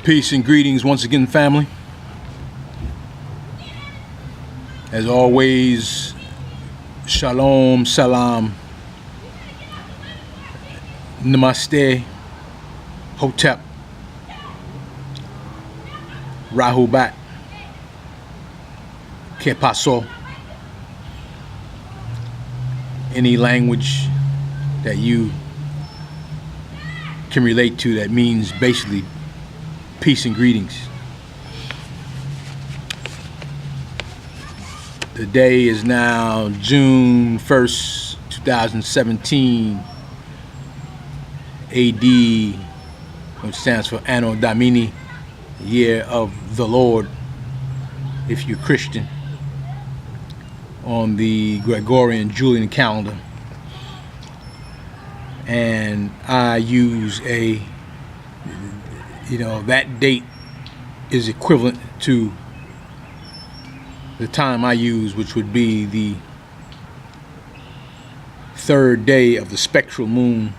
Peace and greetings once again, family. As always, shalom, salam, namaste, hotep, rahubat, que paso. Any language that you can relate to that means basically peace and greetings. The day is now June 1st, 2017, AD, which stands for Anno Domini, year of the Lord, if you're Christian, on the Gregorian Julian calendar. And I use that date is equivalent to the time I use, which would be the third day of the spectral moon,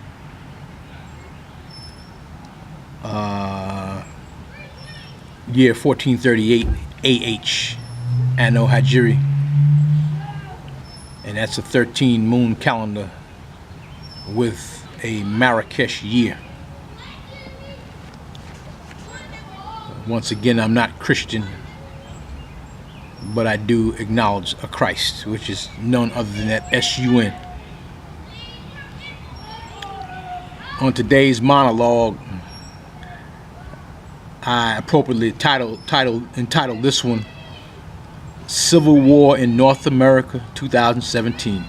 year 1438 AH, Anno Hajiri, and that's a 13 moon calendar with a Marrakesh year. Once again, I'm not Christian, but I do acknowledge a Christ, which is none other than that S-U-N. On today's monologue, I appropriately entitled this one, Civil War in North America 2017.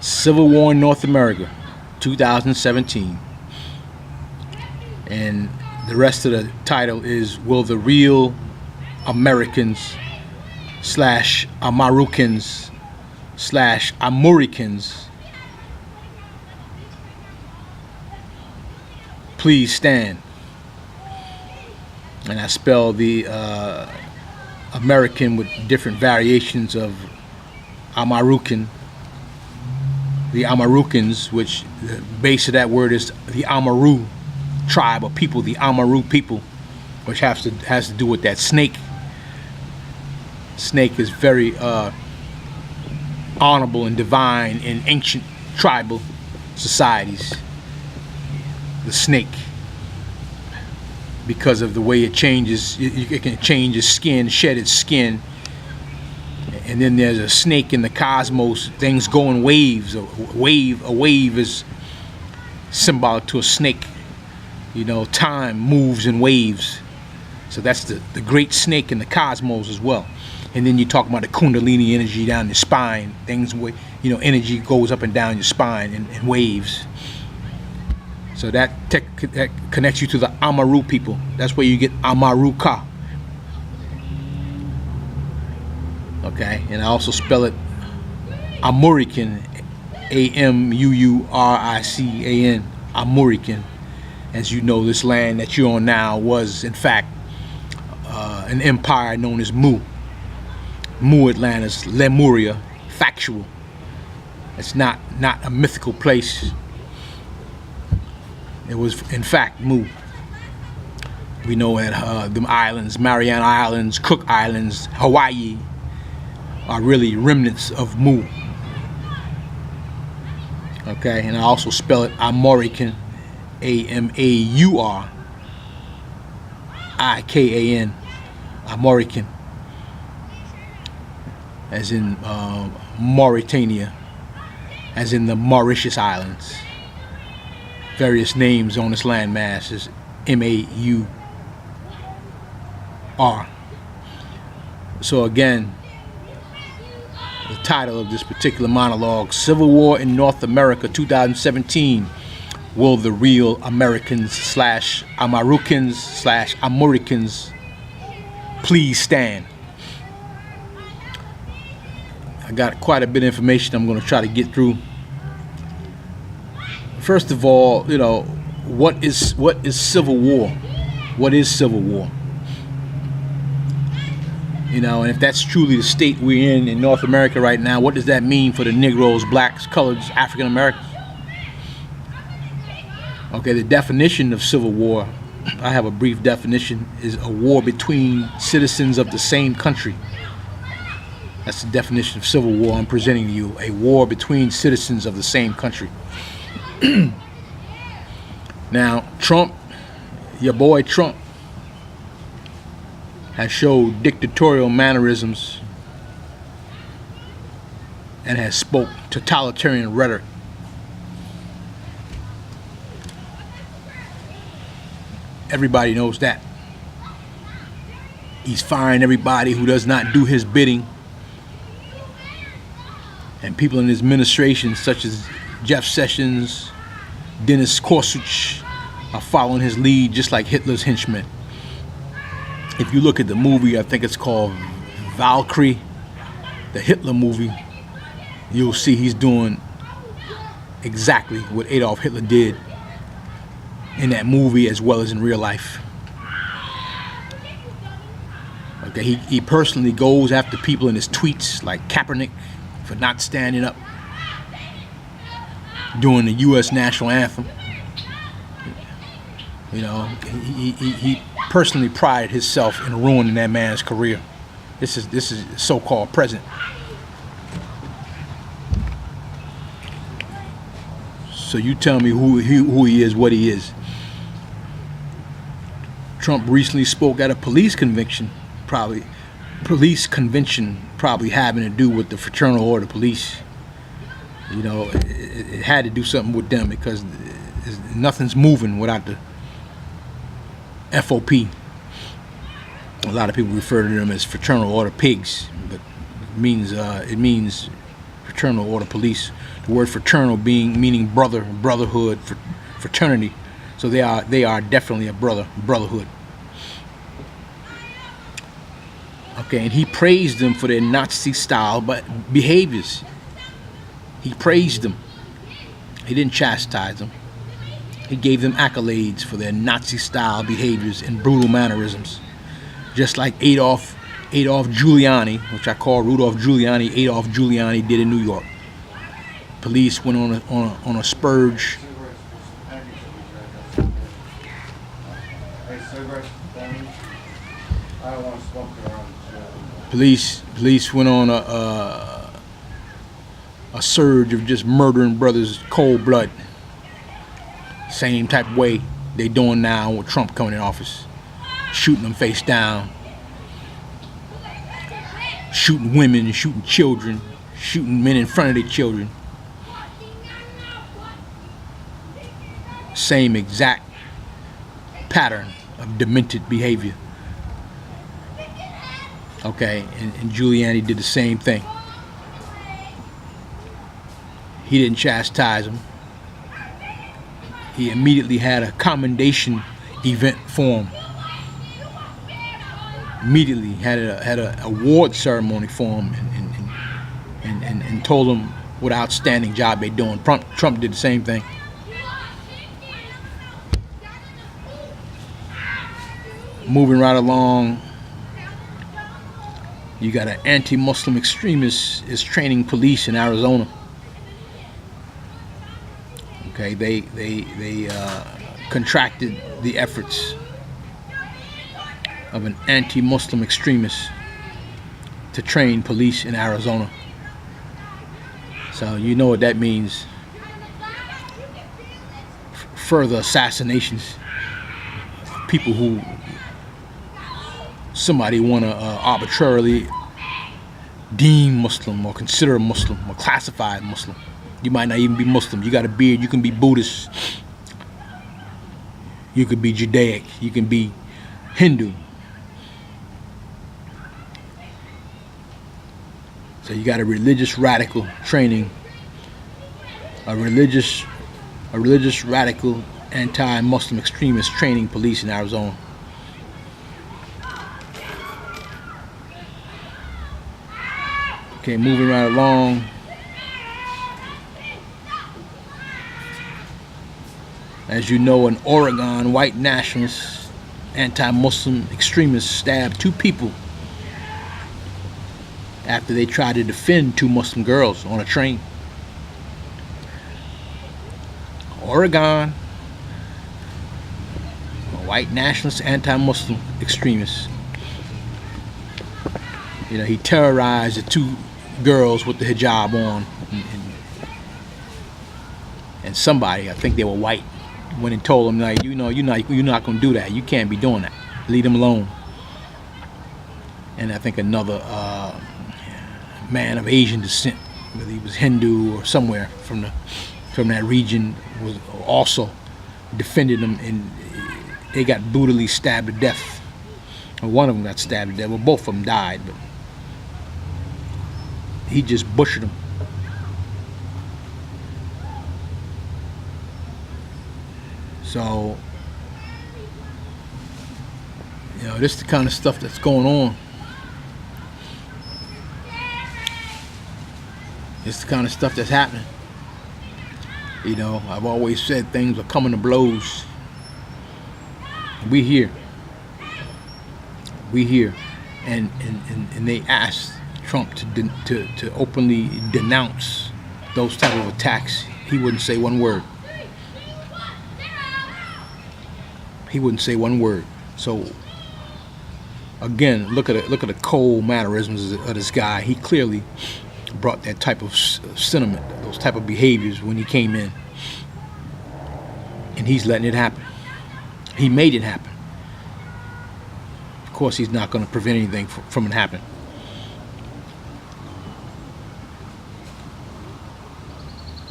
Civil War in North America 2017. And the rest of the title is, will the real Americans / Amarukans / Amuricans please stand? And I spell the American with different variations of Amarucan. The Amarukans, which the base of that word is the Amaru tribe of people, the Amaru people, which has to do with that snake. Snake is very honorable and divine in ancient tribal societies. The snake, because of the way it changes, it can change its skin, shed its skin. And then there's a snake in the cosmos. Things go in waves. A wave is symbolic to a snake. You know, time moves in waves. So that's the great snake in the cosmos as well. And then you talk about the Kundalini energy down your spine. Energy goes up and down your spine in waves. So that connects you to the Amaru people. That's where you get Amaruka. Okay, and I also spell it Amurican, Amurican, Amurican. As you know, this land that you're on now was, in fact, an empire known as Mu. Mu Atlantis, Lemuria, factual. It's not a mythical place. It was, in fact, Mu. We know that them islands, Mariana Islands, Cook Islands, Hawaii, are really remnants of Mu. Okay, and I also spell it Amurican, Amurican, Amurican, as in Mauritania, as in the Mauritius Islands. Various names on this landmass is M-A-U-R. So again, the title of this particular monologue, Civil War in North America 2017. Will the real Americans / Amarukans / Amuricans please stand? I got quite a bit of information I'm going to try to get through. First of all, what is civil war? What is civil war? And if that's truly the state we're in North America right now, what does that mean for the Negroes, blacks, coloreds, African Americans? Okay, the definition of civil war, I have a brief definition, is a war between citizens of the same country. That's the definition of civil war I'm presenting to you. A war between citizens of the same country. Now, Trump, your boy Trump, has showed dictatorial mannerisms and has spoke totalitarian rhetoric. Everybody knows that. He's firing everybody who does not do his bidding. And people in his administration, such as Jeff Sessions, Dennis Gorsuch, are following his lead just like Hitler's henchmen. If you look at the movie, I think it's called Valkyrie, the Hitler movie, you'll see he's doing exactly what Adolf Hitler did in that movie as well as in real life. Okay, he personally goes after people in his tweets like Kaepernick for not standing up during the U.S. national anthem. You know, he personally prided himself in ruining that man's career. This is so-called president. So you tell me who he is, what he is. Trump recently spoke at a police convention, probably having to do with the Fraternal Order Police. You know, it had to do something with them because nothing's moving without the FOP. A lot of people refer to them as Fraternal Order Pigs, but it means Fraternal Order Police. The word fraternal meaning brother, brotherhood, fraternity. So they are definitely a brotherhood. Okay, and he praised them for their Nazi-style behaviors. He praised them. He didn't chastise them. He gave them accolades for their Nazi-style behaviors and brutal mannerisms. Just like Adolf Giuliani, which I call Rudolph Giuliani, Adolf Giuliani did in New York. Police went on a spurge. Police went on a surge of just murdering brothers cold blood. Same type of way they doing now with Trump coming in office. Shooting them face down. Shooting women, shooting children, shooting men in front of their children. Same exact pattern of demented behavior. Okay, and Giuliani did the same thing. He didn't chastise him. He immediately had a commendation event for him. Immediately had a award ceremony for him and told him what an outstanding job they're doing. Trump did the same thing. Moving right along, you got an anti-Muslim extremist is training police in Arizona. Okay, they contracted the efforts of an anti-Muslim extremist to train police in Arizona. So you know what that means. Further assassinations. People who somebody want to arbitrarily deem Muslim or consider Muslim or classify Muslim. You might not even be Muslim. You got a beard. You can be Buddhist. You could be Judaic. You can be Hindu. So you got a religious radical training, a religious radical anti-Muslim extremist training police in Arizona. Okay, moving right along. As you know, in Oregon, white nationalists, anti-Muslim extremists stabbed 2 people after they tried to defend 2 Muslim girls on a train. Oregon, white nationalist, anti-Muslim extremist. You know, he terrorized the two girls with the hijab on, and somebody, I think they were white, went and told them, like, you know, you're not going to do that. You can't be doing that. Leave them alone. And I think another man of Asian descent, whether he was Hindu or somewhere from that region, was also defended them, and they got brutally stabbed to death. Or one of them got stabbed to death. Well, both of them died, but he just butchered them. So, you know, this is the kind of stuff that's going on. It's the kind of stuff that's happening. You know, I've always said things are coming to blows. We here. And they asked Trump to openly denounce those type of attacks. He wouldn't say one word. He wouldn't say one word. So again, look at the cold mannerisms of this guy. He clearly brought that type of sentiment, those type of behaviors when he came in, and he's letting it happen. He made it happen. Of course, he's not going to prevent anything from it happening.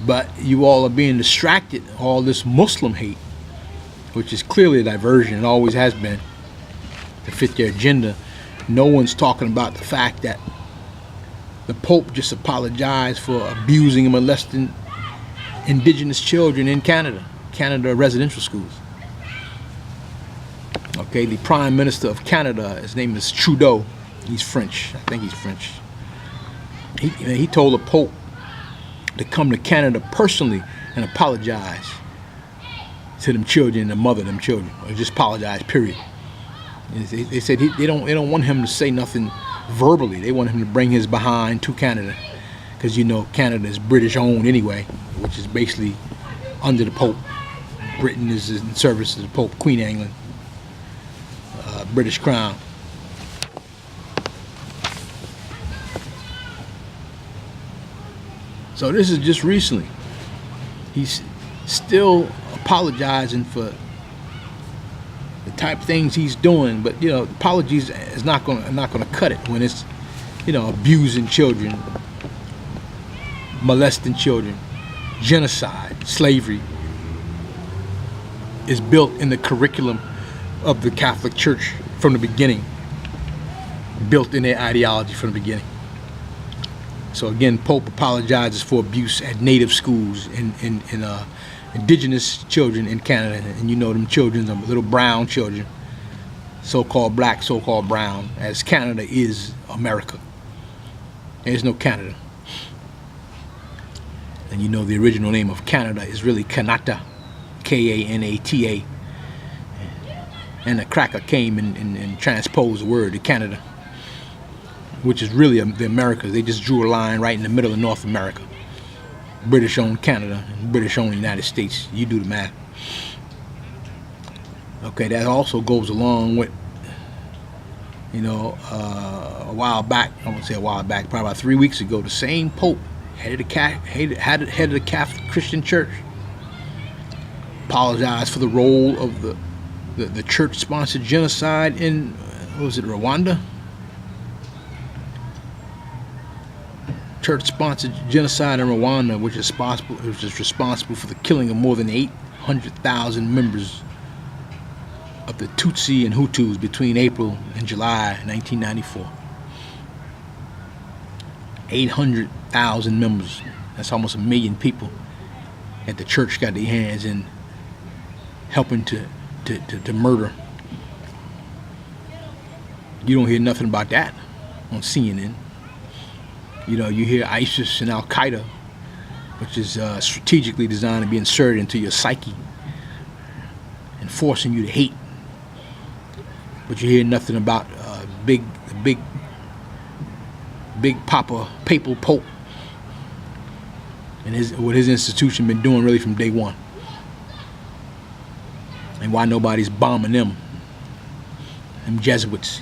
But you all are being distracted. All this Muslim hate, which is clearly a diversion, it always has been, to fit their agenda. No one's talking about the fact that the Pope just apologized for abusing and molesting indigenous children in Canada residential schools. Okay, the Prime Minister of Canada, his name is Trudeau. He's French. I think he's French. He told the Pope to come to Canada personally and apologize to them children and the mother of them children, or just apologize, period. And they said they don't want him to say nothing verbally. They want him to bring his behind to Canada, because you know Canada is British owned anyway, which is basically under the Pope. Britain is in service of the Pope, Queen of England, British Crown. So this is just recently. He's still apologizing for the type of things he's doing, but you know, apologies is not gonna cut it when it's, you know, abusing children, molesting children, genocide, slavery is built in the curriculum of the Catholic Church from the beginning, built in their ideology from the beginning. So again, Pope apologizes for abuse at native schools in indigenous children in Canada, and you know them children are little brown children, so-called black, so-called brown, as Canada is America. There's no Canada. And you know the original name of Canada is really Kanata, K-A-N-A-T-A. And the cracker came and transposed the word to Canada, which is really the Americas. They just drew a line right in the middle of North America. British owned Canada and British owned United States. You do the math. Okay, that also goes along with, you know, a while back, I won't say a while back, probably about 3 weeks ago, the same Pope, head of the Catholic Christian Church, apologized for the role of the church-sponsored genocide in, what was it, Rwanda? Church-sponsored genocide in Rwanda, which is responsible for the killing of more than 800,000 members of the Tutsi and Hutus between April and July 1994. 800,000 members. That's almost 1 million people that the church got their hands in, helping to murder. You don't hear nothing about that on CNN. You know, you hear ISIS and Al-Qaeda, which is strategically designed to be inserted into your psyche and forcing you to hate. But you hear nothing about big Papa, Papal Pope, and what his institution been doing really from day one. and why nobody's bombing them Jesuits.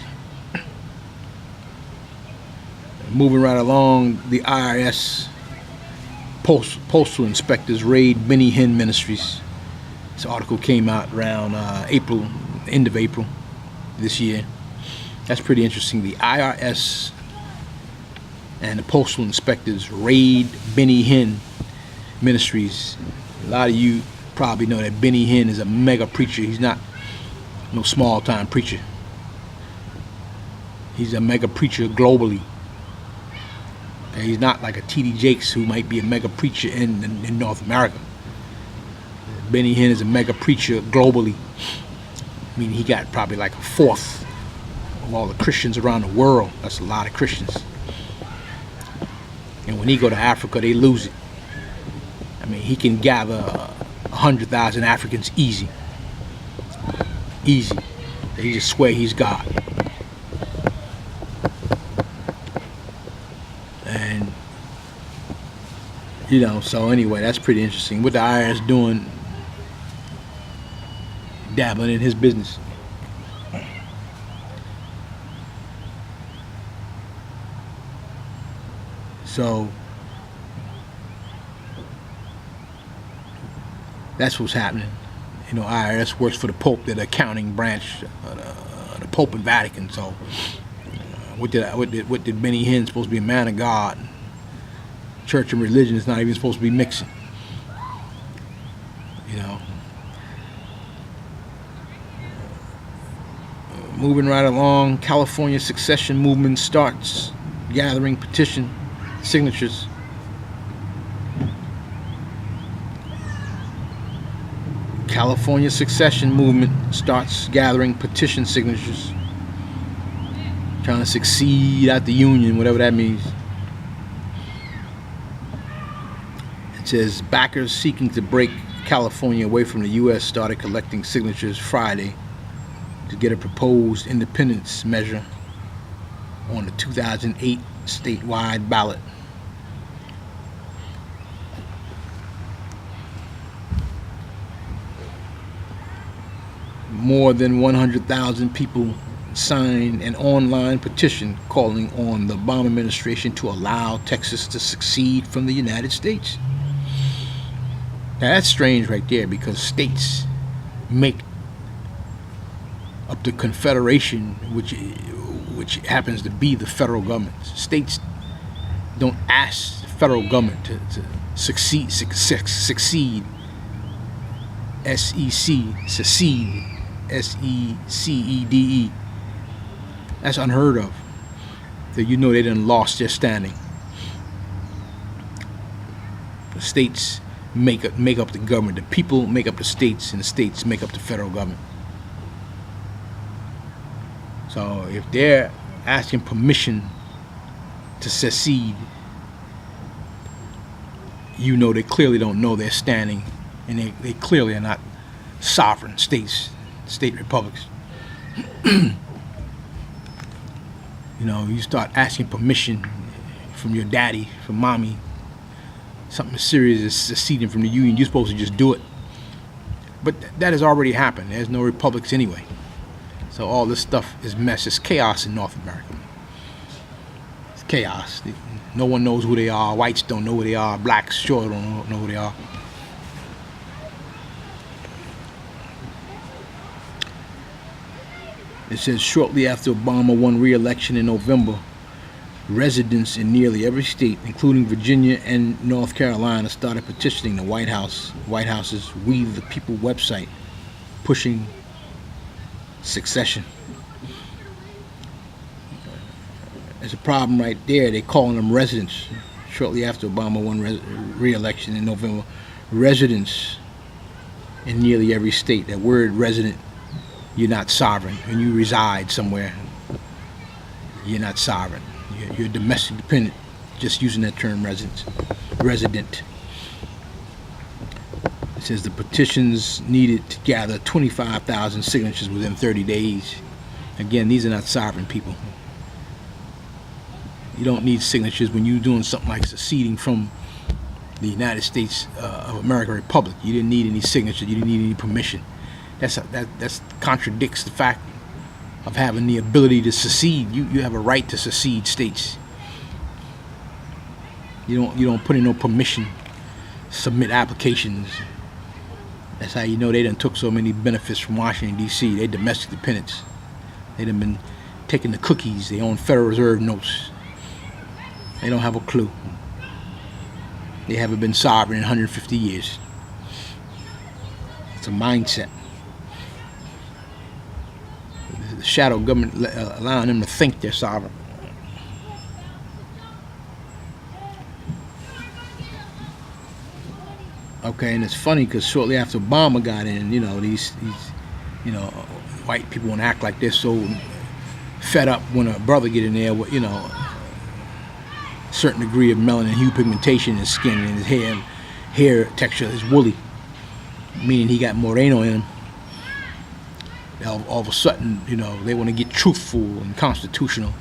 Moving right along, the IRS postal inspectors raid Benny Hinn Ministries. This article came out around April, end of April this year. That's pretty interesting. The IRS and the postal inspectors raid Benny Hinn Ministries. A lot of you probably know that Benny Hinn is a mega preacher. He's not no small time preacher. He's a mega preacher globally. And he's not like a T.D. Jakes, who might be a mega preacher in North America. Benny Hinn is a mega preacher globally. I mean, he got probably like a fourth of all the Christians around the world. That's a lot of Christians. And when he go to Africa, they lose it. I mean, he can gather 100,000 Africans easy. Easy. They just swear he's God. And, you know, so anyway, that's pretty interesting. What the IRS doing, dabbling in his business. So that's what's happening. You know, IRS works for the Pope. They're the accounting branch of the Pope and Vatican. So what did Benny Hinn supposed to be a man of God? Church and religion is not even supposed to be mixing. You know. Moving right along, California secession movement starts gathering petition signatures. California secession movement starts gathering petition signatures, trying to succeed out the union, whatever that means. It says backers seeking to break California away from the U.S. started collecting signatures Friday to get a proposed independence measure on the 2008 statewide ballot. More than 100,000 people signed an online petition calling on the Obama administration to allow Texas to secede from the United States. Now that's strange right there, because states make up the Confederation, which happens to be the federal government. States don't ask the federal government to succeed, secede, S-E-C, secede, S-E-C-E-D-E. That's unheard of. That you know they done lost their standing. The states make up the government. The people make up the states, and the states make up the federal government. So if they're asking permission to secede, you know they clearly don't know their standing, and they clearly are not sovereign states, state republics. You know, you start asking permission from your daddy, from mommy, something as serious as seceding from the union, you're supposed to just do it. But that has already happened. There's no republics anyway. So all this stuff is mess. It's chaos in North America. It's chaos. No one knows who they are. Whites don't know who they are. Blacks sure don't know who they are. It says shortly after Obama won re-election in November, residents in nearly every state, including Virginia and North Carolina, started petitioning the White House's We the People website, pushing secession. There's a problem right there. They're calling them residents. Shortly after Obama won re-election in November, residents in nearly every state. That word resident, you're not sovereign. When you reside somewhere, you're not sovereign. You're domestic dependent, just using that term resident. It says the petitions needed to gather 25,000 signatures within 30 days. Again, these are not sovereign people. You don't need signatures when you're doing something like seceding from the United States of America Republic. You didn't need any signatures. You didn't need any permission. That's contradicts the fact of having the ability to secede. You have a right to secede states. You don't put in no permission, submit applications. That's how you know they done took so many benefits from Washington D.C. They domestic dependents. They done been taking the cookies. They own Federal Reserve notes. They don't have a clue. They haven't been sovereign in 150 years. It's a mindset. The shadow government allowing them to think they're sovereign. Okay, and it's funny because shortly after Obama got in, these white people want to act like they're so fed up when a brother get in there with, certain degree of melanin hue pigmentation in his skin and his hair texture is woolly, meaning he got moreno in him. All of a sudden, they want to get truthful and constitutional.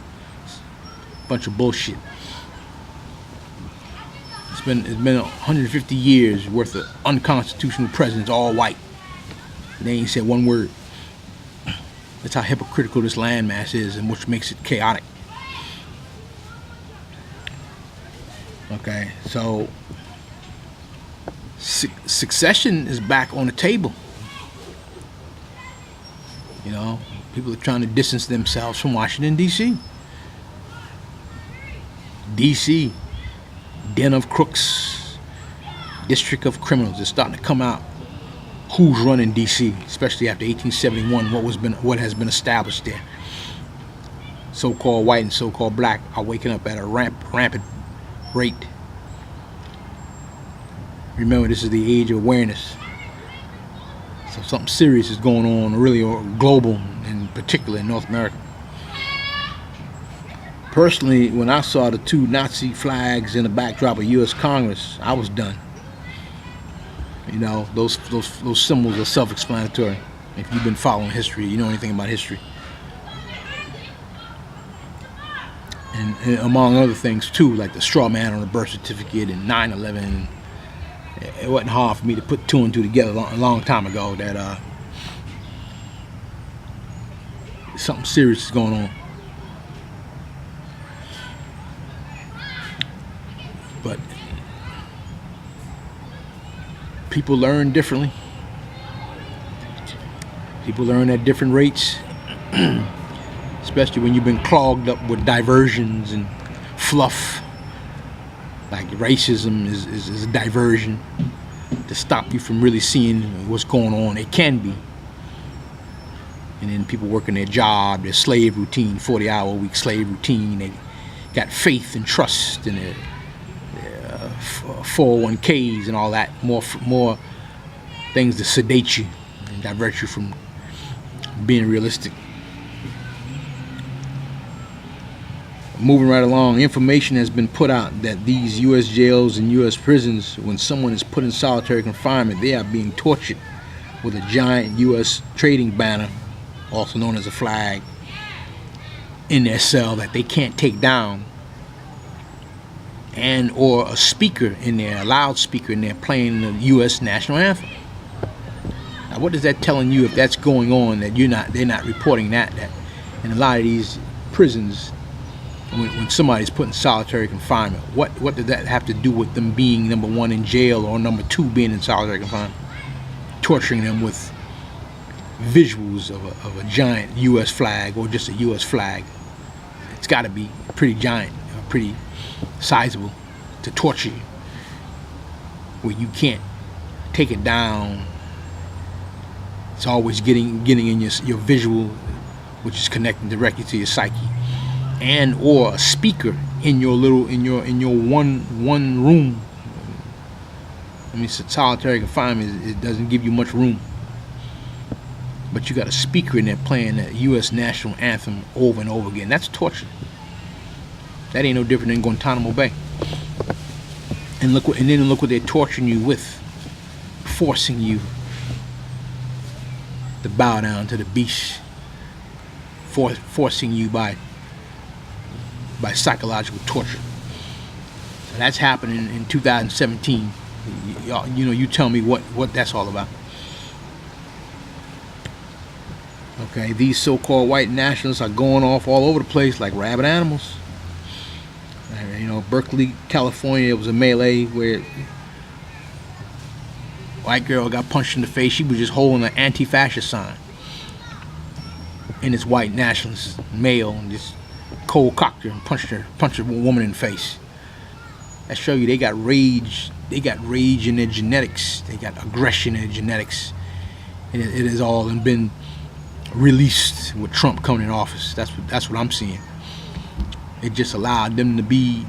Bunch of bullshit. It's been 150 years worth of unconstitutional presidents, all white. They ain't said one word. That's how hypocritical this landmass is, and which makes it chaotic. Okay, so succession is back on the table. People are trying to distance themselves from Washington, D.C. D.C., den of crooks, district of criminals. It's starting to come out who's running D.C., especially after 1871, what has been established there. So-called white and so-called black are waking up at a rampant rate. Remember, this is the age of awareness. So something serious is going on, really global, in particular in North America. Personally, when I saw the two Nazi flags in the backdrop of U.S. Congress, I was done. Those symbols are self-explanatory. If you've been following history, you know anything about history. And among other things too, like the straw man on the birth certificate and 9/11. It wasn't hard for me to put two and two together a long time ago that something serious is going on. But people learn differently. People learn at different rates, especially when you've been clogged up with diversions and fluff. Like racism is a diversion to stop you from really seeing what's going on. It can be. And then people working their job, their slave routine, 40-hour-a-week slave routine. They got faith and trust in their 401ks and all that. More things to sedate you and divert you from being realistic. Moving right along, information has been put out that these U.S. jails and U.S. prisons, when someone is put in solitary confinement, they are being tortured with a giant U.S. trading banner, also known as a flag, in their cell that they can't take down, and or a speaker in there, a loudspeaker in there playing the U.S. national anthem. Now, what is that telling you if that's going on? That they're not reporting that in a lot of these prisons. When somebody's put in solitary confinement, what does that have to do with them being number one in jail or number two being in solitary confinement? Torturing them with visuals of a giant U.S. flag or just a U.S. flag. It's got to be pretty giant, pretty sizable to torture you, where you can't take it down. It's always getting in your visual, which is connecting directly to your psyche. And or a speaker in your one room. I mean, solitary confinement, it doesn't give you much room. But you got a speaker in there playing that U.S. national anthem over and over again. That's torture. That ain't no different than Guantanamo Bay. And look what they're torturing you with, forcing you to bow down to the beast, forcing you by psychological torture. So that's happening in 2017. You tell me what that's all about. Okay, these so-called white nationalists are going off all over the place like rabid animals. And, you know, Berkeley, California, it was a melee where white girl got punched in the face. She was just holding an anti-fascist sign, and this white nationalist male and just cold cocked her and punched a woman in the face. That show you they got rage. They got rage in their genetics. They got aggression in their genetics, and it has all been released with Trump coming in office. That's what I'm seeing. It just allowed them to be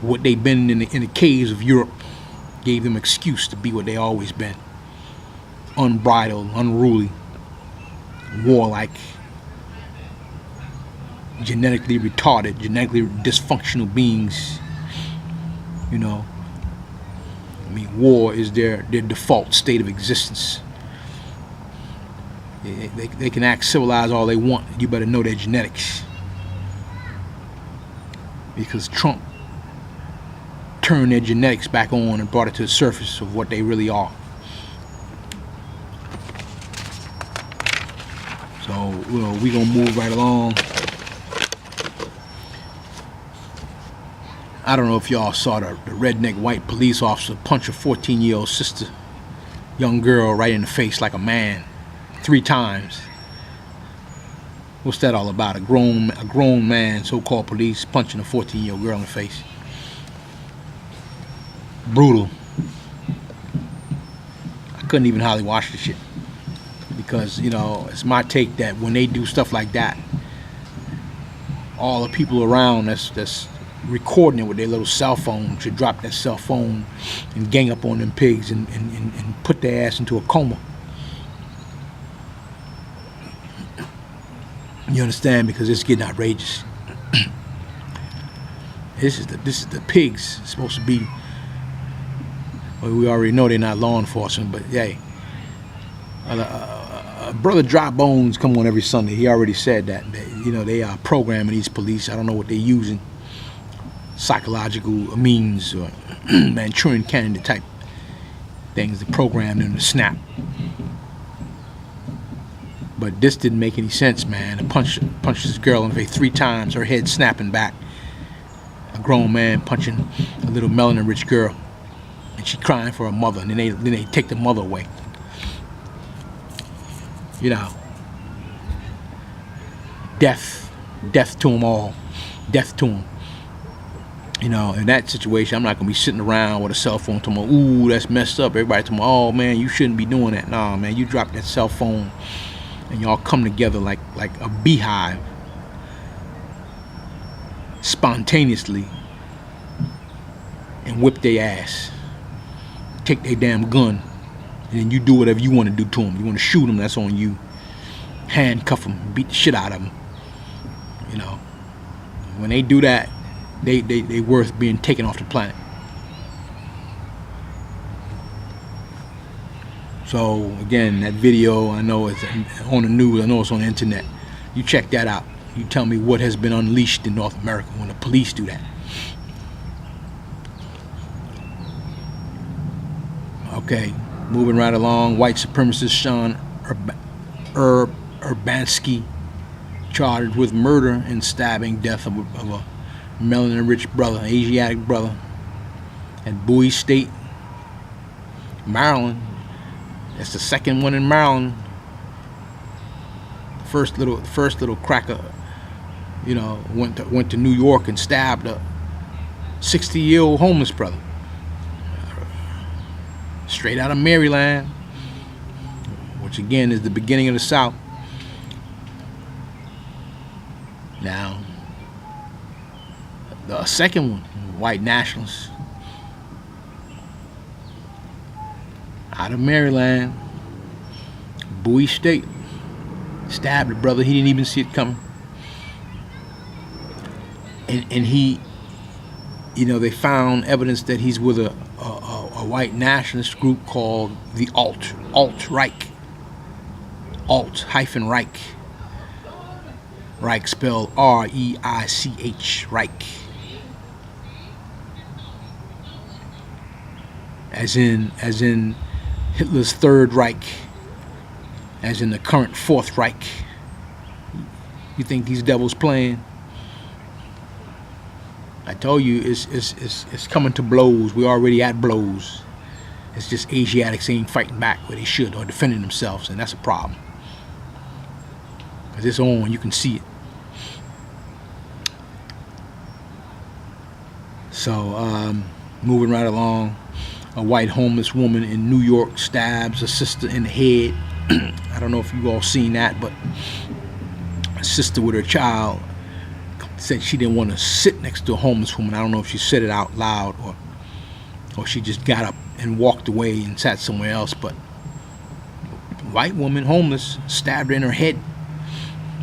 what they've been in the caves of Europe. Gave them excuse to be what they always been: unbridled, unruly, warlike, genetically retarded, genetically dysfunctional beings. You know, I mean, war is their default state of existence. They can act civilized all they want. You better know their genetics, because Trump turned their genetics back on and brought it to the surface of what they really are. So, you know, we're gonna move right along. I don't know if y'all saw the redneck white police officer punch a 14-year-old sister, young girl, right in the face like a man, 3 times. What's that all about? A grown man, so-called police, punching a 14-year-old girl in the face. Brutal. I couldn't even hardly watch the shit, because, you know, it's my take that when they do stuff like that, all the people around that's recording it with their little cell phone should drop that cell phone and gang up on them pigs and put their ass into a coma. You understand? Because it's getting outrageous. This is the pigs. It's supposed to be. Well, we already know they're not law enforcement, but hey, Brother Dry Bones come on every Sunday. He already said that. You know, they are programming these police. I don't know what they're using. Psychological means or Manchurian candidate type things to program them to snap. But this didn't make any sense, man. To punch this girl in the face 3 times, her head snapping back. A grown man punching a little melanin-rich girl, and she crying for her mother, and then they take the mother away. You know, death to them all, death to them. You know, in that situation, I'm not gonna be sitting around with a cell phone talking, ooh, that's messed up. Everybody talking, oh man, you shouldn't be doing that. Nah, man, you drop that cell phone, and y'all come together like a beehive, spontaneously, and whip their ass. Take their damn gun, and then you do whatever you want to do to them. You want to shoot them, that's on you. Handcuff them, beat the shit out of them. You know, when they do that, they worth being taken off the planet. So again, that video, I know it's on the news, I know it's on the internet. You check that out. You tell me what has been unleashed in North America when the police do that. Okay, moving right along. White supremacist Sean Urbanski charged with murder and stabbing death of a melanin-rich brother, Asiatic brother, at Bowie State, Maryland. That's the second one in Maryland. First little cracker, you know, went to New York and stabbed a 60-year-old homeless brother. Straight out of Maryland, which again is the beginning of the South. Now, the second one, white nationalists, out of Maryland, Bowie State, stabbed a brother. He didn't even see it coming. And he, you know, they found evidence that he's with a white nationalist group called the Alt-Reich. Alt-Reich. Reich spelled R-E-I-C-H, Reich. As in Hitler's Third Reich, as in the current Fourth Reich, You think these devils playing? I told you it's coming to blows. We're already at blows. It's just Asiatics ain't fighting back where they should or defending themselves, and that's a problem. Because it's on, you can see it. So, moving right along, a white homeless woman in New York stabs a sister in the head. I don't know if you all seen that, but a sister with her child said she didn't want to sit next to a homeless woman. I don't know if she said it out loud or she just got up and walked away and sat somewhere else, but white woman, homeless, stabbed her in her head,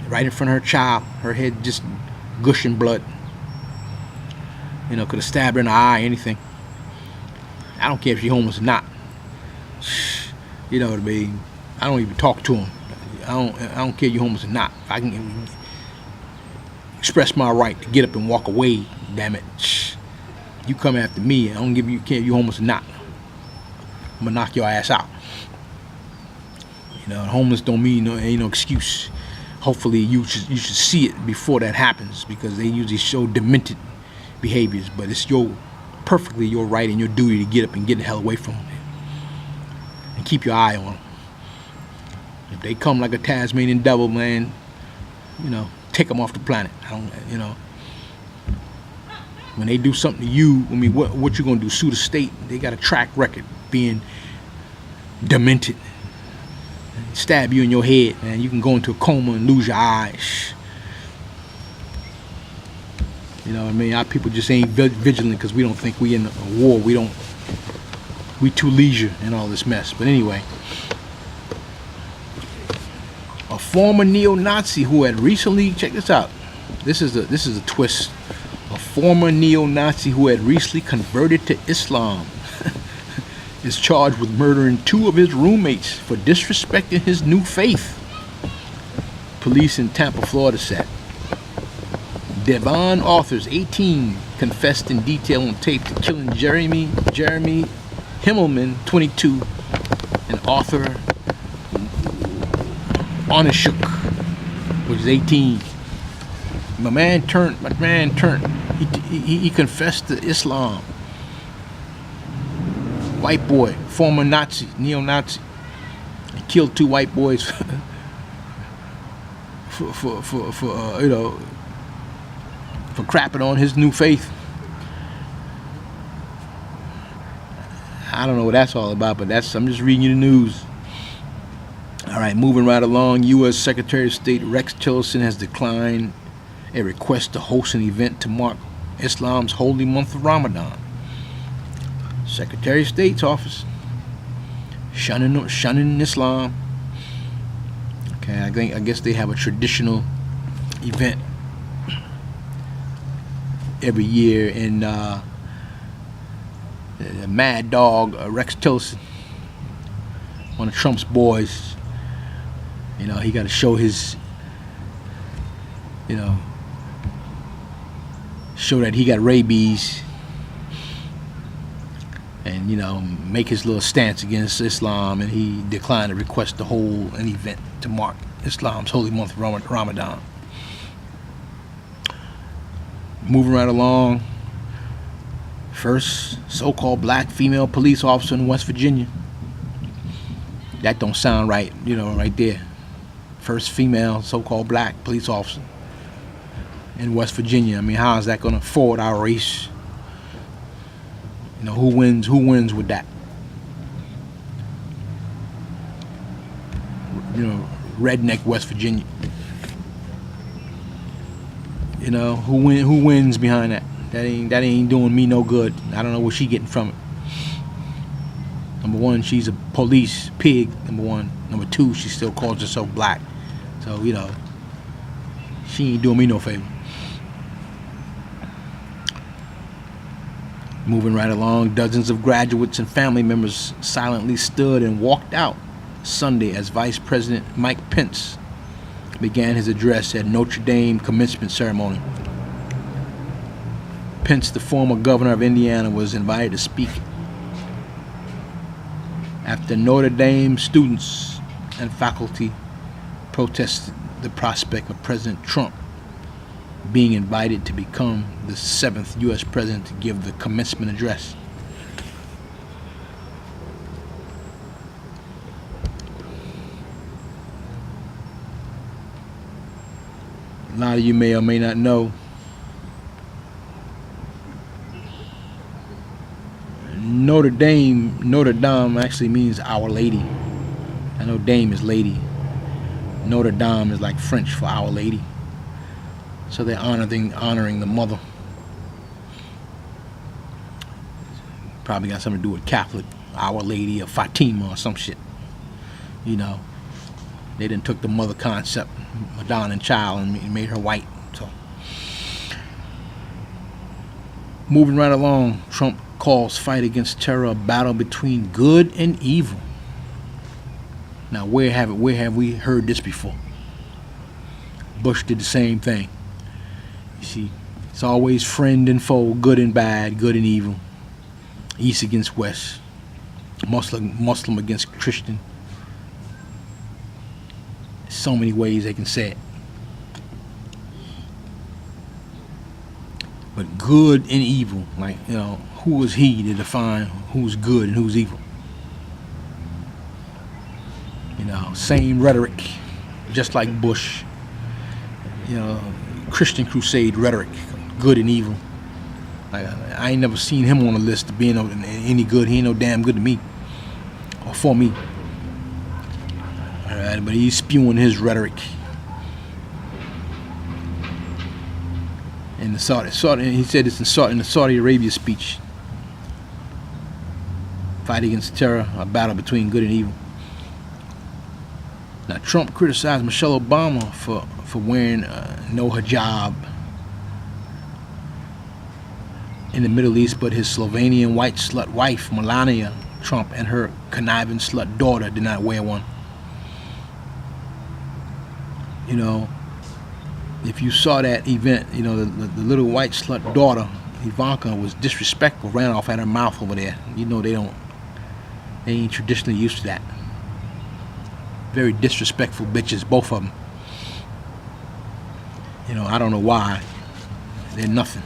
right in front of her child. Her head just gushing blood. You know, could have stabbed her in the eye, anything. I don't care if she's homeless or not. You know what I mean? I don't even talk to him. I don't care if you're homeless or not. If I can express my right to get up and walk away, damn it. You come after me, I don't give you care if you're homeless or not. I'm gonna knock your ass out. You know, homeless don't mean ain't no excuse. Hopefully you should see it before that happens, because they usually show demented behaviors, but it's perfectly your right and your duty to get up and get the hell away from them and keep your eye on them. If they come like a Tasmanian devil, man, you know, take them off the planet. You know, when they do something to you, I mean, what you gonna do? Sue the state? They got a track record being demented. Stab you in your head, man. You can go into a coma and lose your eyes. You know what I mean? Our people just ain't vigilant because we don't think we in a war. We too leisure in all this mess. But anyway, a former neo-Nazi who had recently, check this out. This is a twist. A former neo-Nazi who had recently converted to Islam is charged with murdering 2 of his roommates for disrespecting his new faith. Police in Tampa, Florida said. Devon Authors, 18, confessed in detail on tape to killing Jeremy Himmelman, 22, and Arthur Onishuk, which is 18. My man turned. He confessed to Islam. White boy, former Nazi, neo-Nazi, he killed 2 white boys for you know, for crapping on his new faith. I don't know what that's all about, but I'm just reading you the news. All right, moving right along. U.S. Secretary of State Rex Tillerson has declined a request to host an event to mark Islam's holy month of Ramadan. Secretary of State's office shunning Islam. Okay, I guess they have a traditional event every year, and the mad dog Rex Tillerson, one of Trump's boys, you know, he got to show his, you know, show that he got rabies, and, you know, make his little stance against Islam, and he declined to request to hold an event to mark Islam's holy month of Ramadan. Moving right along. First so-called black female police officer in West Virginia. That don't sound right, you know, right there. First female so-called black police officer in West Virginia. I mean, how is that going to forward our race? You know, who wins with that? You know, redneck West Virginia. You know, who wins behind that? That ain't doing me no good. I don't know what she getting from it. Number one, she's a police pig, number one. Number two, she still calls herself black. So, you know, she ain't doing me no favor. Moving right along, dozens of graduates and family members silently stood and walked out Sunday as Vice President Mike Pence began his address at Notre Dame commencement ceremony. Pence, the former governor of Indiana, was invited to speak after Notre Dame students and faculty protested the prospect of President Trump being invited to become the 7th U.S. president to give the commencement address. A lot of you may or may not know, Notre Dame actually means Our Lady. I know Dame is lady. Notre Dame is like French for Our Lady. So they're honoring the mother. Probably got something to do with Catholic, Our Lady or Fatima or some shit. You know, they done took the mother concept, Madonna and child, and made her white. So, moving right along, Trump calls fight against terror a battle between good and evil. Now, where have we heard this before? Bush did the same thing. You see, it's always friend and foe, good and bad, good and evil, East against West, Muslim against Christian. So many ways they can say it. But good and evil, like, you know, who is he to define who's good and who's evil? You know, same rhetoric, just like Bush. You know, Christian crusade rhetoric, good and evil. I ain't never seen him on a list of being any good. He ain't no damn good to me or for me. All right, but he's spewing his rhetoric. And he said this in the Saudi Arabia speech. Fight against terror, a battle between good and evil. Now, Trump criticized Michelle Obama for wearing no hijab in the Middle East, but his Slovenian white slut wife, Melania Trump, and her conniving slut daughter did not wear one. You know, if you saw that event, you know, the little white slut daughter, Ivanka, was disrespectful, ran off at her mouth over there. You know, they ain't traditionally used to that. Very disrespectful bitches, both of them. You know, I don't know why. They're nothing.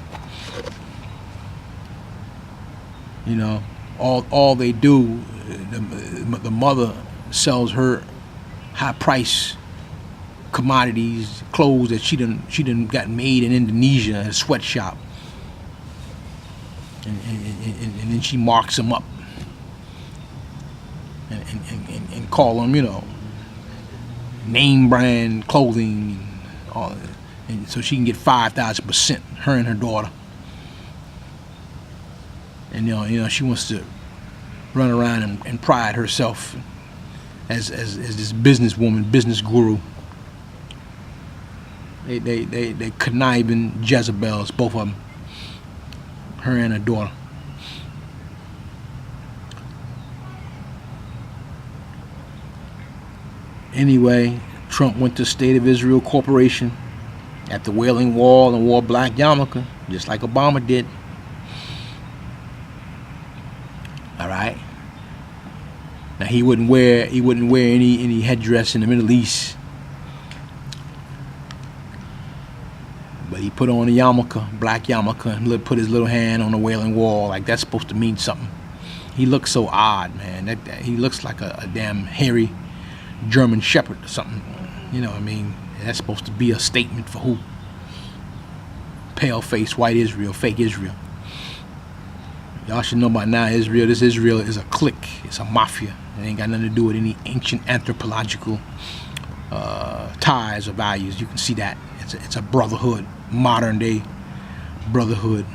You know, all they do, the mother sells her high price commodities, clothes that she done got made in Indonesia at a sweatshop, and then she marks them up and call them, you know, name brand clothing and all, and so she can get 5,000%. Her and her daughter, and you know she wants to run around and pride herself as this businesswoman, business guru. They conniving Jezebels, both of them, her and her daughter. Anyway, Trump went to State of Israel Corporation at the Wailing Wall and wore black yarmulke, just like Obama did. All right. Now he wouldn't wear any headdress in the Middle East, but he put on a yarmulke, black yarmulke, and put his little hand on the Wailing Wall, like that's supposed to mean something. He looks so odd, man. He looks like a damn hairy German Shepherd or something. You know what I mean? That's supposed to be a statement for who? Pale face, white Israel, fake Israel. Y'all should know by now, Israel. This Israel is a clique. It's a mafia. It ain't got nothing to do with any ancient anthropological ties or values. You can see that. It's a brotherhood, modern day brotherhood,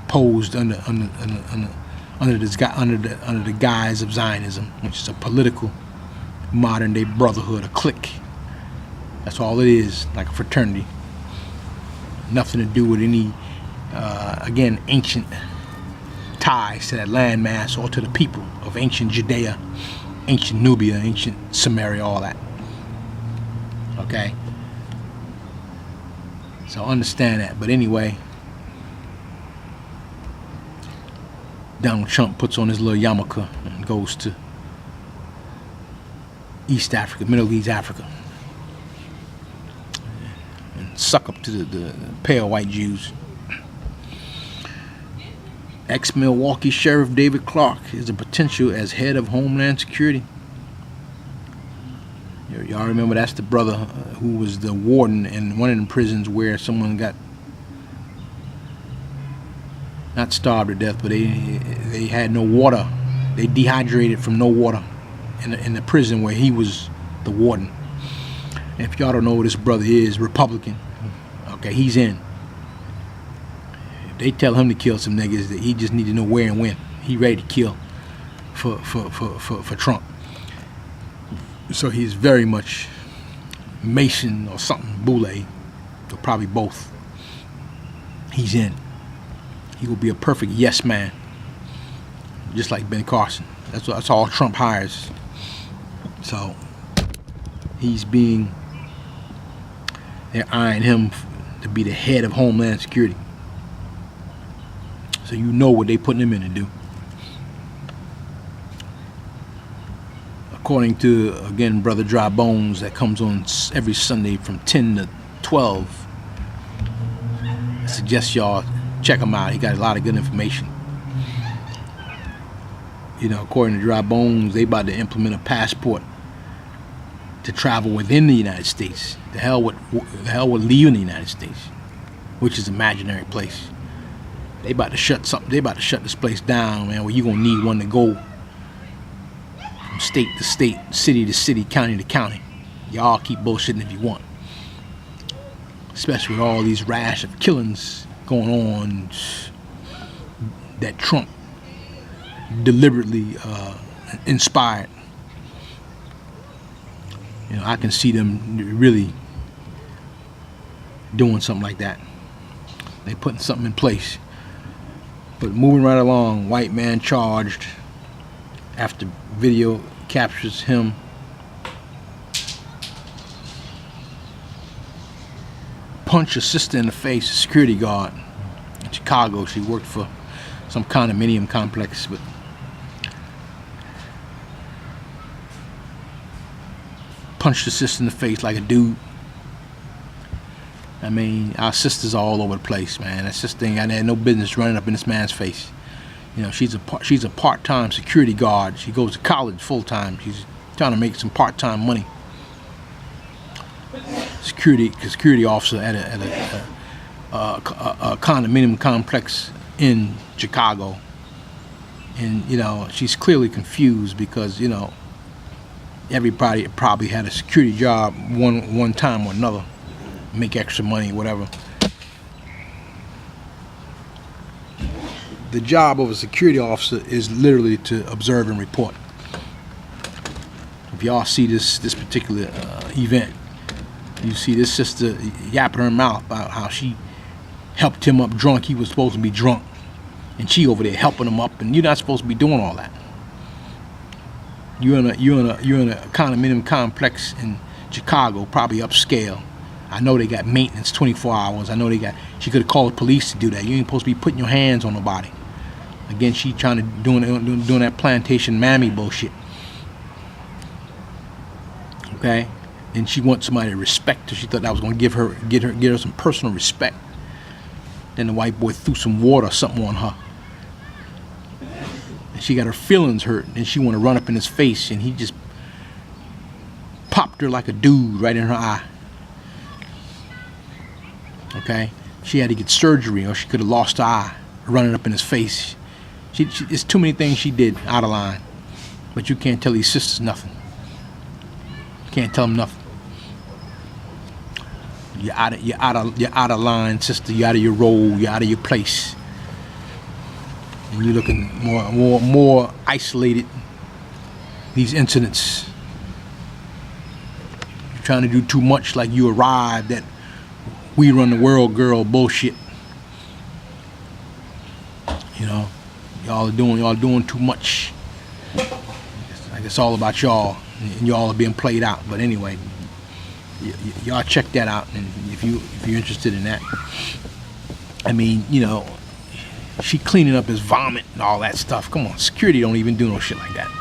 posed under the guise of Zionism, which is a political modern day brotherhood, a clique. That's all it is, like a fraternity. Nothing to do with any, again, ancient ties to that landmass or to the people of ancient Judea, ancient Nubia, ancient Samaria, all that. Okay? So understand that. But anyway, Donald Trump puts on his little yarmulke and goes to East Africa, Middle East Africa. and suck up to the pale white Jews. Ex-Milwaukee Sheriff David Clark is a potential as head of Homeland Security. Y'all remember that's the brother who was the warden in one of the prisons where someone got not starved to death, but they had no water. They dehydrated from no water in the prison where he was the warden. And if y'all don't know who this brother is, Republican. Okay, he's in. They tell him to kill some niggas that he just need to know where and when. He ready to kill for Trump. So he's very much Mason or something, Boule, or probably both. He's in. He will be a perfect yes man, just like Ben Carson. That's all Trump hires. So they're eyeing him to be the head of Homeland Security. So you know what they putting him in to do. According to, again, Brother Dry Bones, that comes on every Sunday from 10 to 12. I suggest y'all check him out. He got a lot of good information. You know, according to Dry Bones, they about to implement a passport to travel within the United States. The hell with leaving the United States, which is an imaginary place. They about to shut something. They about to shut this place down, man. Where you gonna need one to go from state to state, city to city, county to county. Y'all keep bullshitting if you want, especially with all these rash of killings going on that Trump deliberately inspired. You know, I can see them really doing something like that. They putting something in place. But moving right along, white man charged after video captures him punch a sister in the face, a security guard in Chicago. She worked for some condominium complex, but punched the sister in the face like a dude. I mean, our sisters are all over the place, man. That sister ain't got no business running up in this man's face. You know, she's a part-time security guard. She goes to college full-time. She's trying to make some part-time money. Security officer at a condominium complex in Chicago, and you know, she's clearly confused because, you know, everybody probably had a security job one time or another. Make extra money, whatever. The job of a security officer is literally to observe and report. If y'all see this particular event, you see this sister yapping her mouth about how she helped him up drunk. He was supposed to be drunk, and she over there helping him up, and you're not supposed to be doing all that. You're in a condominium complex in Chicago, probably upscale. I know they got maintenance 24 hours. I know she could have called the police to do that. You ain't supposed to be putting your hands on nobody. Again, she trying to doing that plantation mammy bullshit. Okay? And she wants somebody to respect her. She thought that was gonna get her some personal respect. Then the white boy threw some water or something on her. And she got her feelings hurt, and she wanna run up in his face, and he just popped her like a dude right in her eye. Okay, she had to get surgery, or she could have lost her eye running up in his face. It's too many things she did out of line, but you can't tell these sisters nothing. Can't tell them nothing. You're out of line, sister. You're out of your role. You're out of your place, and you're looking more isolated. These incidents, you're trying to do too much, like you arrived at we run the world girl bullshit. You know, y'all are doing too much. I guess it's all about y'all, and y'all are being played out. But anyway, y'all check that out, and if you're interested in that. I mean, you know, she cleaning up his vomit and all that stuff. Come on, security don't even do no shit like that.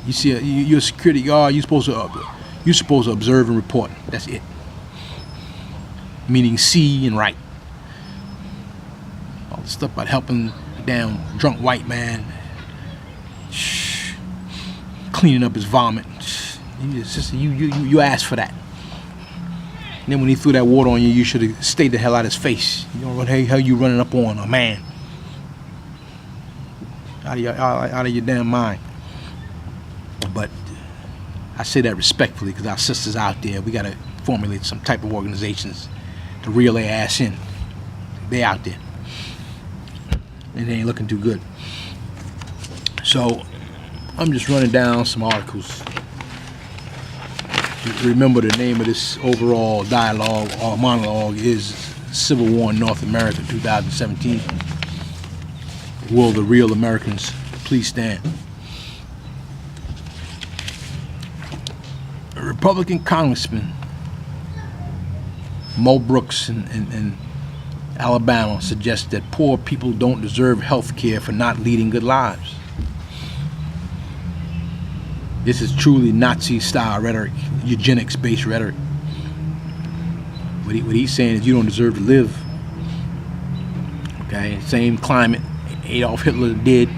You see, you're a security guard. You're supposed to observe and report. That's it. meaning see and write. All the stuff about helping a damn drunk white man cleaning up his vomit. You asked for that. And then when he threw that water on you, you should have stayed the hell out of his face. You know what the hell you running up on a man? Out of your damn mind. But I say that respectfully because our sisters out there, we got to formulate some type of organizations to reel their ass in. They out there. And they ain't looking too good. So I'm just running down some articles. Remember, the name of this overall dialogue or monologue is Civil War in North America 2017. Will the real Americans please stand? A Republican Congressman Mo Brooks in Alabama suggests that poor people don't deserve health care for not leading good lives. This is truly Nazi-style rhetoric, eugenics-based rhetoric. What he's saying is you don't deserve to live. Okay, same climate Adolf Hitler did.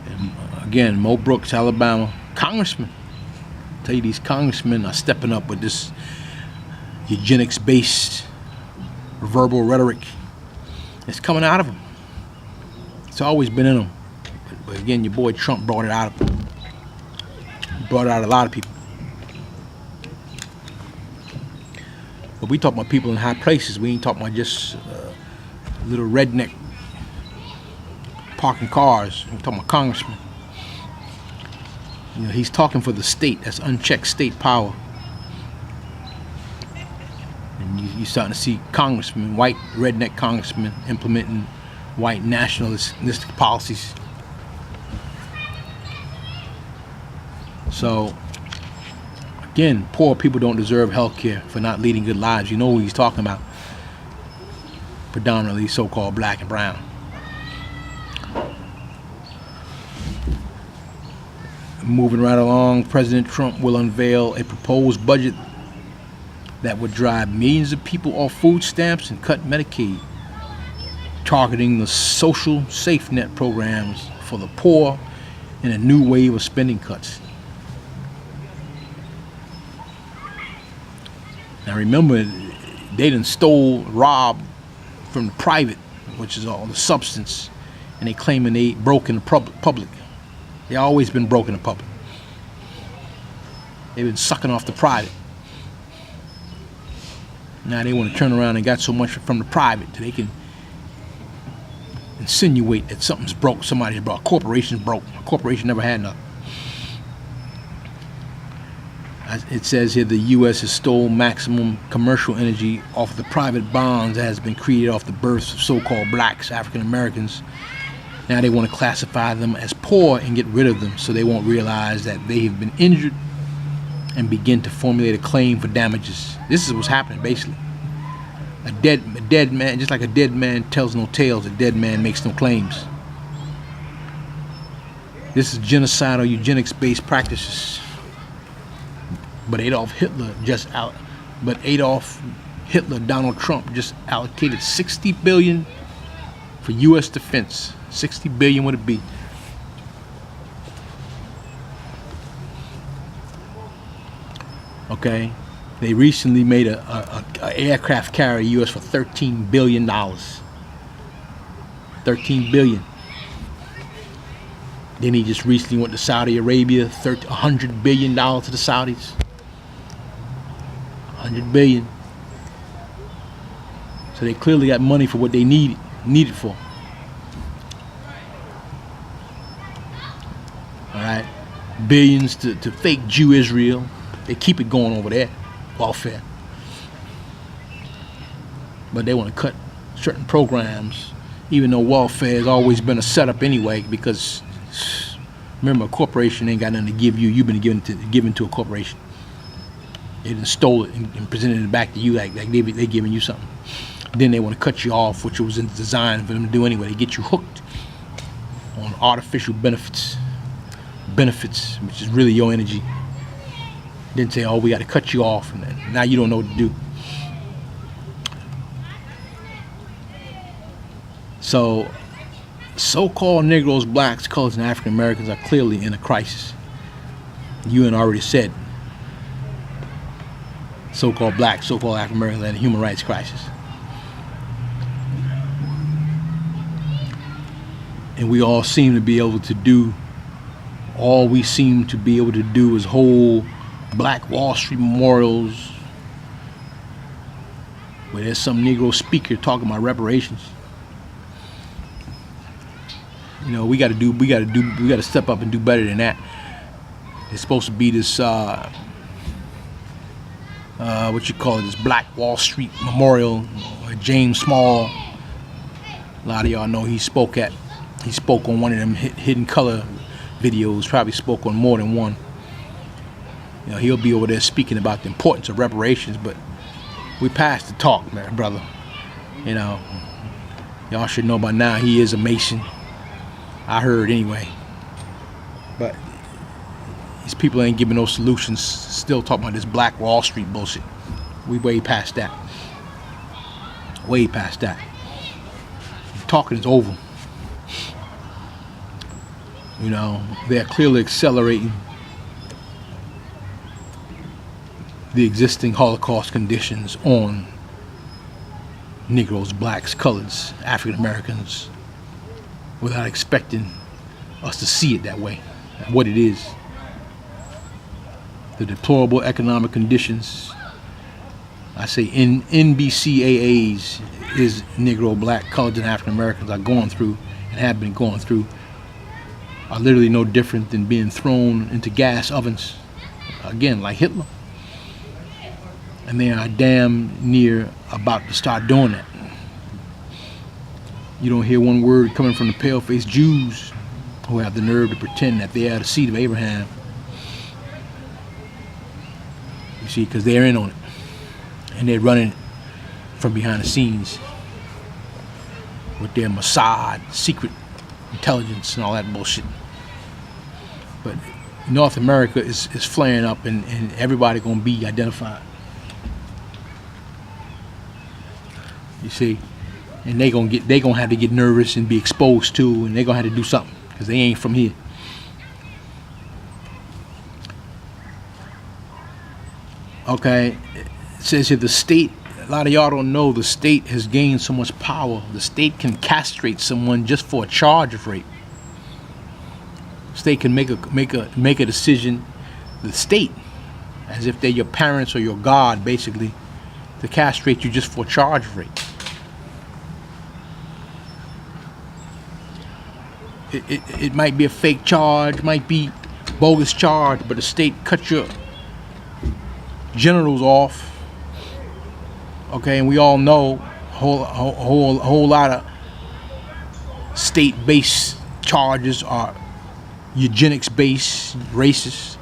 And again, Mo Brooks, Alabama, congressman. I tell you, these congressmen are stepping up with this eugenics-based verbal rhetoric. It's coming out of them. It's always been in them. But again, your boy Trump brought it out of them. Brought it out of a lot of people. But we talk about people in high places. We ain't talking about just little redneck parking cars. We're talking about congressmen. You know, he's talking for the state. That's unchecked state power. And you're starting to see congressmen, white redneck congressmen, implementing white nationalistic policies. So, again, poor people don't deserve health care for not leading good lives. You know who he's talking about. Predominantly so-called black and brown. Moving right along, President Trump will unveil a proposed budget that would drive millions of people off food stamps and cut Medicaid, targeting the social safe net programs for the poor in a new wave of spending cuts. Now remember, they done robbed from the private, which is all the substance, and they claiming they broke in the public. They always been broke in the public. They've been sucking off the private. Now they want to turn around and got so much from the private that they can insinuate that something's broke, somebody's broke, a corporation's broke. A corporation never had nothing. It says here the U.S. has stole maximum commercial energy off the private bonds that has been created off the births of so-called blacks, African Americans. Now they want to classify them as poor and get rid of them so they won't realize that they have been injured and begin to formulate a claim for damages. This is what's happening basically. A dead man, just like a dead man tells no tales, a dead man makes no claims. This is genocidal eugenics-based practices. But Adolf Hitler, Donald Trump just allocated $60 billion for U.S. defense. $60 billion would it be? Okay, they recently made a aircraft carrier U.S. for $13 billion. $13 billion. Then he just recently went to Saudi Arabia, $100 billion to the Saudis. $100 billion. So they clearly got money for what they need it for. All right, billions to fake Jew Israel. They keep it going over there, welfare. But they want to cut certain programs, even though welfare has always been a setup anyway. Because remember, a corporation ain't got nothing to give you. You've been given to a corporation. They done stole it and presented it back to you like they giving you something. Then they want to cut you off, which was designed for them to do anyway. They get you hooked on artificial benefits, which is really your energy. Then say, oh, we got to cut you off, and now you don't know what to do. So, so-called Negroes, blacks, coloreds, and African Americans are clearly in a crisis. UN already said so-called blacks, so-called African Americans are in a human rights crisis. And we all seem to be able to do, all we seem to be able to do is hold Black Wall Street memorials where there's some Negro speaker talking about reparations. You know, we got to step up and do better than that. It's supposed to be this what you call it, this Black Wall Street memorial where James Small, a lot of y'all know he spoke on one of them Hidden Color videos, probably spoke on more than one. You know, he'll be over there speaking about the importance of reparations, but we passed the talk, man, brother. You know, y'all should know by now he is a Mason. I heard anyway. But these people ain't giving no solutions, still talking about this Black Wall Street bullshit. We way past that. Way past that. Talking is over. You know, they're clearly accelerating the existing Holocaust conditions on Negroes, blacks, coloreds, African Americans, without expecting us to see it that way, what it is. The deplorable economic conditions, I say NBCAAs is Negro, black, colored, and African Americans are going through and have been going through are literally no different than being thrown into gas ovens, again, like Hitler. And they are damn near about to start doing that. You don't hear one word coming from the pale-faced Jews who have the nerve to pretend that they are the seed of Abraham. You see, because they're in on it. And they're running from behind the scenes with their Mossad, secret intelligence and all that bullshit. But North America is flaring up, and everybody gonna be identified. You see, and they gonna have to get nervous and be exposed to, and they gonna have to do something because they ain't from here. Okay, it says here the state. A lot of y'all don't know the state has gained so much power. The state can castrate someone just for a charge of rape. The state can make a decision. The state, as if they're your parents or your God, basically, to castrate you just for a charge of rape. It might be a fake charge, might be bogus charge, but the state cut your genitals off. Okay, and we all know whole lot of state-based charges are eugenics-based, racist.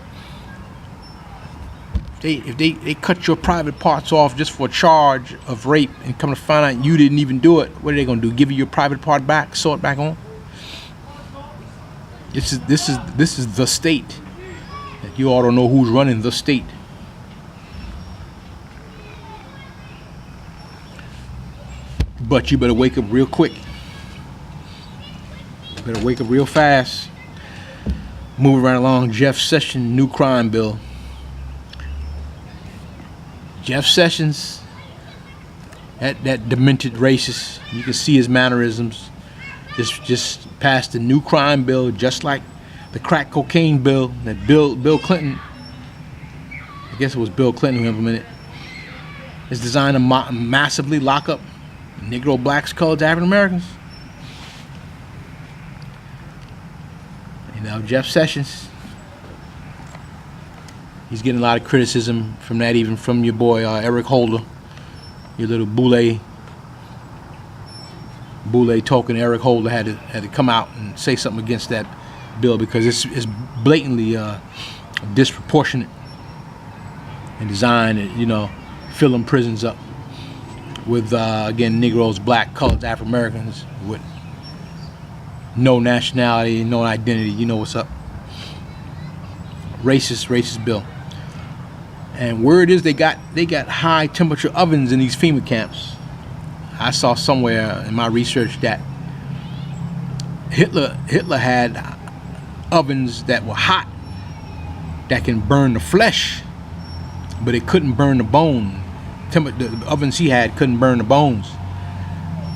If they cut your private parts off just for a charge of rape and come to find out you didn't even do it, what are they gonna do? Give you your private part back, sew it back on? This is the state. You all don't know who's running the state. But you better wake up real quick. You better wake up real fast. Moving right along, Jeff Sessions' new crime bill. Jeff Sessions, that demented racist, you can see his mannerisms. Just passed a new crime bill, just like the crack cocaine bill that Bill Clinton, I guess it was Bill Clinton who implemented. It's designed to massively lock up Negro, blacks, coloreds, African Americans. You know, Jeff Sessions, he's getting a lot of criticism from that, even from your boy Eric Holder, your little boule token. Eric Holder had to come out and say something against that bill because it's blatantly disproportionate and designed to, you know, filling prisons up with again, Negroes, black, colored, African Americans with no nationality, no identity. You know what's up. Racist bill. And word is they got high temperature ovens in these FEMA camps. I saw somewhere in my research that Hitler had ovens that were hot that can burn the flesh, but it couldn't burn the bone. The ovens he had couldn't burn the bones.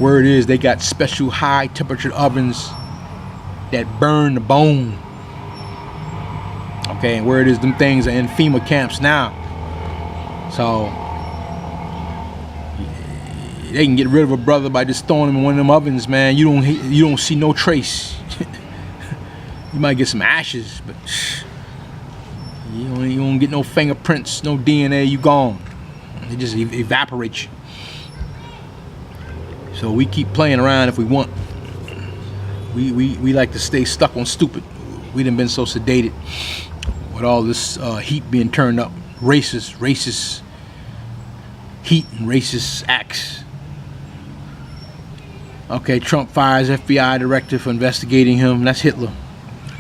Word is they got special high temperature ovens that burn the bone. Okay, and word is them things are in FEMA camps now. So they can get rid of a brother by just throwing him in one of them ovens, man. You don't see no trace. You might get some ashes, but you don't get no fingerprints, no DNA. You gone. They just evaporate you. So we keep playing around if we want. We like to stay stuck on stupid. We done been so sedated with all this heat being turned up. Racist heat and racist acts. Okay, Trump fires FBI director for investigating him. That's Hitler.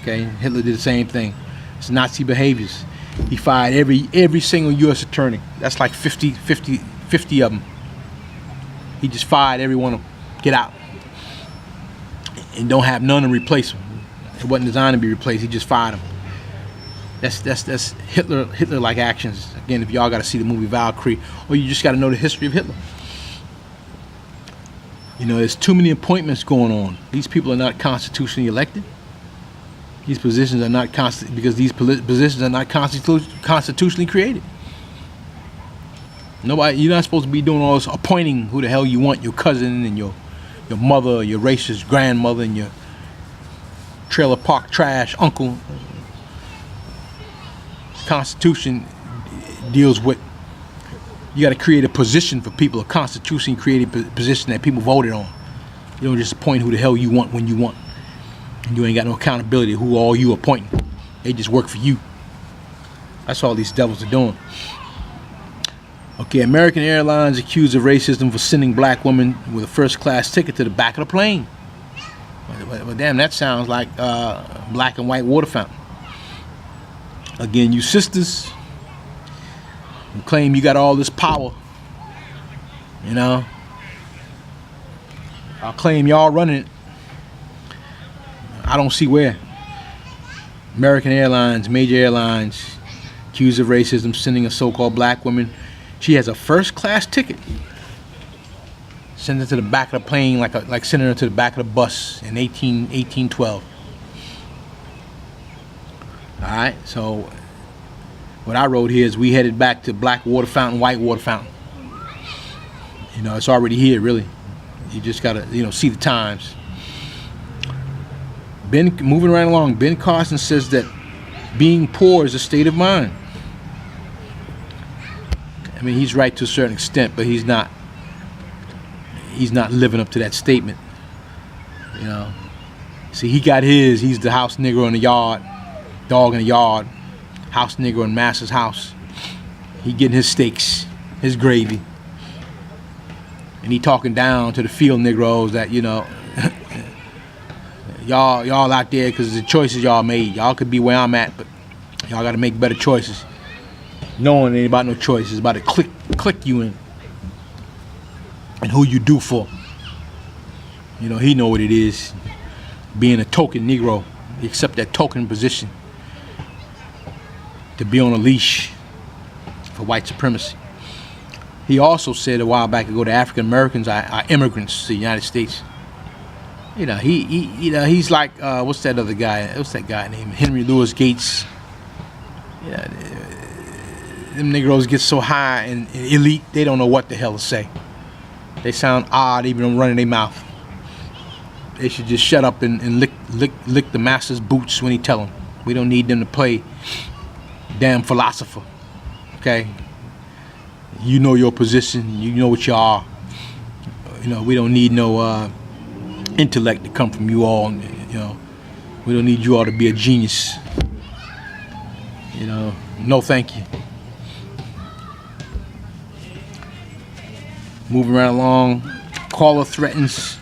Okay, Hitler did the same thing. It's Nazi behaviors. He fired every single U.S. attorney. That's like 50 of them. He just fired every one of them. Get out. And don't have none to replace them. It wasn't designed to be replaced. He just fired them. That's Hitler-like actions. Again, if y'all got to see the movie Valkyrie, or you just got to know the history of Hitler. You know, there's too many appointments going on. These people are not constitutionally elected. These positions are not because these positions are not constitutionally created. Nobody, you're not supposed to be doing all this appointing who the hell you want, your cousin and your mother, your racist grandmother, and your trailer park trash uncle. Constitution deals with, you got to create a position for people, a constitution created position that people voted on. You don't just appoint who the hell you want when you want. And you ain't got no accountability who all you appointing. They just work for you. That's all these devils are doing. Okay, American Airlines accused of racism for sending black women with a first-class ticket to the back of the plane. Well, damn, that sounds like black and white water fountain. Again, you sisters, you claim you got all this power. You know, I'll claim y'all running it. I don't see where. American Airlines, major airlines, accused of racism, sending a so-called black woman. She has a first-class ticket. Send her to the back of the plane like sending her to the back of the bus in 1812. All right, so what I wrote here is we headed back to black water fountain, white water fountain. You know, it's already here, really. You just gotta, see the times. Moving right along, Ben Carson says that being poor is a state of mind. I mean, he's right to a certain extent, but he's not living up to that statement. You know, see, he got his. He's the house nigger in the yard, dog in the yard, house nigger in master's house. He getting his steaks, his gravy, and he talking down to the field Negroes that y'all out there because the choices y'all made. Y'all could be where I'm at, but y'all got to make better choices. Knowing ain't about no choices, about to click you in, and who you do for. He know what it is, being a token Negro. He accept that token position to be on a leash for white supremacy. He also said a while back ago that African Americans are immigrants to the United States. He's like what's that other guy? What's that guy named Henry Louis Gates? Them Negroes get so high and elite, they don't know what the hell to say. They sound odd even running their mouth. They should just shut up and lick the master's boots when he tell them. We don't need them to play damn philosopher. Okay? You know your position. You know what you are. We don't need no intellect to come from you all. We don't need you all to be a genius. No thank you. Moving right along, caller threatens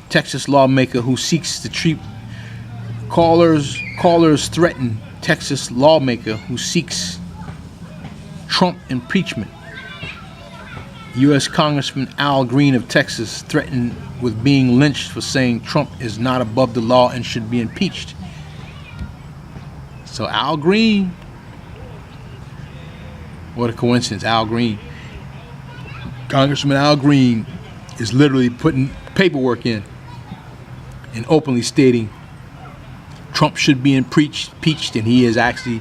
Texas lawmaker who seeks to treat callers threaten Texas lawmaker who seeks Trump impeachment. U.S. Congressman Al Green of Texas threatened with being lynched for saying Trump is not above the law and should be impeached. So Al Green, what a coincidence, Al Green. Congressman Al Green is literally putting paperwork in and openly stating Trump should be impeached, and he is actually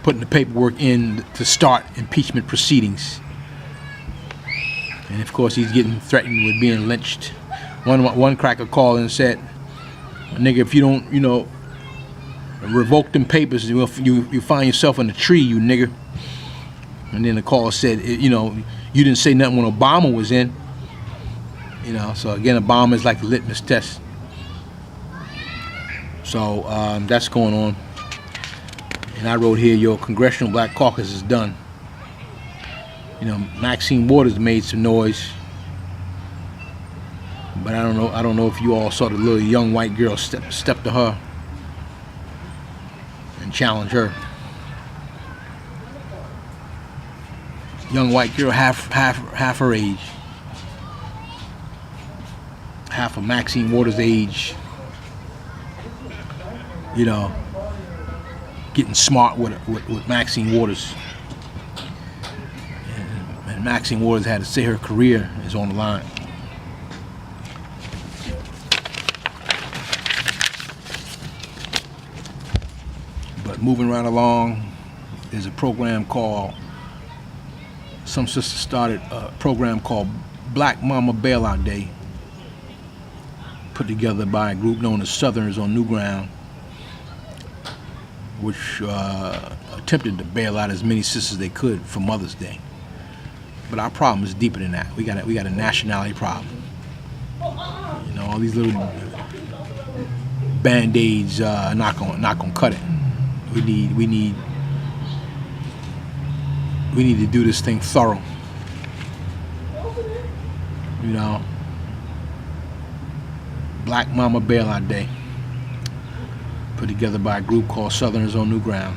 putting the paperwork in to start impeachment proceedings. And of course, he's getting threatened with being lynched. One cracker called and said, "Nigga, if you don't, revoke them papers, you find yourself in a tree, you nigga." And then the caller said, you didn't say nothing when Obama was in. So again, Obama is like a litmus test. So that's going on. And I wrote here, your Congressional Black Caucus is done. Maxine Waters made some noise, but I don't know if you all saw the little young white girl step to her and challenge her. Young white girl, half her age, half of Maxine Waters' age. Getting smart with Maxine Waters. And Maxine Waters had to say her career is on the line. But moving right along, there's a program called, some sisters started a program called Black Mama Bailout Day, put together by a group known as Southerners on New Ground, which attempted to bail out as many sisters as they could for Mother's Day. But our problem is deeper than that. We got a nationality problem. All these little band-aids are not gonna cut it. We need to do this thing thorough. Black Mama Bailout Day, put together by a group called Southerners on New Ground.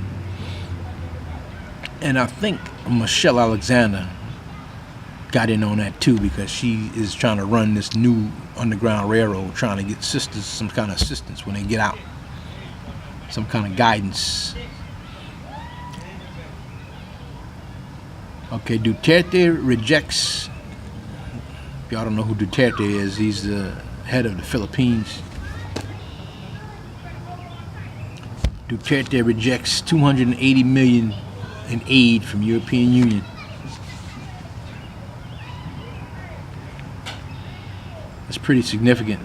And I think Michelle Alexander got in on that too, because she is trying to run this new underground railroad, trying to get sisters some kind of assistance when they get out, some kind of guidance. Okay, Duterte rejects, if y'all don't know who Duterte is, he's the head of the Philippines. Duterte rejects $280 million in aid from European Union. That's pretty significant.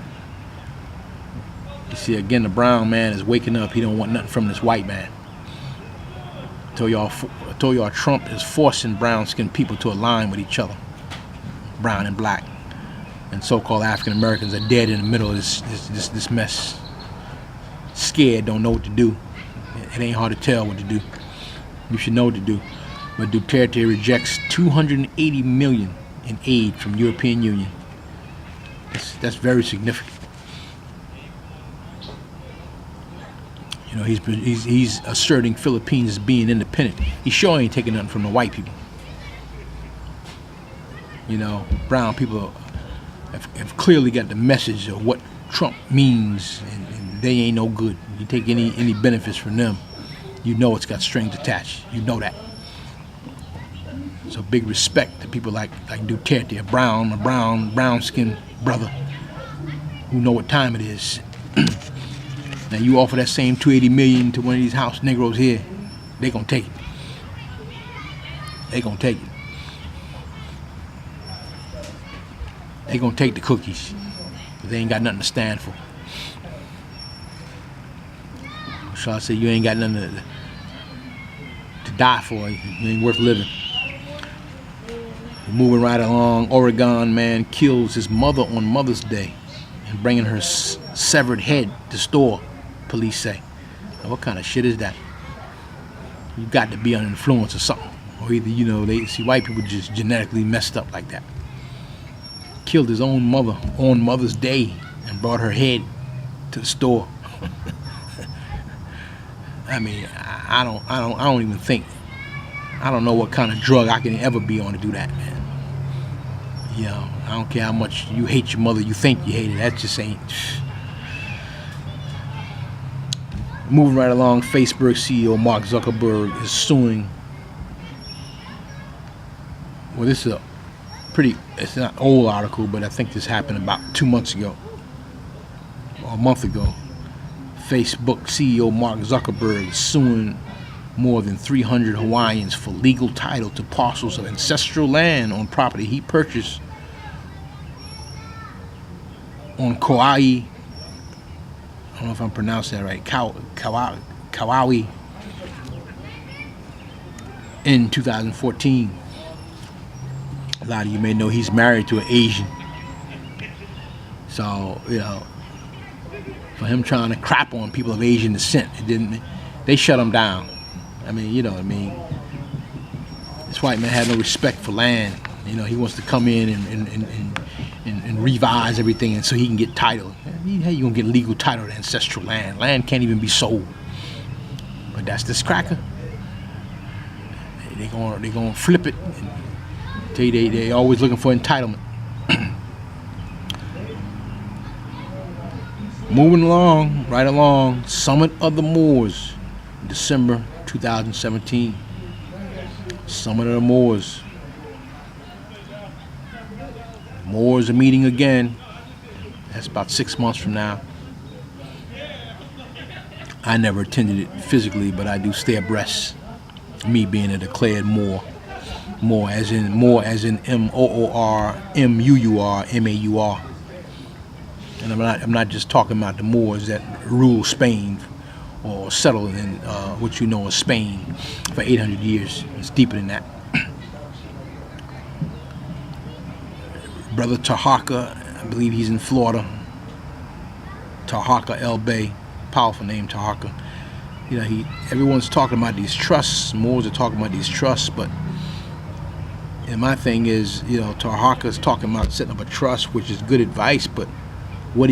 You see, again, the brown man is waking up. He don't want nothing from this white man. I told y'all Trump is forcing brown-skinned people to align with each other, brown and black. And so-called African Americans are dead in the middle of this mess. Scared, don't know what to do. It ain't hard to tell what to do. You should know what to do. But Duterte rejects $280 million in aid from European Union. That's very significant. He's asserting Philippines as being independent. He sure ain't taking nothing from the white people. Brown people have clearly got the message of what Trump means, and they ain't no good. You take any benefits from them, it's got strings attached. You know that. So big respect to people like Duterte, a brown-skinned brother who know what time it is. Now you offer that same $280 million to one of these house Negroes here, they gonna take it. They gonna take it. They gonna take the cookies. They ain't got nothing to stand for. So I say you ain't got nothing to die for. You ain't worth living. Moving right along, Oregon man kills his mother on Mother's Day and bringing her severed head to store, police say. Now, what kind of shit is that? You got to be under influence or something. Or either, they see white people just genetically messed up like that. Killed his own mother on Mother's Day and brought her head to the store. I mean, I don't even think I don't know what kind of drug I can ever be on to do that, man. You know, I don't care how much you hate your mother, you think you hate it. That just ain't. Moving right along, Facebook CEO Mark Zuckerberg is suing. Well, this is a it's not an old article, but I think this happened about 2 months ago, or a month ago. Facebook CEO Mark Zuckerberg is suing more than 300 Hawaiians for legal title to parcels of ancestral land on property he purchased on Kauai. I don't know if I'm pronouncing that right. Kauai in 2014. A lot of you may know he's married to an Asian. So, you know, for him trying to crap on people of Asian descent, they shut him down. I mean, you know what I mean? This white man had no respect for land. You know, he wants to come in and revise everything, and so he can get title. How you gonna get legal title to ancestral land? Land can't even be sold. But that's this cracker. They gonna flip it and tell you they always looking for entitlement. Moving along, right along, Summit of the Moors, December 2017. Summit of the Moors. Moors are meeting again. That's about 6 months from now. I never attended it physically, but I do stay abreast. Me being a declared Moor. Moor as in M-O-O-R, M-U-U-R, M-A-U-R. And I'm not just talking about the Moors that rule Spain or settled in what you know as Spain for 800 years. It's deeper than that. Brother Taharka, I believe he's in Florida. Taharka El Bay, powerful name, Taharka. You know, everyone's talking about these trusts. Moors are talking about these trusts, but and my thing is, you know, Taharka's talking about setting up a trust, which is good advice, but how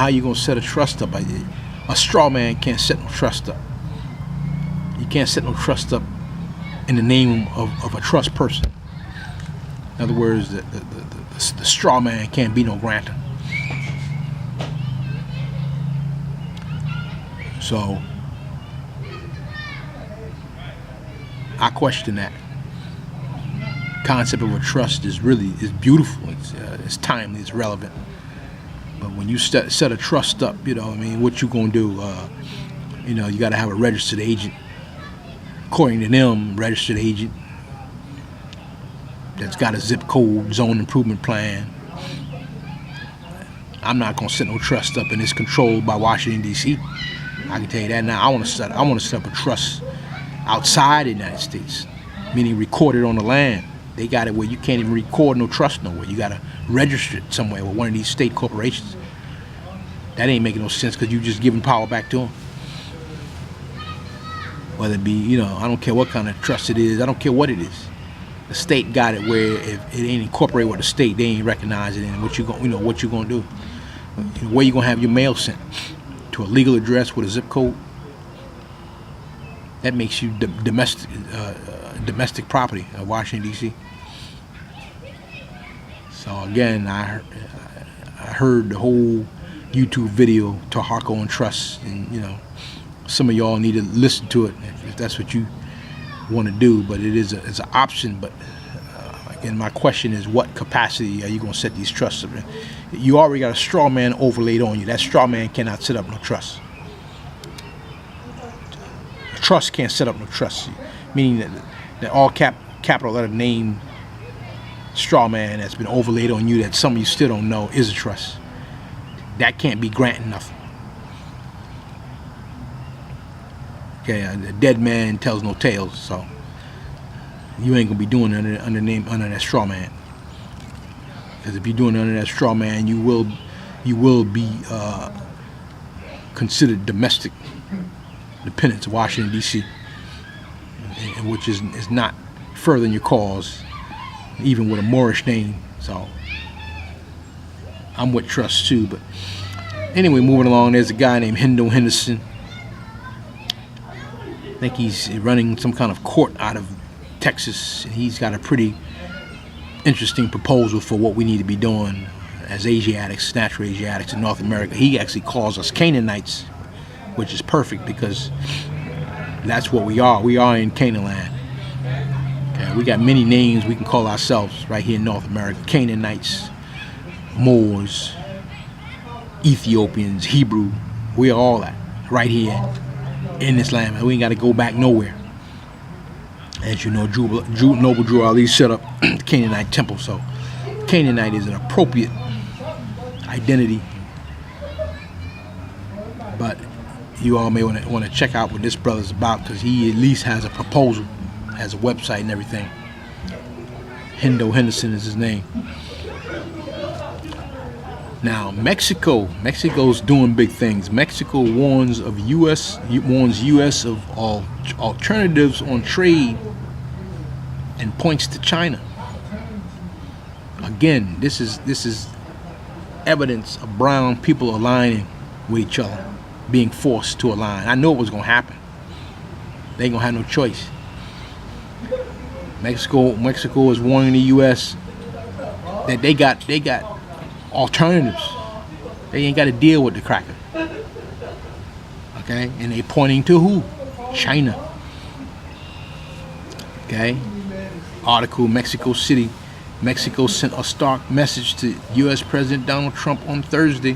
are you gonna set a trust up? A straw man can't set no trust up. You can't set no trust up in the name of a trust person. In other words, the straw man can't be no grantor. So I question that. Concept of a trust is beautiful. It's timely. It's relevant. But when you set a trust up, you know, I mean, what you gonna do? You know, you got to have a registered agent. According to them, registered agent that's got a zip code, zone improvement plan. I'm not gonna set no trust up, and it's controlled by Washington D.C. I can tell you that now. I want to set up a trust outside the United States, meaning recorded on the land. They got it where you can't even record no trust nowhere. You got to register it somewhere with one of these state corporations. That ain't making no sense because you just giving power back to them. Whether it be, you know, I don't care what kind of trust it is. I don't care what it is. The state got it where if it ain't incorporated with the state, they ain't recognize it. And what you gonna do? Where you gonna have your mail sent? To a legal address with a zip code? That makes you domestic property of Washington D.C. So again, I heard the whole YouTube video Taharka on trust, and you know, some of y'all need to listen to it if that's what you want to do. But it's an option. But again, my question is, what capacity are you going to set these trusts up in? You already got a straw man overlaid on you. That straw man cannot set up no trust. A trust can't set up no trust, meaning that all capital letter name straw man that's been overlaid on you that some of you still don't know is a trust. That can't be granting nothing. Okay, a dead man tells no tales, so you ain't gonna be doing it under that straw man. Because if you're doing it under that straw man, you will be considered domestic dependents of Washington D.C., which is not furthering your cause, even with a Moorish name. So I'm with trust too. But anyway, moving along, there's a guy named Hendo Henderson. I think he's running some kind of court out of Texas, and he's got a pretty interesting proposal for what we need to be doing as Asiatics, natural Asiatics in North America. He actually calls us Canaanites, which is perfect because that's what we are. We are in Canaan land. Okay, we got many names we can call ourselves right here in North America. Canaanites, Moors, Ethiopians, Hebrew. We are all that right here in this land, man. We ain't got to go back nowhere. As you know, Noble Drew Ali set up the Canaanite temple, so Canaanite is an appropriate identity. But you all may want to check out what this brother's about, because he at least has a proposal, has a website and everything. Hendo Henderson is his name. Now, Mexico's doing big things. Mexico warns U.S. of all alternatives on trade and points to China. Again, this is evidence of brown people aligning with each other, being forced to align. I know it was gonna happen. They ain't gonna have no choice. Mexico is warning the U.S. that they got alternatives. They ain't got to deal with the cracker. Okay, and they pointing to who? China. Okay. Article: Mexico City. Mexico sent a stark message to U.S. President Donald Trump on Thursday,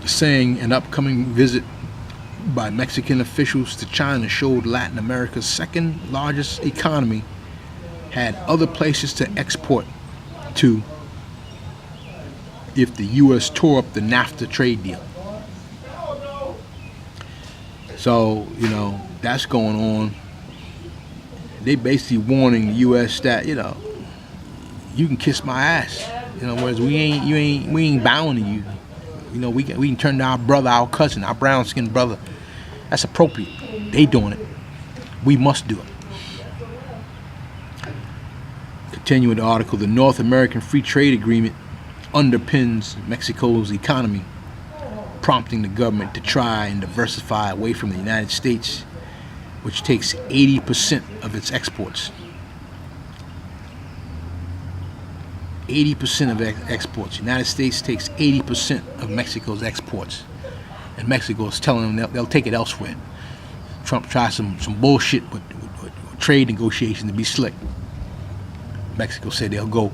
saying an upcoming visit by Mexican officials to China showed Latin America's second largest economy had other places to export to if the U.S. tore up the NAFTA trade deal. So, that's going on. They basically warning the U.S. that, you can kiss my ass. Whereas we ain't bound to you. We can turn to our brother, our cousin, our brown-skinned brother. That's appropriate. They doing it. We must do it. Continuing the article, the North American Free Trade Agreement underpins Mexico's economy, prompting the government to try and diversify away from the United States, which takes 80% of its exports. 80% of exports. The United States takes 80% of Mexico's exports. And Mexico is telling them they'll take it elsewhere. Trump tries some bullshit with trade negotiations to be slick. Mexico said they'll go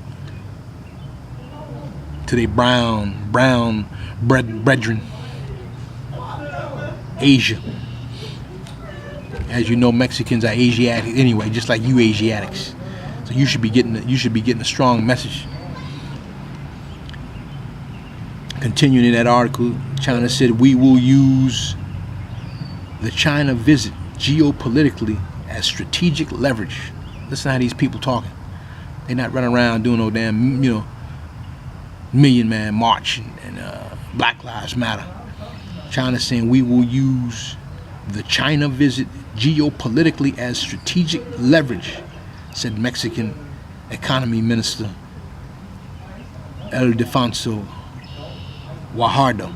to their brown brethren, Asia. As you know, Mexicans are Asiatic anyway, just like you Asiatics. So you should be getting a strong message. Continuing in that article, China said we will use the China visit geopolitically as strategic leverage. Listen how these people talking. They're not running around doing no damn, Million Man March and Black Lives Matter. China's saying we will use the China visit geopolitically as strategic leverage, said Mexican Economy Minister Ildefonso Guajardo,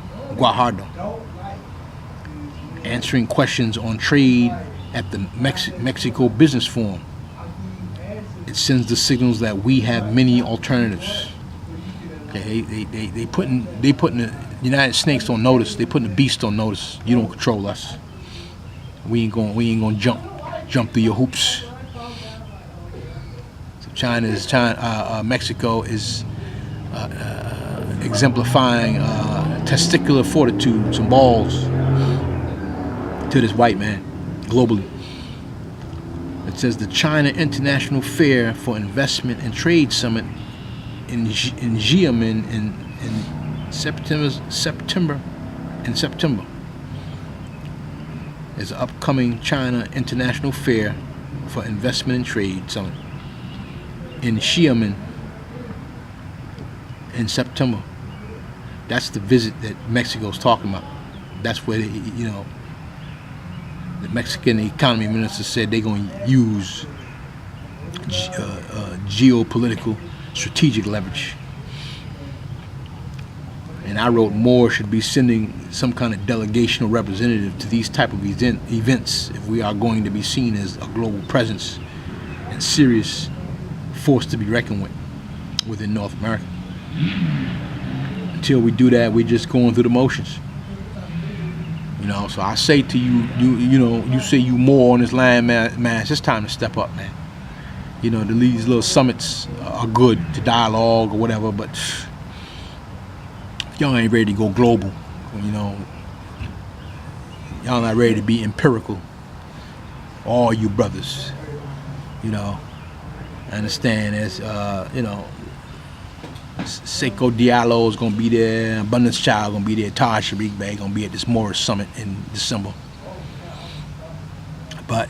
answering questions on trade at the Mexico Business Forum. It sends the signals that we have many alternatives. Okay, they putting the United Snakes on notice. They putting the beast on notice. You don't control us. We ain't gonna jump through your hoops. So Mexico is exemplifying testicular fortitude, some balls to this white man globally. It says the China International Fair for Investment and Trade Summit in Xiamen in September. Is an upcoming China International Fair for Investment and Trade Summit in Xiamen in September. That's the visit that Mexico's talking about. That's where the Mexican economy minister said they're going to use geopolitical strategic leverage. And I wrote more should be sending some kind of delegation or representative to these type of events if we are going to be seen as a global presence and serious force to be reckoned with within North America. Until we do that, we're just going through the motions. So I say to you, you say you more on this land mass, it's time to step up, man. These little summits are good to dialogue or whatever, but y'all ain't ready to go global. Y'all not ready to be empirical. All you brothers, I understand as Seiko Diallo is gonna be there, Abundance Child gonna be there, Taj Sharik Bey gonna be at this Morris Summit in December. But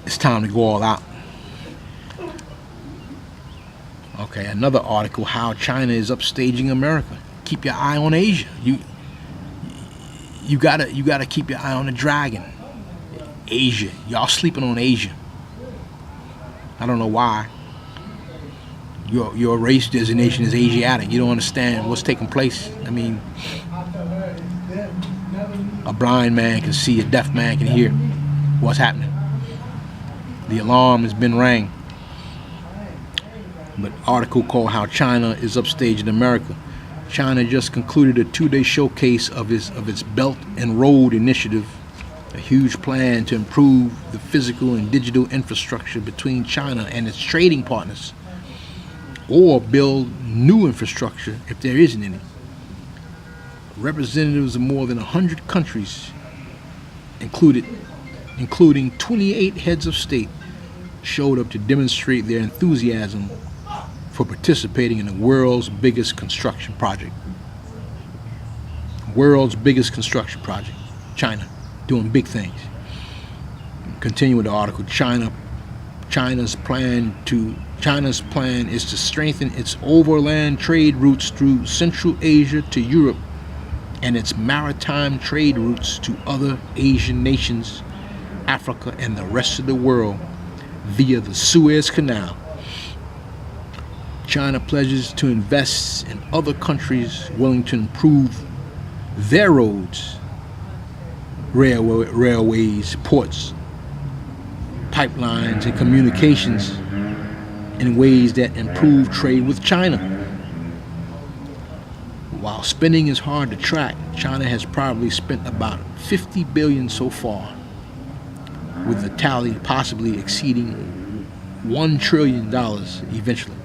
it's time to go all out. Okay, another article, how China is upstaging America. Keep your eye on Asia. You gotta keep your eye on the dragon. Asia. Y'all sleeping on Asia. I don't know why. Your race designation is Asiatic. You don't understand what's taking place. I mean, a blind man can see, a deaf man can hear what's happening. The alarm has been rang. But article called How China is Upstaging America. China just concluded a 2-day showcase of its Belt and Road Initiative, a huge plan to improve the physical and digital infrastructure between China and its trading partners, or build new infrastructure if there isn't any. Representatives of more than 100 countries, including 28 heads of state, showed up to demonstrate their enthusiasm for participating in the world's biggest construction project. World's biggest construction project. China, doing big things. Continue with the article. China's plan is to strengthen its overland trade routes through Central Asia to Europe and its maritime trade routes to other Asian nations, Africa, and the rest of the world via the Suez Canal. China pledges to invest in other countries willing to improve their roads, railways, ports, pipelines, and communications in ways that improve trade with China. While spending is hard to track, China has probably spent about $50 billion so far, with the tally possibly exceeding $1 trillion eventually.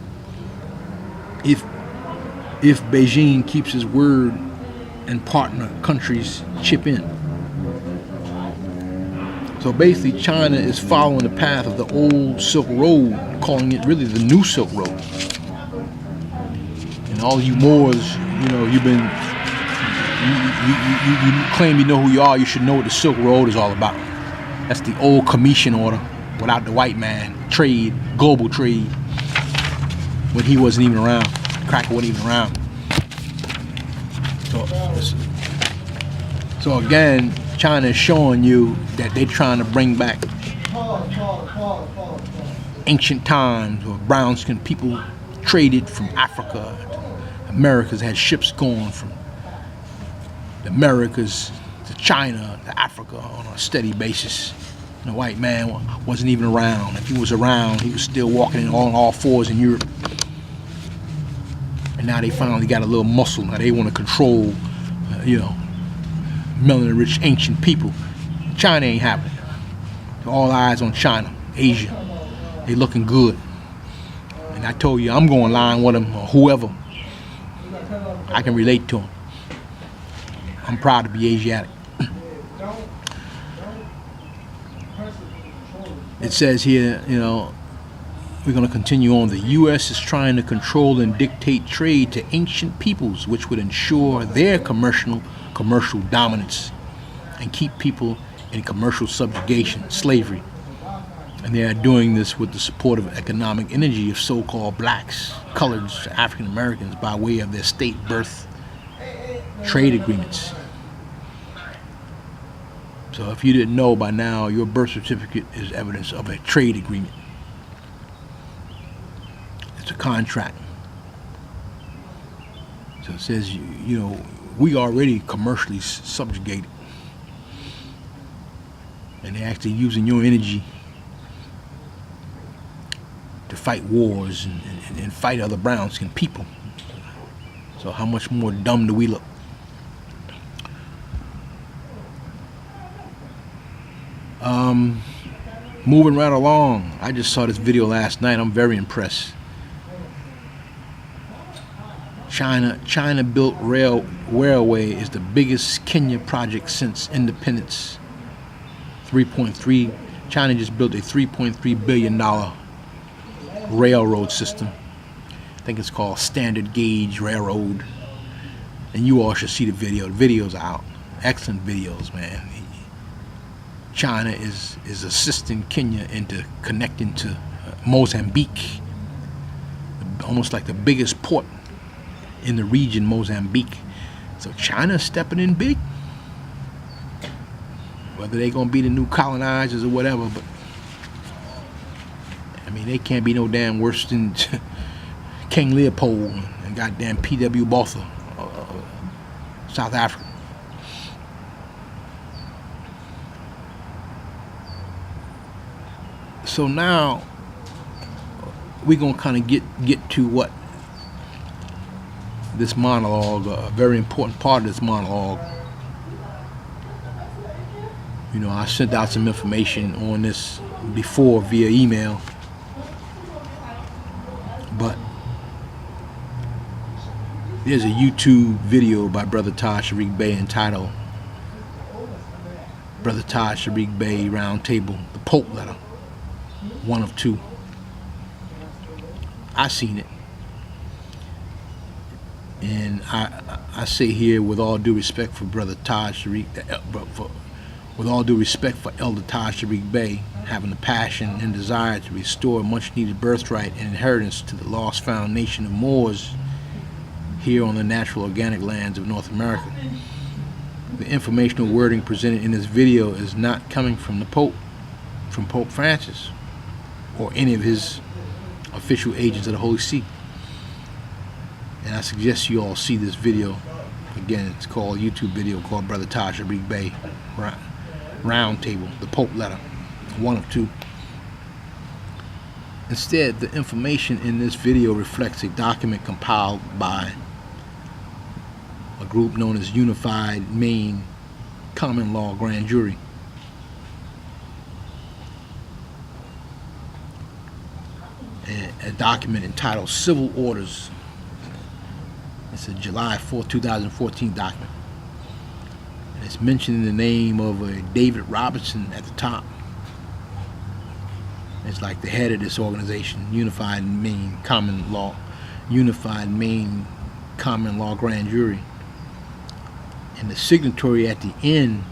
If Beijing keeps its word and partner countries chip in. So basically China is following the path of the old Silk Road, calling it really the new Silk Road. And all you Moors, you claim you know who you are, you should know what the Silk Road is all about. That's the old Commission order without the white man, trade, global trade, when he wasn't even around. Cracker wasn't even around. So again, China is showing you that they're trying to bring back ancient times where brown-skinned people traded from Africa. Americas had ships going from the Americas to China to Africa on a steady basis. And the white man wasn't even around. If he was around, he was still walking on all fours in Europe. And now they finally got a little muscle. Now they want to control, melanin-rich ancient people. China ain't happening. All eyes on China, Asia. They looking good. And I told you, I'm going line with them or whoever. I can relate to them. I'm proud to be Asiatic. It says here, we're going to continue on. The U.S. is trying to control and dictate trade to ancient peoples, which would ensure their commercial dominance and keep people in commercial subjugation, slavery. And they are doing this with the support of economic energy of so-called blacks, coloreds, African Americans by way of their state birth trade agreements. So if you didn't know by now, your birth certificate is evidence of a trade agreement. It's a contract. So it says, you know, we already commercially subjugated, and they're actually using your energy to fight wars and fight other brown-skinned people. So how much more dumb do we look? Moving right along, I just saw this video last night. I'm very impressed. China built railway is the biggest Kenya project since independence. 3.3. China just built a $3.3 billion railroad system. I think it's called Standard Gauge Railroad. And you all should see the video. The video's out. Excellent videos, man. China is assisting Kenya into connecting to Mozambique, almost like the biggest port in the region, Mozambique. So China's stepping in big. Whether they're gonna be the new colonizers or whatever, but I mean, they can't be no damn worse than King Leopold and goddamn P.W. Botha, South Africa. So now we're gonna kind of get to what this monologue, a very important part of this monologue. You know, I sent out some information on this before via email, but there's a YouTube video by Brother Todd Sharik Bey entitled Brother Todd Sharik Bey Roundtable, the Pope Letter, one of two. I seen it, and I say here, with all due respect for Brother Todd Sharik, with all due respect for Elder Todd Sharik Bey, having the passion and desire to restore much needed birthright and inheritance to the lost found nation of Moors here on the natural organic lands of North America. The informational wording presented in this video is not coming from the Pope, from Pope Francis, or any of his official agents of the Holy See. And I suggest you all see this video. Again, it's called a YouTube video called Brother Todd Sharik Bey Roundtable, the Pope Letter, one of two. Instead, the information in this video reflects a document compiled by a group known as Unified Maine Common Law Grand Jury. A document entitled Civil Orders. It's a July 4, 2014 document. And it's mentioning the name of a David Robinson at the top. It's like the head of this organization, Unified Maine Common Law Grand Jury. And the signatory at the end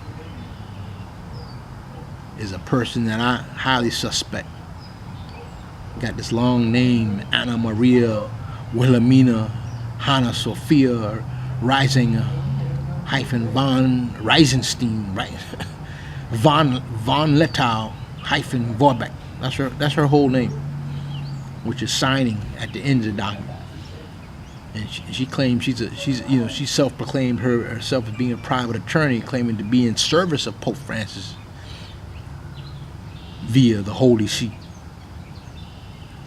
is a person that I highly suspect. Got this long name, Anna Maria Wilhelmina Hanna Sophia Reisinger hyphen von Reisenstein, right? von Letau hyphen Vorbeck. That's her whole name, which is signing at the end of the document. And she claims she self-proclaimed herself as being a private attorney, claiming to be in service of Pope Francis via the Holy See,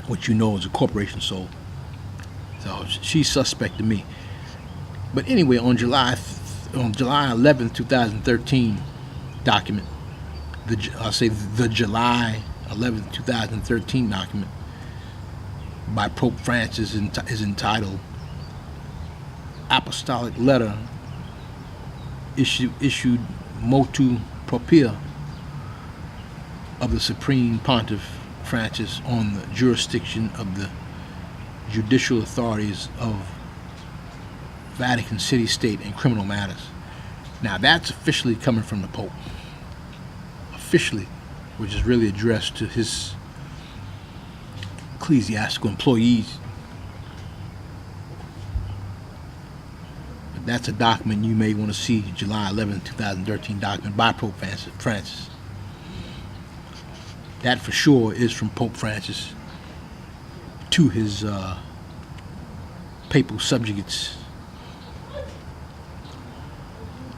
which you know is a corporation soul. So she's suspect to me. But anyway, on July 11th, 2013 document, the July 11th, 2013 document by Pope Francis is entitled Apostolic Letter issued motu proprio of the Supreme Pontiff Francis on the jurisdiction of the judicial authorities of Vatican City, State, and criminal matters. Now that's officially coming from the Pope. Officially, which is really addressed to his ecclesiastical employees. But that's a document you may want to see, July 11, 2013 document by Pope Francis. That for sure is from Pope Francis to his papal subjugates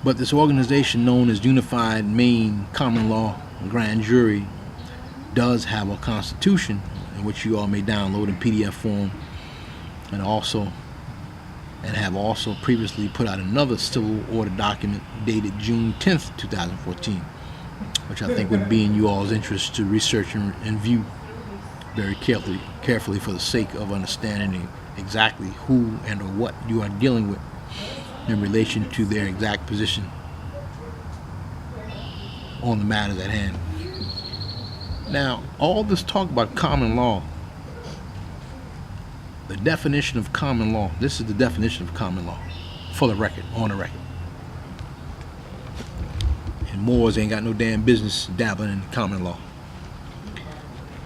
But this organization known as Unified Maine Common Law Grand Jury does have a constitution, in which you all may download in PDF form, and have also previously put out another civil order document dated June 10th, 2014, which I think would be in you all's interest to research and view very carefully for the sake of understanding exactly who and or what you are dealing with in relation to their exact position on the matters at hand. Now, all this talk about common law, the definition of common law, this is the definition of common law, for the record, on the record. And Moors ain't got no damn business dabbling in common law.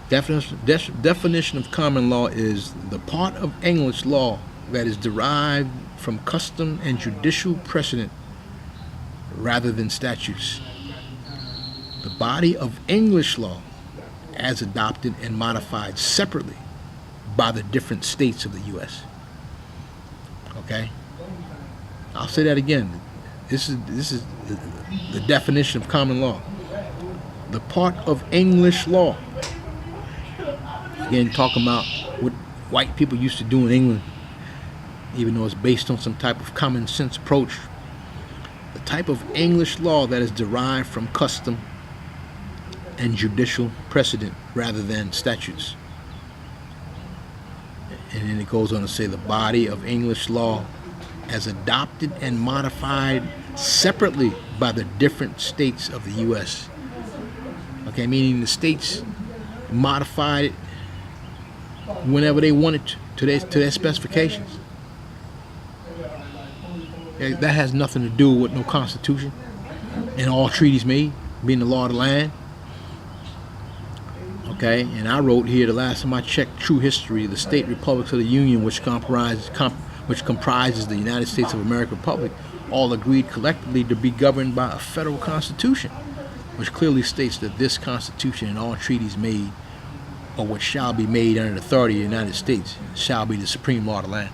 Definition of common law is the part of English law that is derived from custom and judicial precedent rather than statutes. The body of English law as adopted and modified separately by the different states of the U.S. Okay? I'll say that again. This is the definition of common law. The part of English law. Again, talking about what white people used to do in England, even though it's based on some type of common sense approach. The type of English law that is derived from custom and judicial precedent rather than statutes. And then it goes on to say the body of English law as adopted and modified separately by the different states of the U.S. Okay, meaning the states modified it whenever they wanted to their specifications. That has nothing to do with no constitution and all treaties made, being the law of the land. Okay, and I wrote here the last time I checked True History, the state republics of the Union, which comprises the United States of America Republic, all agreed collectively to be governed by a federal constitution, which clearly states that this constitution and all treaties made or what shall be made under the authority of the United States shall be the supreme law of the land.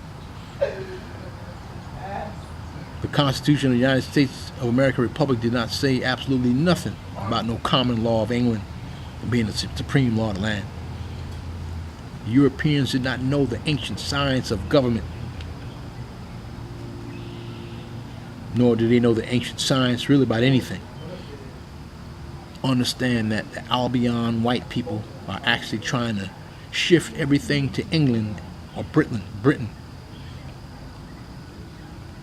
The Constitution of the United States of America Republic did not say absolutely nothing about no common law of England being the supreme law of the land. Europeans did not know the ancient science of government, nor did they know the ancient science really about anything. Understand that the Albion white people are actually trying to shift everything to England or Britain.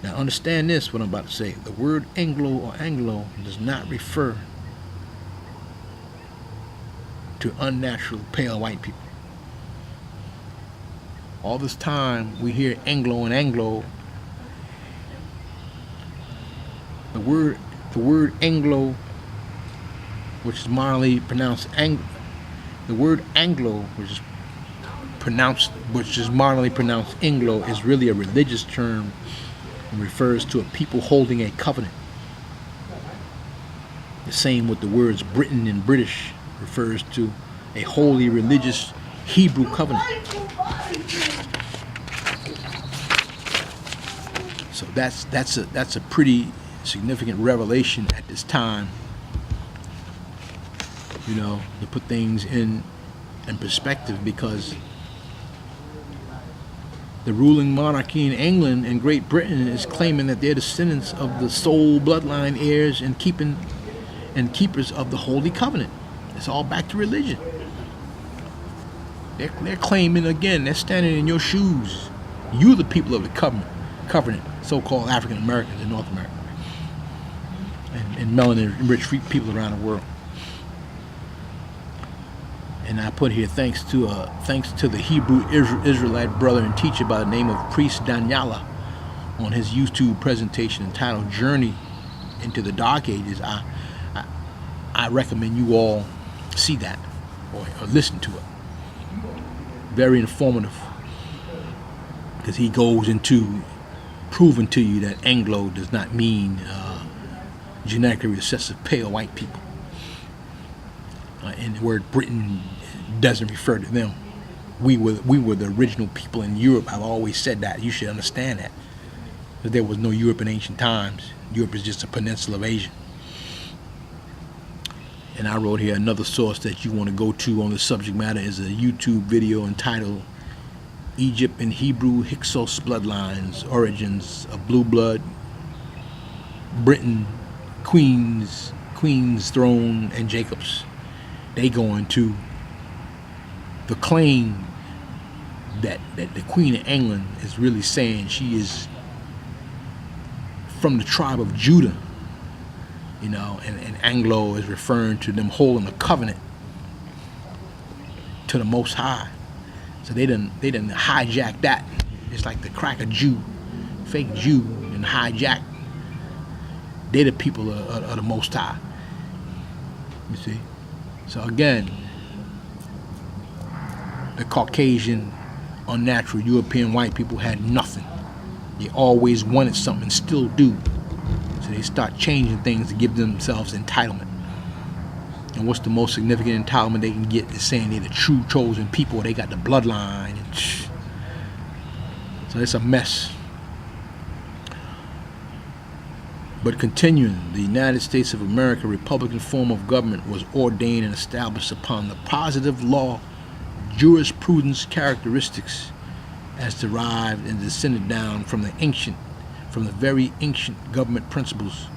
Now understand this, what I'm about to say. The word Anglo or Anglo does not refer to unnatural pale white people. All this time we hear Anglo and Anglo. The word Anglo, which is modernly pronounced the word Anglo, which is modernly pronounced Anglo, is really a religious term and refers to a people holding a covenant. The same with the words Britain and British refers to a holy religious Hebrew covenant. So that's a pretty significant revelation at this time, to put things in perspective, because the ruling monarchy in England and Great Britain is claiming that they're descendants of the sole bloodline heirs and keepers of the Holy Covenant. It's all back to religion. They're claiming, again, they're standing in your shoes. You're the people of the covenant, so-called African Americans in North America, and melanin-rich people around the world. And I put here, thanks to the Hebrew Israelite brother and teacher by the name of Priest Daniela, on his YouTube presentation entitled Journey into the Dark Ages. I recommend you all see that or listen to it. Very informative, because he goes into proving to you that Anglo does not mean genetically recessive pale white people. And the word Britain doesn't refer to them. We were the original people in Europe. I've always said that. You should understand that. But there was no Europe in ancient times. Europe is just a peninsula of Asia. And I wrote here another source that you want to go to on the subject matter is a YouTube video entitled Egypt and Hebrew Hyksos Bloodlines, Origins of Blue Blood, Britain, Queen's Throne, and Jacob's. They go into the claim that the Queen of England is really saying she is from the tribe of Judah, you know, and Anglo is referring to them holding a covenant to the Most High. So they done hijack that. It's like the cracker Jew, fake Jew, and hijack. They the people of the Most High. You see? So again, the Caucasian, unnatural European white people had nothing. They always wanted something and still do. So they start changing things to give themselves entitlement. And what's the most significant entitlement they can get is saying they're the true chosen people. They got the bloodline. So it's a mess. But continuing, the United States of America Republican form of government was ordained and established upon the positive law jurisprudence characteristics as derived and descended down from the very ancient government principles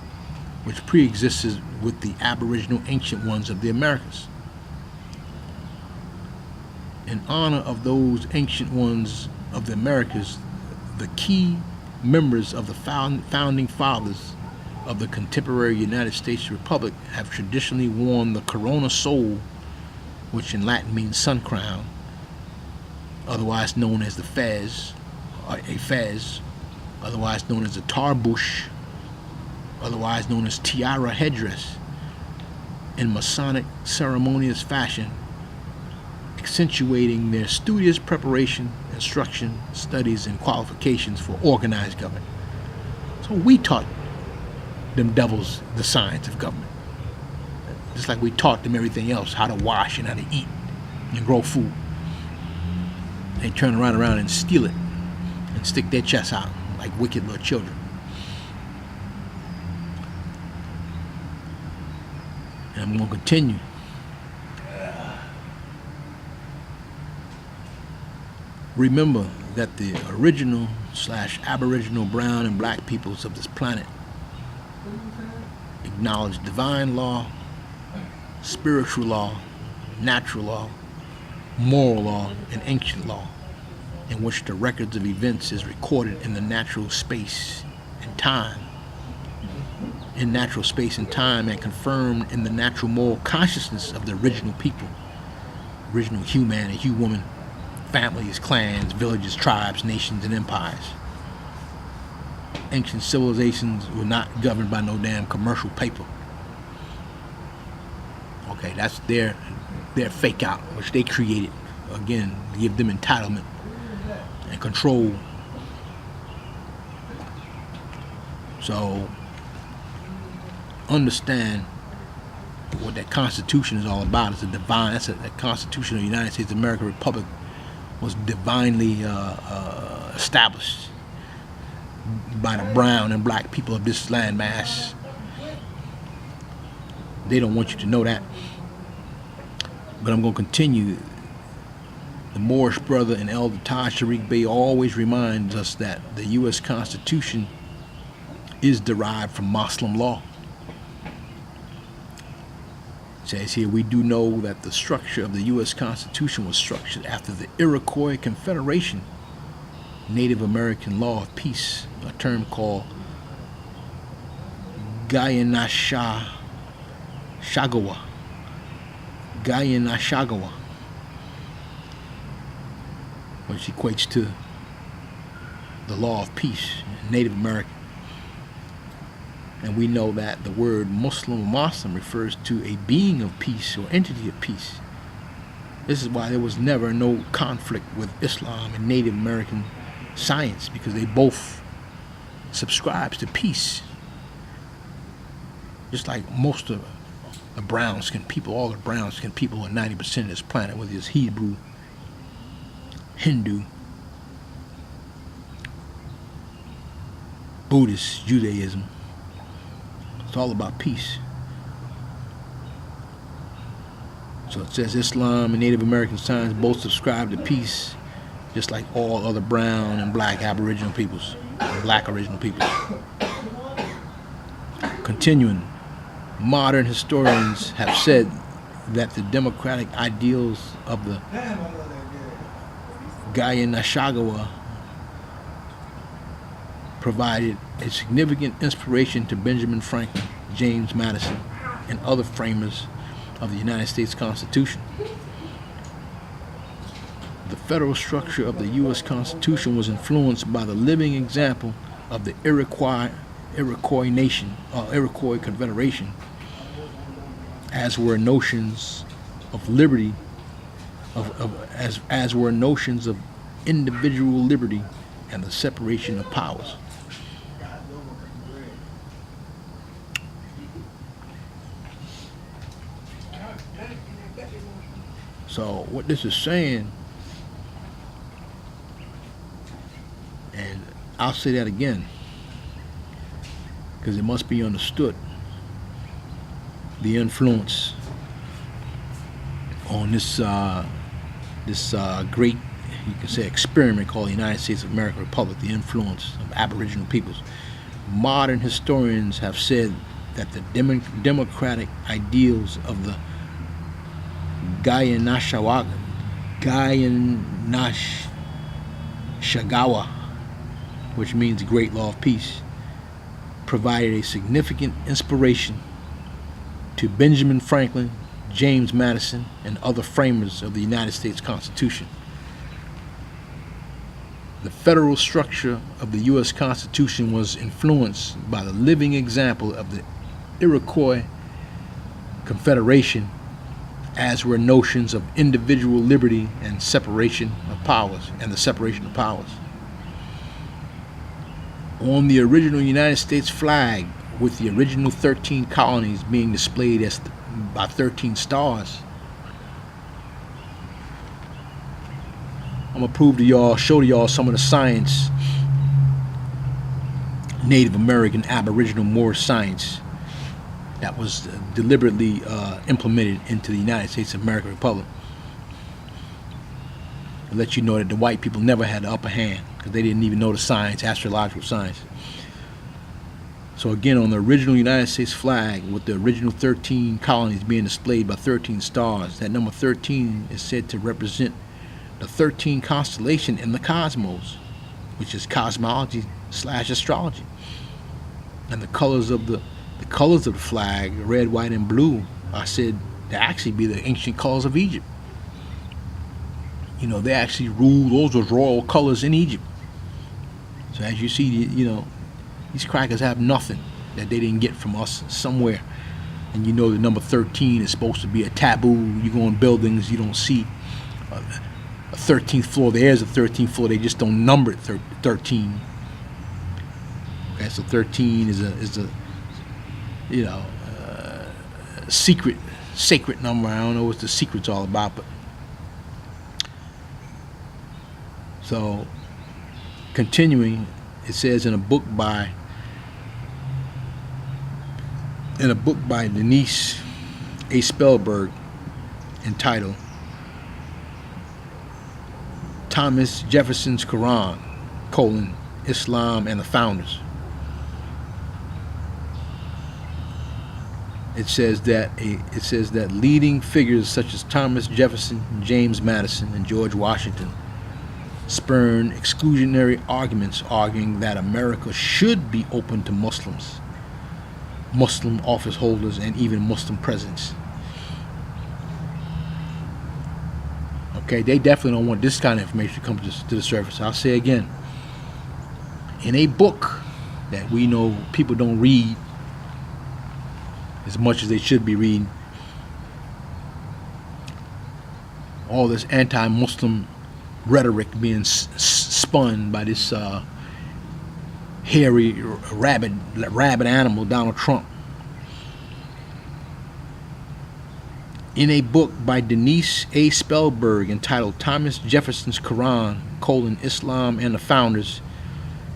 which pre-existed with the aboriginal ancient ones of the Americas. In honor of those ancient ones of the Americas, the key members of the founding fathers of the contemporary United States Republic have traditionally worn the corona sol, which in Latin means sun crown, otherwise known as the fez, or a fez, otherwise known as a tarbush, otherwise known as tiara headdress, in Masonic ceremonious fashion, accentuating their studious preparation, instruction, studies, and qualifications for organized government. So we taught them devils the science of government, just like we taught them everything else, how to wash and how to eat and grow food. They turn around and steal it and stick their chests out like wicked little children. And I'm going to continue. Remember that the original/aboriginal brown and black peoples of this planet acknowledge divine law, spiritual law, natural law, moral law, and ancient law, in which the records of events is recorded in the natural space and time, and confirmed in the natural moral consciousness of the original people, original human and human, families, clans, villages, tribes, nations, and empires. Ancient civilizations were not governed by no damn commercial paper. Okay, that's their fake out, which they created, again, to give them entitlement and control. So understand what that Constitution is all about. It's a divine, that Constitution of the United States of America Republic was divinely established by the brown and black people of this landmass. They don't want you to know that. But I'm going to continue. The Moorish brother and Elder Taj Tariq Bey always reminds us that the U.S. Constitution is derived from Muslim law. It says here, we do know that the structure of the U.S. Constitution was structured after the Iroquois Confederation, Native American law of peace, a term called Guyana-Shagawa, which equates to the law of peace, Native American. And we know that the word Muslim or Muslim refers to a being of peace or entity of peace. This is why there was never no conflict with Islam and Native American science, because they both subscribe to peace. Just like most of the brown skinned people, all the brown skinned people on 90% of this planet, whether it's Hebrew, Hindu, Buddhist, Judaism. It's all about peace. So it says Islam and Native American science both subscribe to peace, just like all other brown and black Aboriginal peoples, black original peoples. Continuing, modern historians have said that the democratic ideals of the Gayanashagawa provided a significant inspiration to Benjamin Franklin, James Madison, and other framers of the United States Constitution. The federal structure of the U.S. Constitution was influenced by the living example of the Iroquois Nation, Iroquois Confederation, as were notions of liberty, as were notions of individual liberty and the separation of powers. So what this is saying, and I'll say that again, because it must be understood, the influence on this great, you can say, experiment called the United States of American Republic, the influence of Aboriginal peoples. Modern historians have said that the democratic ideals of the Gayanashagawa, which means Great Law of Peace, provided a significant inspiration to Benjamin Franklin, James Madison, and other framers of the United States Constitution. The federal structure of the U.S. Constitution was influenced by the living example of the Iroquois Confederation, as were notions of individual liberty and separation of powers, and the separation of powers. On the original United States flag, with the original 13 colonies being displayed as by 13 stars, I'm gonna prove to y'all, show to y'all some of the science, Native American, Aboriginal, Moorish science that was deliberately implemented into the United States of American Republic. To let you know that the white people never had the upper hand, because they didn't even know the science, astrological science. So again, on the original United States flag, with the original 13 colonies being displayed by 13 stars, that number 13 is said to represent the 13 constellation in the cosmos, which is cosmology / astrology. And the colors of the flag, red, white, and blue, are said to actually be the ancient colors of Egypt. You know, they actually ruled, those were royal colors in Egypt. So as you see, you know, these crackers have nothing that they didn't get from us somewhere. And you know the number 13 is supposed to be a taboo. You go in buildings, you don't see a 13th floor. There's a 13th floor, they just don't number it 13. Okay, so 13 is a you know, secret, sacred number. I don't know what the secret's all about, but so continuing, it says in a book by Denise A. Spellberg, entitled Thomas Jefferson's Quran, Islam and the Founders. It says that leading figures such as Thomas Jefferson, James Madison, and George Washington spurned exclusionary arguments, arguing that America should be open to Muslims, Muslim office holders, and even Muslim presidents. Okay, they definitely don't want this kind of information to come to the surface. I'll say again, in a book that we know people don't read as much as they should be reading, all this anti-Muslim rhetoric being spun by this hairy rabid animal, Donald Trump. In a book by Denise A. Spellberg entitled Thomas Jefferson's Quran, Islam and the Founders,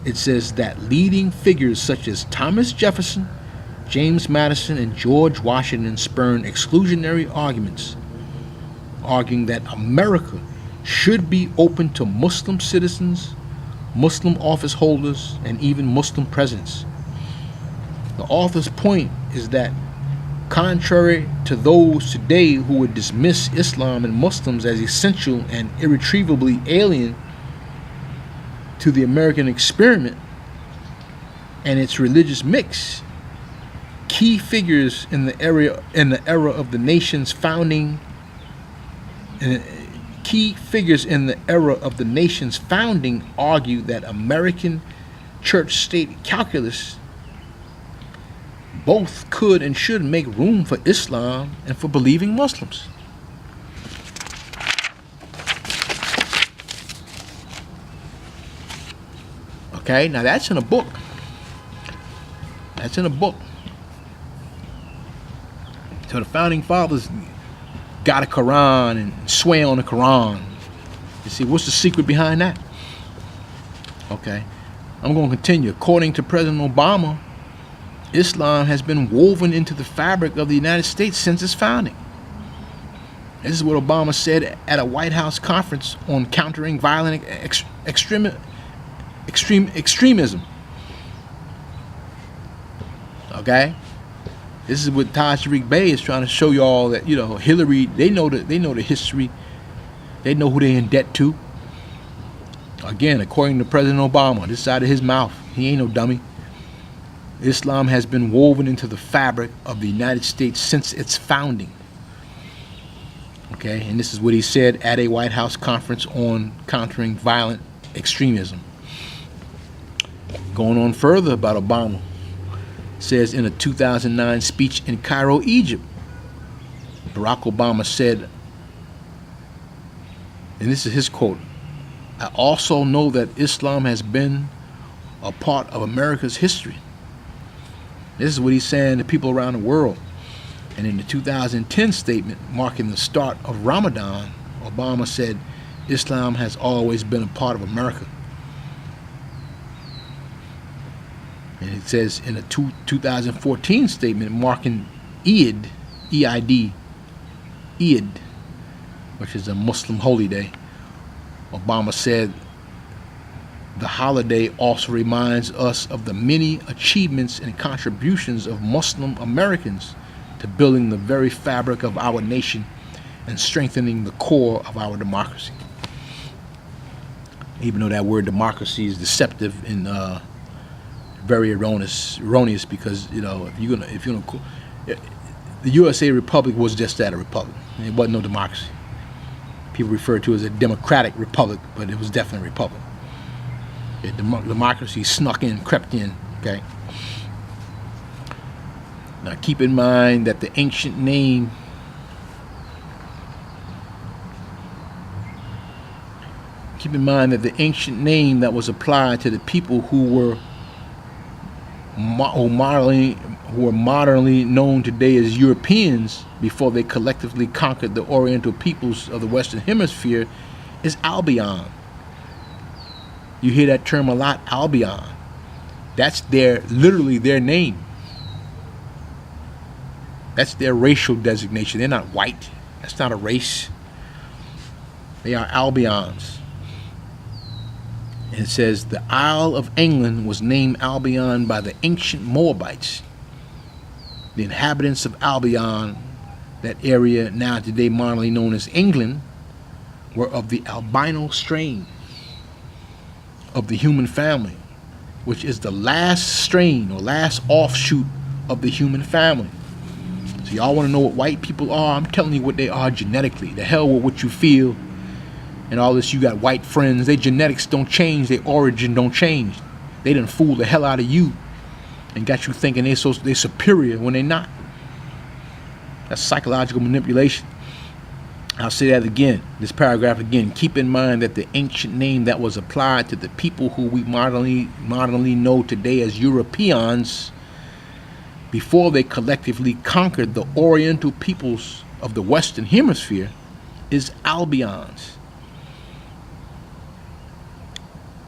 it says that leading figures such as Thomas Jefferson, James Madison, and George Washington spurned exclusionary arguments, arguing that America should be open to Muslim citizens, Muslim office holders, and even Muslim presidents. The author's point is that, contrary to those today who would dismiss Islam and Muslims as essential and irretrievably alien to the American experiment and its religious mix, key figures in the era of the nation's founding argue that American church-state calculus both could and should make room for Islam and for believing Muslims. Okay, now that's in a book. That's in a book. So the founding fathers got a Quran and swear on the Quran. You see, what's the secret behind that? Okay, I'm going to continue. According to President Obama, Islam has been woven into the fabric of the United States since its founding. This is what Obama said at a White House conference on countering violent extremism. Okay, this is what Tariq Bey is trying to show you all, that Hillary, they know the history, they know who they're in debt to. Again, according to President Obama, this side of his mouth, he ain't no dummy. Islam has been woven into the fabric of the United States since its founding. Okay, and this is what he said at a White House conference on countering violent extremism. Going on further about Obama, says in a 2009 speech in Cairo, Egypt, Barack Obama said, and this is his quote, "I also know that Islam has been a part of America's history." This is what he's saying to people around the world. And in the 2010 statement marking the start of Ramadan, Obama said, "Islam has always been a part of America." And it says in a 2014 statement marking Eid, E-I-D, Eid, which is a Muslim holy day, Obama said, "The holiday also reminds us of the many achievements and contributions of Muslim Americans to building the very fabric of our nation and strengthening the core of our democracy." Even though that word democracy is deceptive and very erroneous, because the USA Republic was just that, a republic. It wasn't no democracy. People refer to it as a democratic republic, but it was definitely a republic. Democracy snuck in, crept in. Okay. Now keep in mind that the ancient name that was applied to the people who were modernly known today as Europeans before they collectively conquered the Oriental peoples of the Western Hemisphere is Albion. You hear that term a lot, Albion. That's literally their name. That's their racial designation. They're not white. That's not a race. They are Albions. And it says the Isle of England was named Albion by the ancient Moabites. The inhabitants of Albion, that area now today modernly known as England, were of the albino strain of the human family, which is the last strain or last offshoot of the human family. So y'all want to know what white people are? I'm telling you what they are genetically. The hell with what you feel and all this. You got white friends. Their genetics don't change. Their origin don't change. They done fool the hell out of you and got you thinking they're superior when they're not. That's psychological manipulation. I'll say that again, this paragraph again. Keep in mind that the ancient name that was applied to the people who we modernly know today as Europeans before they collectively conquered the Oriental peoples of the Western Hemisphere is Albions.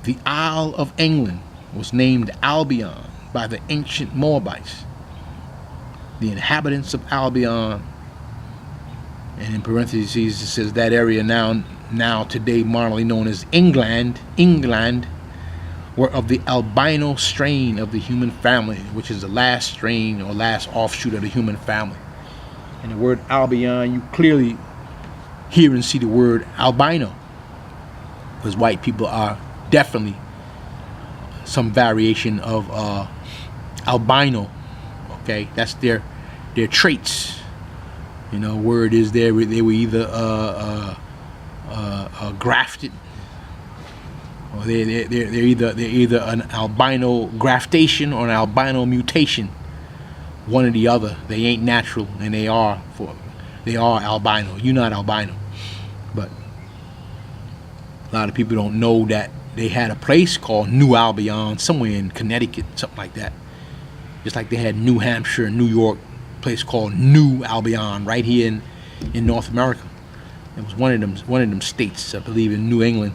The Isle of England was named Albion by the ancient Moabites. The inhabitants of Albion, and in parentheses it says that area now today modernly known as England, were of the albino strain of the human family, which is the last strain or last offshoot of the human family. And the word Albion, you clearly hear and see the word albino, because white people are definitely some variation of albino. Okay, that's their traits. You know, word is they were either grafted, or they're either an albino graftation or an albino mutation. One or the other. They ain't natural, and they are albino. You're not albino, but a lot of people don't know that they had a place called New Albion somewhere in Connecticut, something like that. Just like they had New Hampshire, New York, a place called New Albion right here in North America. It was one of them states, I believe, in New England.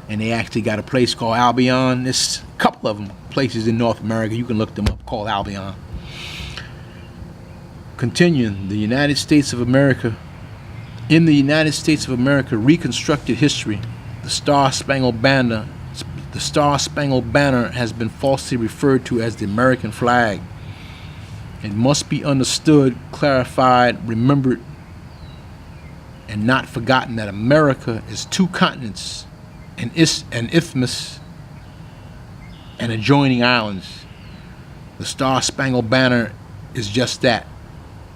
And they actually got a place called Albion. There's a couple of them places in North America. You can look them up, called Albion. Continuing, the United States of America. In the United States of America reconstructed history, the Star-Spangled Banner has been falsely referred to as the American flag. It must be understood, clarified, remembered, and not forgotten that America is two continents, an isthmus, and adjoining islands. The Star-Spangled Banner is just that,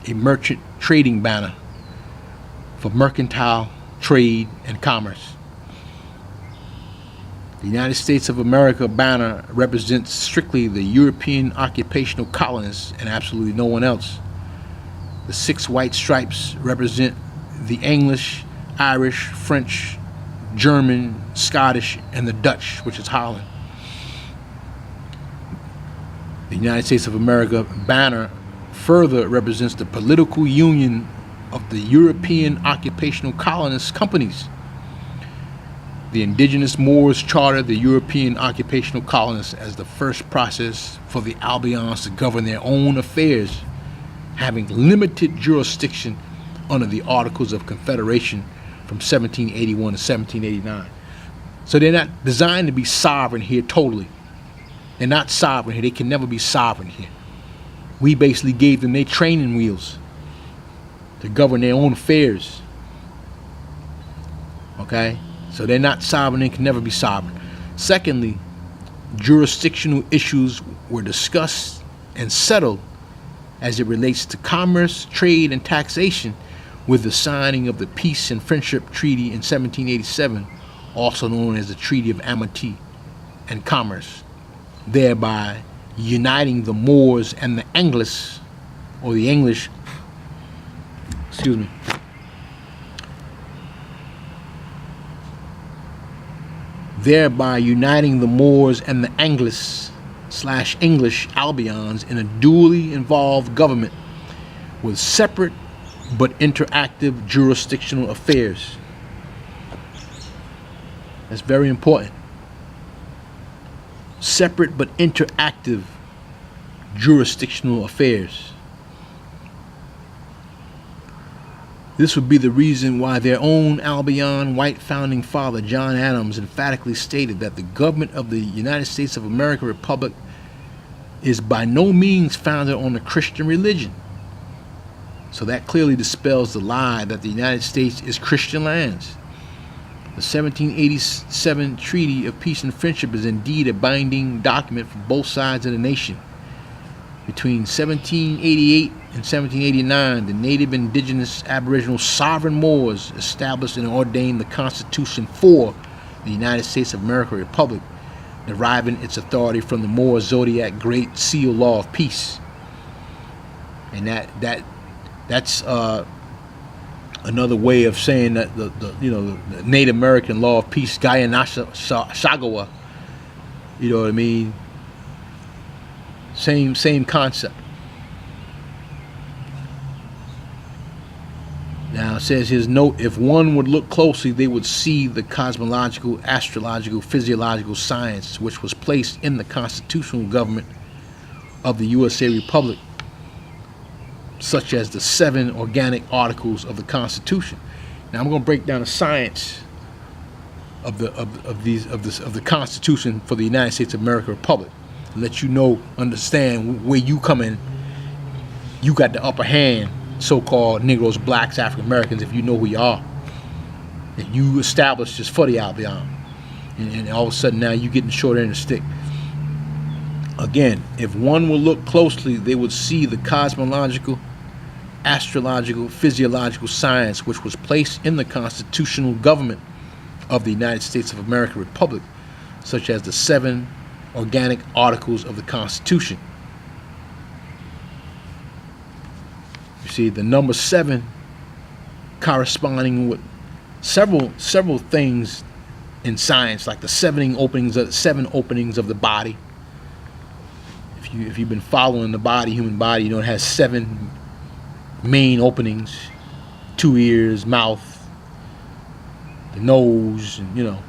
a merchant trading banner for mercantile trade and commerce. The United States of America banner represents strictly the European occupational colonists and absolutely no one else. The 6 white stripes represent the English, Irish, French, German, Scottish, and the Dutch, which is Holland. The United States of America banner further represents the political union of the European occupational colonist companies. The indigenous Moors chartered the European occupational colonists as the first process for the Albions to govern their own affairs, having limited jurisdiction under the Articles of Confederation from 1781 to 1789. So they're not designed to be sovereign here totally. They're not sovereign here. They can never be sovereign here. We basically gave them their training wheels to govern their own affairs. Okay? So they're not sovereign and can never be sovereign. Secondly, jurisdictional issues were discussed and settled as it relates to commerce, trade, and taxation with the signing of the Peace and Friendship Treaty in 1787, also known as the Treaty of Amity and Commerce, thereby uniting the Moors and the English, thereby uniting the Moors and the English Albions in a dually involved government with separate but interactive jurisdictional affairs. That's very important. Separate but interactive jurisdictional affairs. This would be the reason why their own Albion white founding father, John Adams, emphatically stated that the government of the United States of America Republic is by no means founded on the Christian religion. So that clearly dispels the lie that the United States is Christian lands. The 1787 Treaty of Peace and Friendship is indeed a binding document for both sides of the nation. Between 1788 and 1789, the native, indigenous, aboriginal sovereign Moors established and ordained the Constitution for the United States of America Republic, deriving its authority from the Moor Zodiac Great Seal Law of Peace. And that's another way of saying that the Native American Law of Peace, Guyana-Shagawa, you know what I mean? Same concept. Now, Now it says his note, if one would look closely, they would see the cosmological, astrological, physiological science which was placed in the constitutional government of the USA Republic, such as the 7 organic articles of the Constitution. Now I'm going to break down the science of the Constitution for the United States of America Republic, and let you know, understand where you come in. You got the upper hand, so-called Negroes, blacks, African Americans, if you know who you are. And you established this for the Albion. And all of a sudden now you getting the short end of the stick. Again, if one will look closely, they would see the cosmological, astrological, physiological science which was placed in the constitutional government of the United States of America Republic, such as the 7 organic articles of the Constitution. You see, the number 7 corresponding with several things in science, like the 7 openings of the body. If you've been following the body, human body, you know it has 7 main openings: 2 ears, mouth, the nose, and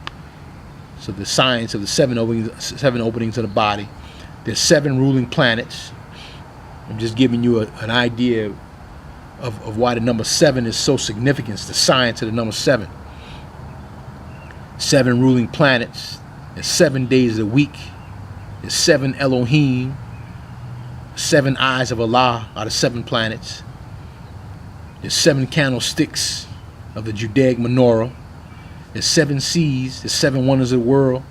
so the science of the 7 openings of the body. There's 7 ruling planets. I'm just giving you an idea of why the number 7 is so significant. It's the science of the number 7. 7 ruling planets. There's 7 days of the week. There's 7 Elohim. 7 eyes of Allah are the 7 planets. There's 7 candlesticks of the Judaic menorah. There's 7 seas. There's 7 wonders of the world.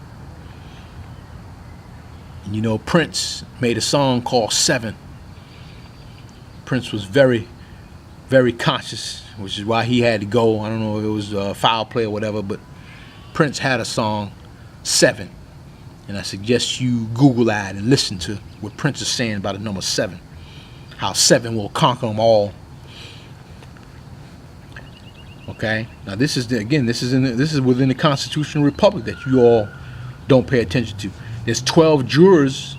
And Prince made a song called 7. Prince was very, very conscious, which is why he had to go. I don't know if it was foul play or whatever, but Prince had a song, 7. And I suggest you Google that and listen to what Prince is saying about the number 7. How 7 will conquer them all. Okay. Now this is within the constitutional republic that you all don't pay attention to. There's 12 jurors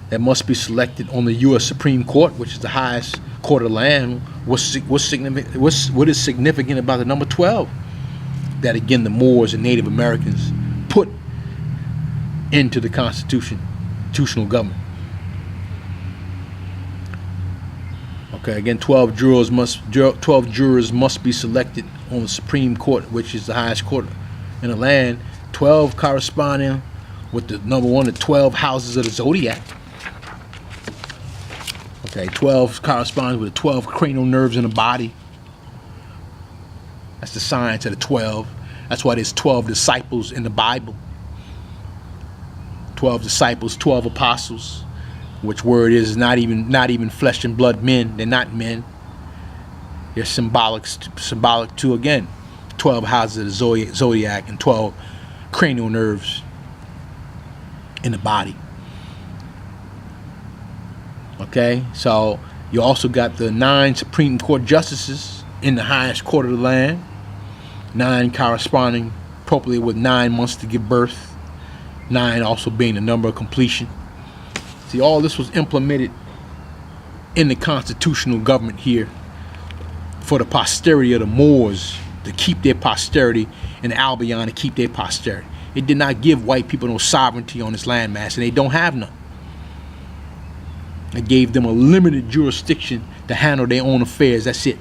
that must be selected on the U.S. Supreme Court, which is the highest court of the land. What is significant about the number 12? That again, the Moors and Native Americans put into the constitutional government. Okay, again, 12 jurors must be selected on the Supreme Court, which is the highest court in the land. 12 corresponding with the number 1 to 12 houses of the zodiac. Okay, 12 corresponds with the 12 cranial nerves in the body. That's the science of the 12. That's why there's 12 disciples in the Bible. 12 disciples, 12 apostles. Which word is not even flesh and blood men. They're not men. They're symbolic to, again, 12 houses of the zodiac and 12 cranial nerves in the body. Okay, so you also got the 9 Supreme Court justices in the highest court of the land. 9 corresponding appropriately with 9 months to give birth. 9 also being the number of completion. See, all this was implemented in the constitutional government here for the posterity of the Moors, to keep their posterity, and the Albion to keep their posterity. It did not give white people no sovereignty on this landmass, and they don't have none. It gave them a limited jurisdiction to handle their own affairs. That's it.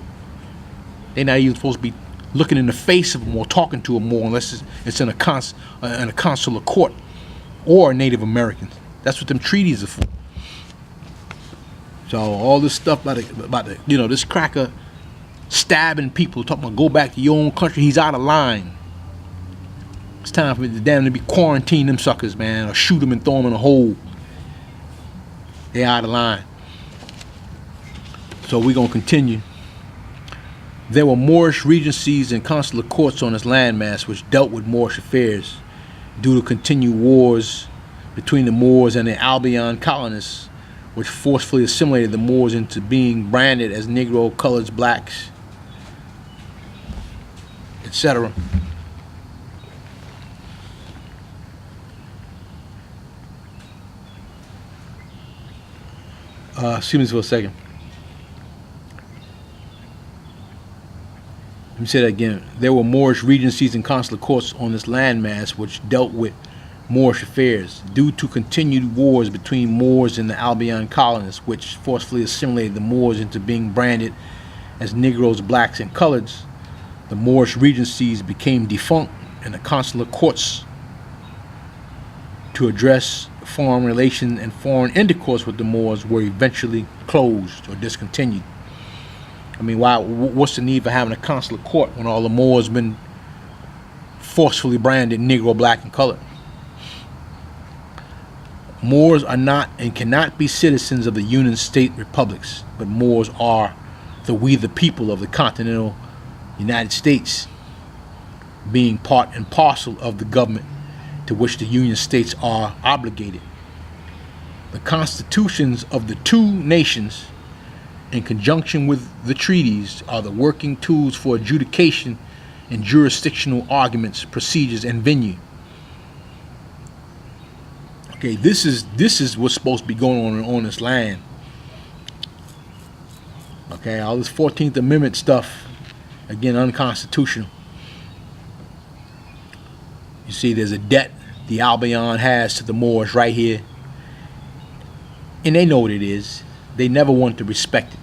They're not even supposed to be looking in the face of them or talking to them more unless it's in a consular court or Native Americans. That's what them treaties are for. So all this stuff about the this cracker stabbing people, talking about go back to your own country, he's out of line. It's time for them to be quarantine them suckers, man, or shoot them and throw them in a hole. They're out of line. So we're gonna continue. There were Moorish regencies and consular courts on this landmass which dealt with Moorish affairs due to continued wars between the Moors and the Albion colonists, which forcefully assimilated the Moors into being branded as Negro, coloreds, blacks, etc. Excuse me for a second. me say that again. There were Moorish regencies and consular courts on this landmass which dealt with Moorish affairs. Due to continued wars between Moors and the Albion colonists, which forcefully assimilated the Moors into being branded as Negroes, blacks, and coloreds, the Moorish regencies became defunct, and the consular courts to address foreign relations and foreign intercourse with the Moors were eventually closed or discontinued. I mean, what's the need for having a consular court when all the Moors been forcefully branded Negro, black, and colored? Moors are not and cannot be citizens of the Union State republics, but Moors are we the people of the continental United States, being part and parcel of the government to which the Union States are obligated. The constitutions of the two nations, in conjunction with the treaties, are the working tools for adjudication and jurisdictional arguments, procedures, and venue. Okay, this is what's supposed to be going on this land. Okay, all this 14th Amendment stuff, again, unconstitutional. You see, there's a debt the Albion has to the Moors right here. And they know what it is. They never want to respect it.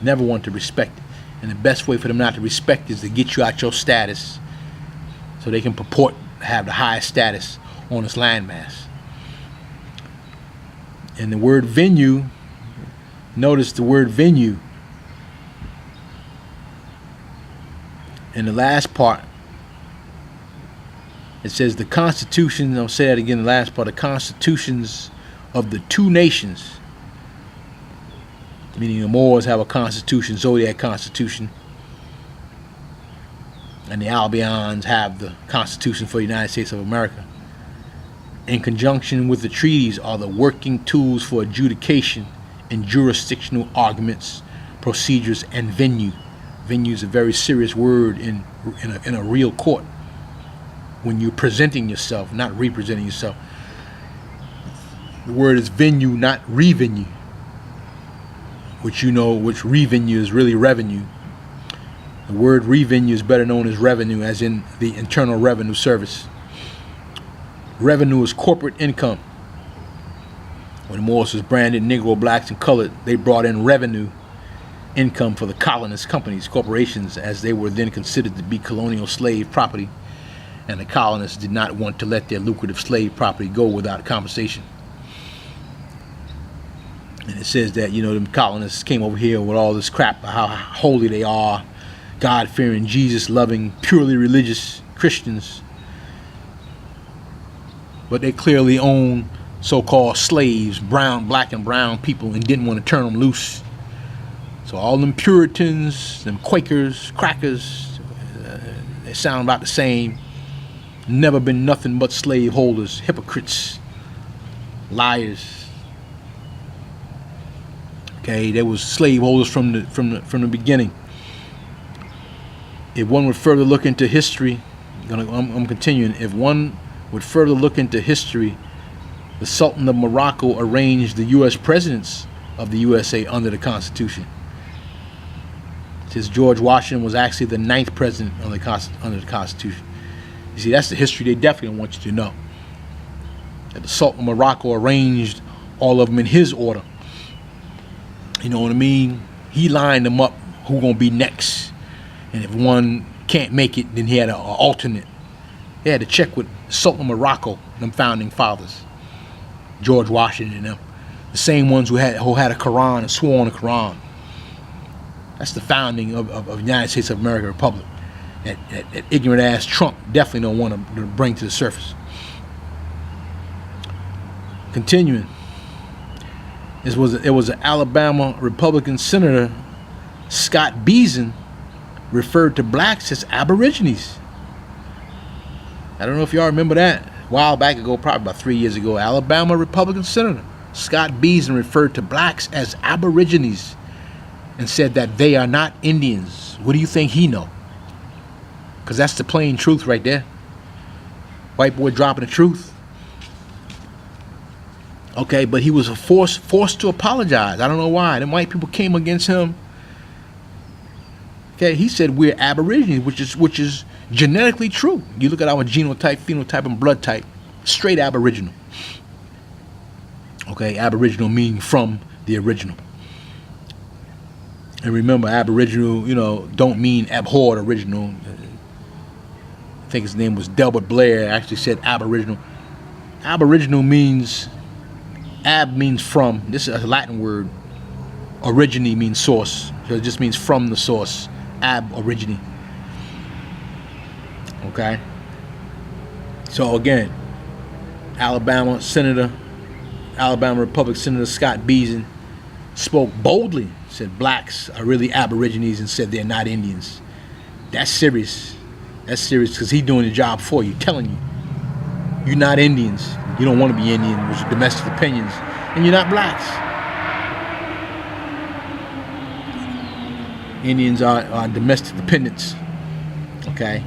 Never want to respect it. And the best way for them not to respect it is to get you out your status so they can purport to have the highest status on this landmass. And the word venue, notice the word venue in the last part. It says the constitution, I'll say that again, the last part, the constitutions of the two nations, meaning the Moors have a constitution, Zodiac Constitution, and the Albions have the Constitution for the United States of America. In conjunction with the treaties are the working tools for adjudication and jurisdictional arguments, procedures, and venue. Venue is a very serious word in a real court. When you're presenting yourself, not representing yourself. The word is venue, not revenue. Which revenue is really revenue. The word revenue is better known as revenue, as in the Internal Revenue Service. Revenue is corporate income. When Moors was branded Negro, blacks, and colored, they brought in revenue income for the colonist companies, corporations, as they were then considered to be colonial slave property, and the colonists did not want to let their lucrative slave property go without compensation. And it says that, the colonists came over here with all this crap about how holy they are, God-fearing, Jesus-loving, purely religious Christians. But they clearly own so-called slaves, black and brown people, and didn't want to turn them loose. So all them Puritans, them Quakers, crackers, they sound about the same. Never been nothing but slave holders, hypocrites, liars. Okay, there was slave holders from the beginning. If one would further look into history, I'm continuing. If one would further look into history, the Sultan of Morocco arranged the U.S. presidents of the USA under the Constitution. It says George Washington was actually the 9th president under the Constitution. You see, that's the history they definitely want you to know. That the Sultan of Morocco arranged all of them in his order. You know what I mean? He lined them up who gonna be next. And if one can't make it, then he had an alternate. They had to check with Sultan of Morocco, them founding fathers. George Washington and them. The same ones who had a Quran and swore on the Quran. That's the founding of the United States of America Republic. That ignorant ass Trump definitely don't want to bring to the surface. Continuing. It was an Alabama Republican Senator, Scott Beason, referred to blacks as aborigines. I don't know if y'all remember that. A while back ago, probably about 3 years ago, Alabama Republican Senator Scott Beason referred to blacks as aborigines and said that they are not Indians. What do you think he know? Because that's the plain truth right there. White boy dropping the truth. Okay, but he was forced to apologize. I don't know why. Them white people came against him Okay, he said we're Aborigines, which is genetically true. You look at our genotype, phenotype, and blood type, straight Aboriginal. Okay, Aboriginal meaning from the original. And remember, Aboriginal, don't mean abhorred original. I think his name was Delbert Blair, actually said Aboriginal. Aboriginal means, ab means from. This is a Latin word. Origine means source. So it just means from the source. Ab origine. Okay? So again, Alabama Republican Senator Scott Beason spoke boldly, said blacks are really Aborigines and said they're not Indians. That's serious. That's serious because he's doing the job for you, telling you. You're not Indians. You don't want to be Indian with your domestic opinions. And you're not blacks. Indians are domestic dependents. Okay?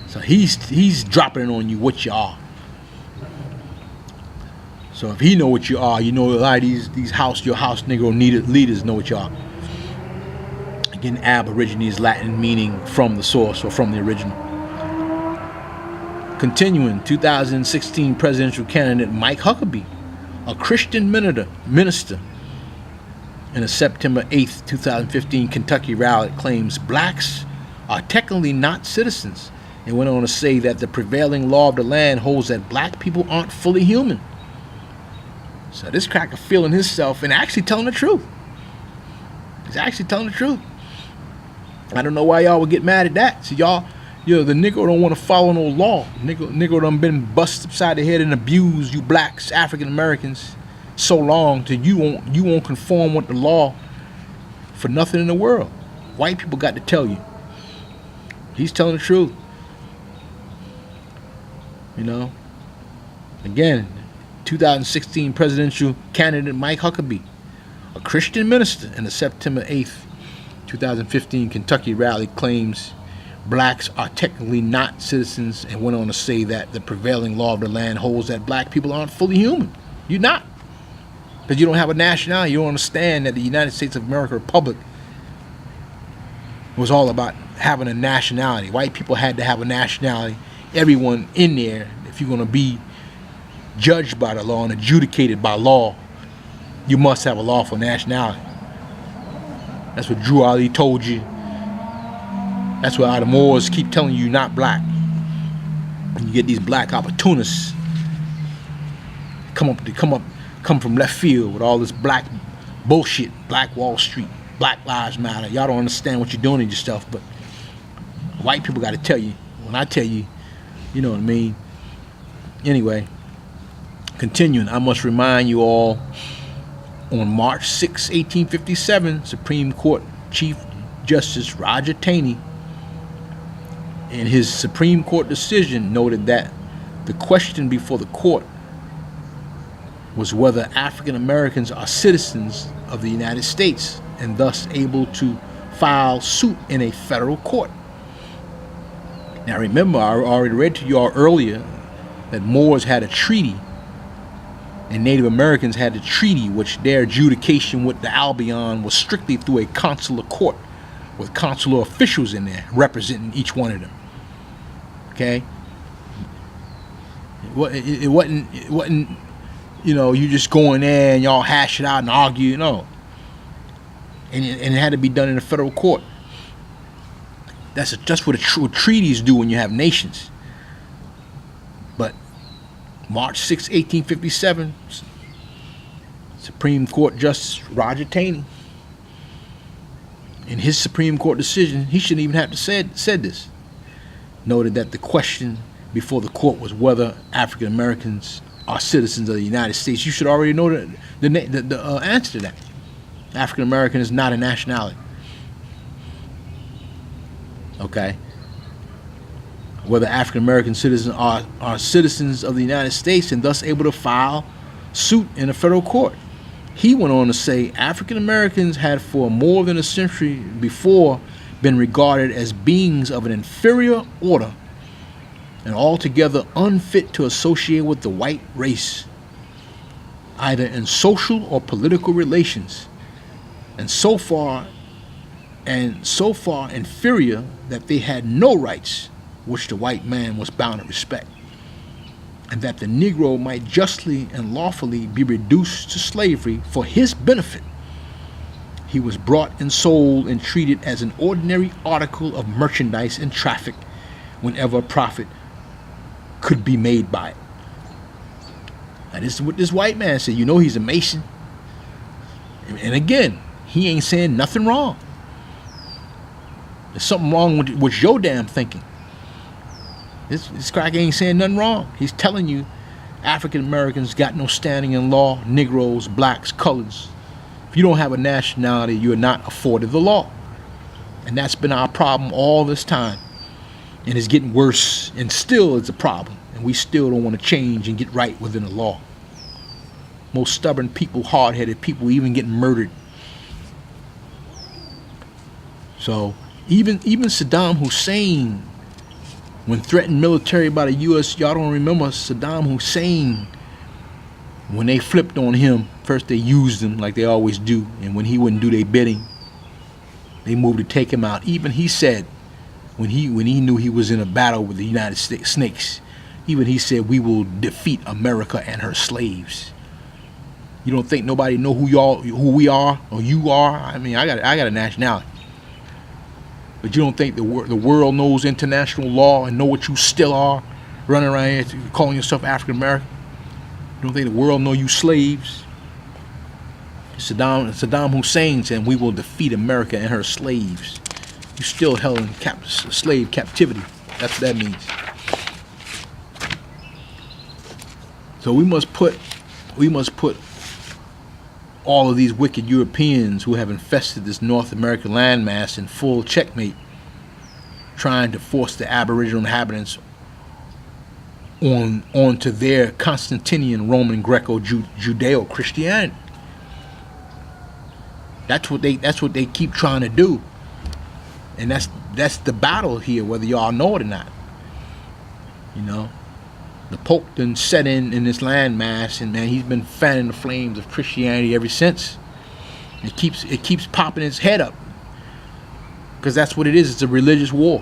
So he's dropping it on you what you are. So if he know what you are, you know a lot of these your house Negro leaders know what you are. Again, Aborigines, Latin meaning from the source or from the original. Continuing, 2016 presidential candidate Mike Huckabee, a Christian minister, in a September 8th, 2015 Kentucky rally claims blacks are technically not citizens and went on to say that the prevailing law of the land holds that black people aren't fully human. So this cracker feeling himself and actually telling the truth. He's actually telling the truth. I don't know why y'all would get mad at that. So y'all, the Negro don't want to follow no law. Negro done been busted upside the head and abused you blacks, African Americans, so long till you won't conform with the law for nothing in the world. White people got to tell you. He's telling the truth. Again, 2016 presidential candidate Mike Huckabee, a Christian minister, in the September 8th, 2015 Kentucky rally claims blacks are technically not citizens and went on to say that the prevailing law of the land holds that black people aren't fully human. You're not. Because you don't have a nationality. You don't understand that the United States of America Republic was all about having a nationality. White people had to have a nationality. Everyone in there, if you're going to be judged by the law and adjudicated by law, you must have a lawful nationality. That's what Drew Ali told you. That's why the Moors keep telling you you're not black. And you get these black opportunists come from left field with all this black bullshit, Black Wall Street, Black Lives Matter. Y'all don't understand what you're doing to yourself, but white people got to tell you. When I tell you, you know what I mean. Anyway, continuing, I must remind you all, on March 6, 1857, Supreme Court Chief Justice Roger Taney, in his Supreme Court decision, noted that the question before the court was whether African Americans are citizens of the United States and thus able to file suit in a federal court. Now remember, I already read to you all earlier that Moors had a treaty and Native Americans had a treaty, which their adjudication with the Albion was strictly through a consular court with consular officials in there representing each one of them. Okay? It wasn't you just go in there and y'all hash it out and argue, no. And it had to be done in a federal court. That's what treaties do when you have nations. But March 6, 1857, Supreme Court Justice Roger Taney, in his Supreme Court decision, he shouldn't even have to said this, noted that the question before the court was whether African Americans are citizens of the United States. You should already know the answer to that. African American is not a nationality. Okay? Whether African American citizens are citizens of the United States and thus able to file suit in a federal court. He went on to say African Americans had for more than a century before been regarded as beings of an inferior order and altogether unfit to associate with the white race, either in social or political relations. And so far and so far inferior that they had no rights which the white man was bound to respect, and that the Negro might justly and lawfully be reduced to slavery for his benefit, he was brought and sold and treated as an ordinary article of merchandise and traffic whenever a profit could be made by it. Now this is what this white man said. You know he's a Mason. And again, he ain't saying nothing wrong. There's something wrong with your damn thinking. This crack ain't saying nothing wrong. He's telling you African Americans got no standing in law, Negroes, blacks, colors. If you don't have a nationality, you're not afforded the law. And that's been our problem all this time. And it's getting worse, and still it's a problem. And we still don't want to change and get right within the law. Most stubborn people, hard-headed people, even getting murdered. So even Saddam Hussein, when threatened military by the U.S., y'all don't remember Saddam Hussein, when they flipped on him, first they used him like they always do, and when he wouldn't do their bidding, they moved to take him out. Even he said, when he knew he was in a battle with the United States snakes, even he said, we will defeat America and her slaves. You don't think nobody know who we are, or you are? I mean, I got a nationality. But you don't think the world knows international law and know what you still are, running around here calling yourself African American? You don't think the world know you slaves? Saddam Hussein said, we will defeat America and her slaves. You still held in slave captivity. That's what that means. So we must put all of these wicked Europeans who have infested this North American landmass in full checkmate, trying to force the Aboriginal inhabitants onto their Constantinian Roman Greco-Judeo Christianity. That's what they keep trying to do, and that's the battle here, whether y'all know it or not. You know, the Pope done set in this landmass, and man, he's been fanning the flames of Christianity ever since. It keeps popping its head up, because that's what it is. It's a religious war.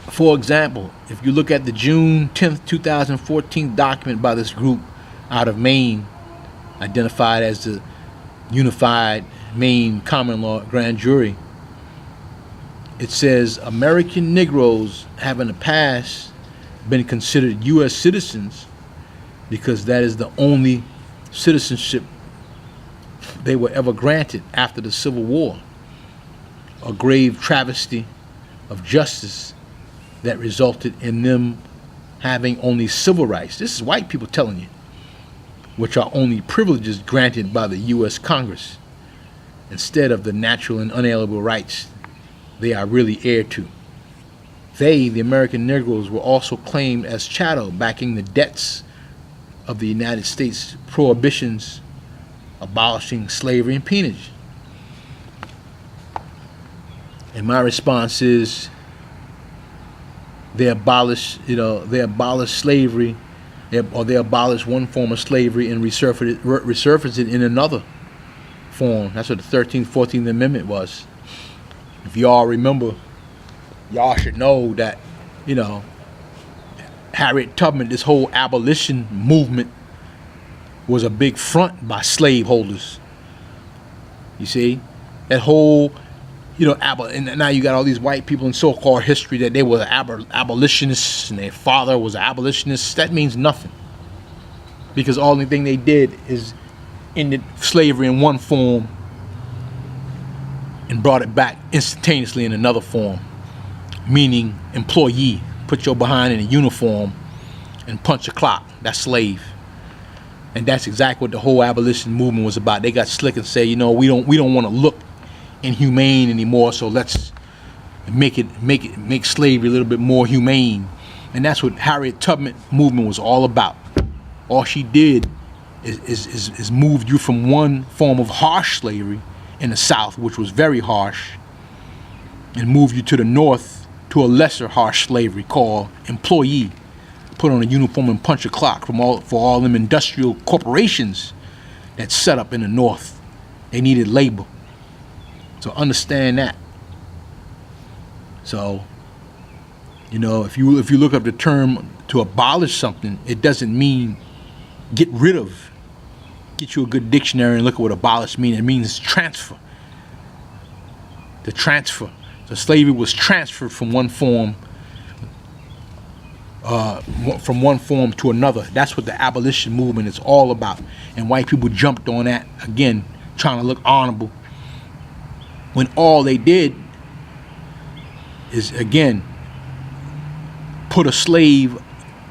For example, if you look at the June 10th, 2014 document by this group out of Maine, identified as the Unified Maine Common Law Grand Jury, it says American Negroes have in the past been considered U.S. citizens because that is the only citizenship they were ever granted after the Civil War. A grave travesty of justice that resulted in them having only civil rights. This is white people telling you, which are only privileges granted by the U.S. Congress instead of the natural and unalienable rights they are really heir to. They, the American Negroes, were also claimed as chattel, backing the debts of the United States prohibitions abolishing slavery and peonage. And my response is, they abolish slavery, or they abolish one form of slavery and resurface it in another form. That's what the 13th, 14th Amendment was. If y'all remember, y'all should know that, you know, Harriet Tubman, this whole abolition movement was a big front by slaveholders. You see, that whole, you know, and now you got all these white people in so-called history that they were abolitionists and their father was an abolitionist. That means nothing, because the only thing they did is ended slavery in one form and brought it back instantaneously in another form, meaning employee. Put your behind in a uniform and punch a clock. That's slave. And that's exactly what the whole abolition movement was about. They got slick and say, you know, we don't want to look inhumane anymore, so let's make slavery a little bit more humane. And that's what Harriet Tubman movement was all about. All she did is moved you from one form of harsh slavery in the South, which was very harsh, and moved you to the North to a lesser harsh slavery called employee. Put on a uniform and punch a clock for all them industrial corporations that set up in the North. They needed labor. So understand that. So, you know, if you look up the term to abolish something, it doesn't mean get rid of. Get you a good dictionary and look at what abolish means. It means transfer. The transfer. So slavery was transferred from one form to another. That's what the abolition movement is all about. And white people jumped on that, again, trying to look honorable, when all they did is, again, put a slave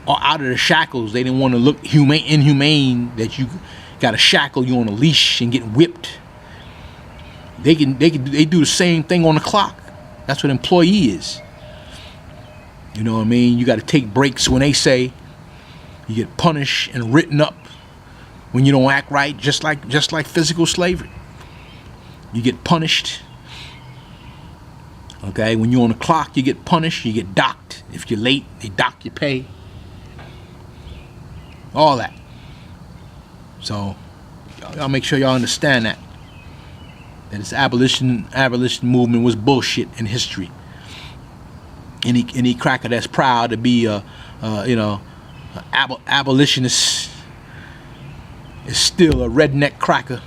out of the shackles. They didn't want to look inhumane, that you got to shackle you on a leash and get whipped. They do the same thing on the clock. That's what employee is. You know what I mean? You got to take breaks when they say. You get punished and written up when you don't act right, just like physical slavery. You get punished. Okay, when you're on the clock, you get punished. You get docked. If you're late, they dock your pay. All that. So, y'all make sure y'all understand that this abolition movement was bullshit in history. Any cracker that's proud to be abolitionist is still a redneck cracker,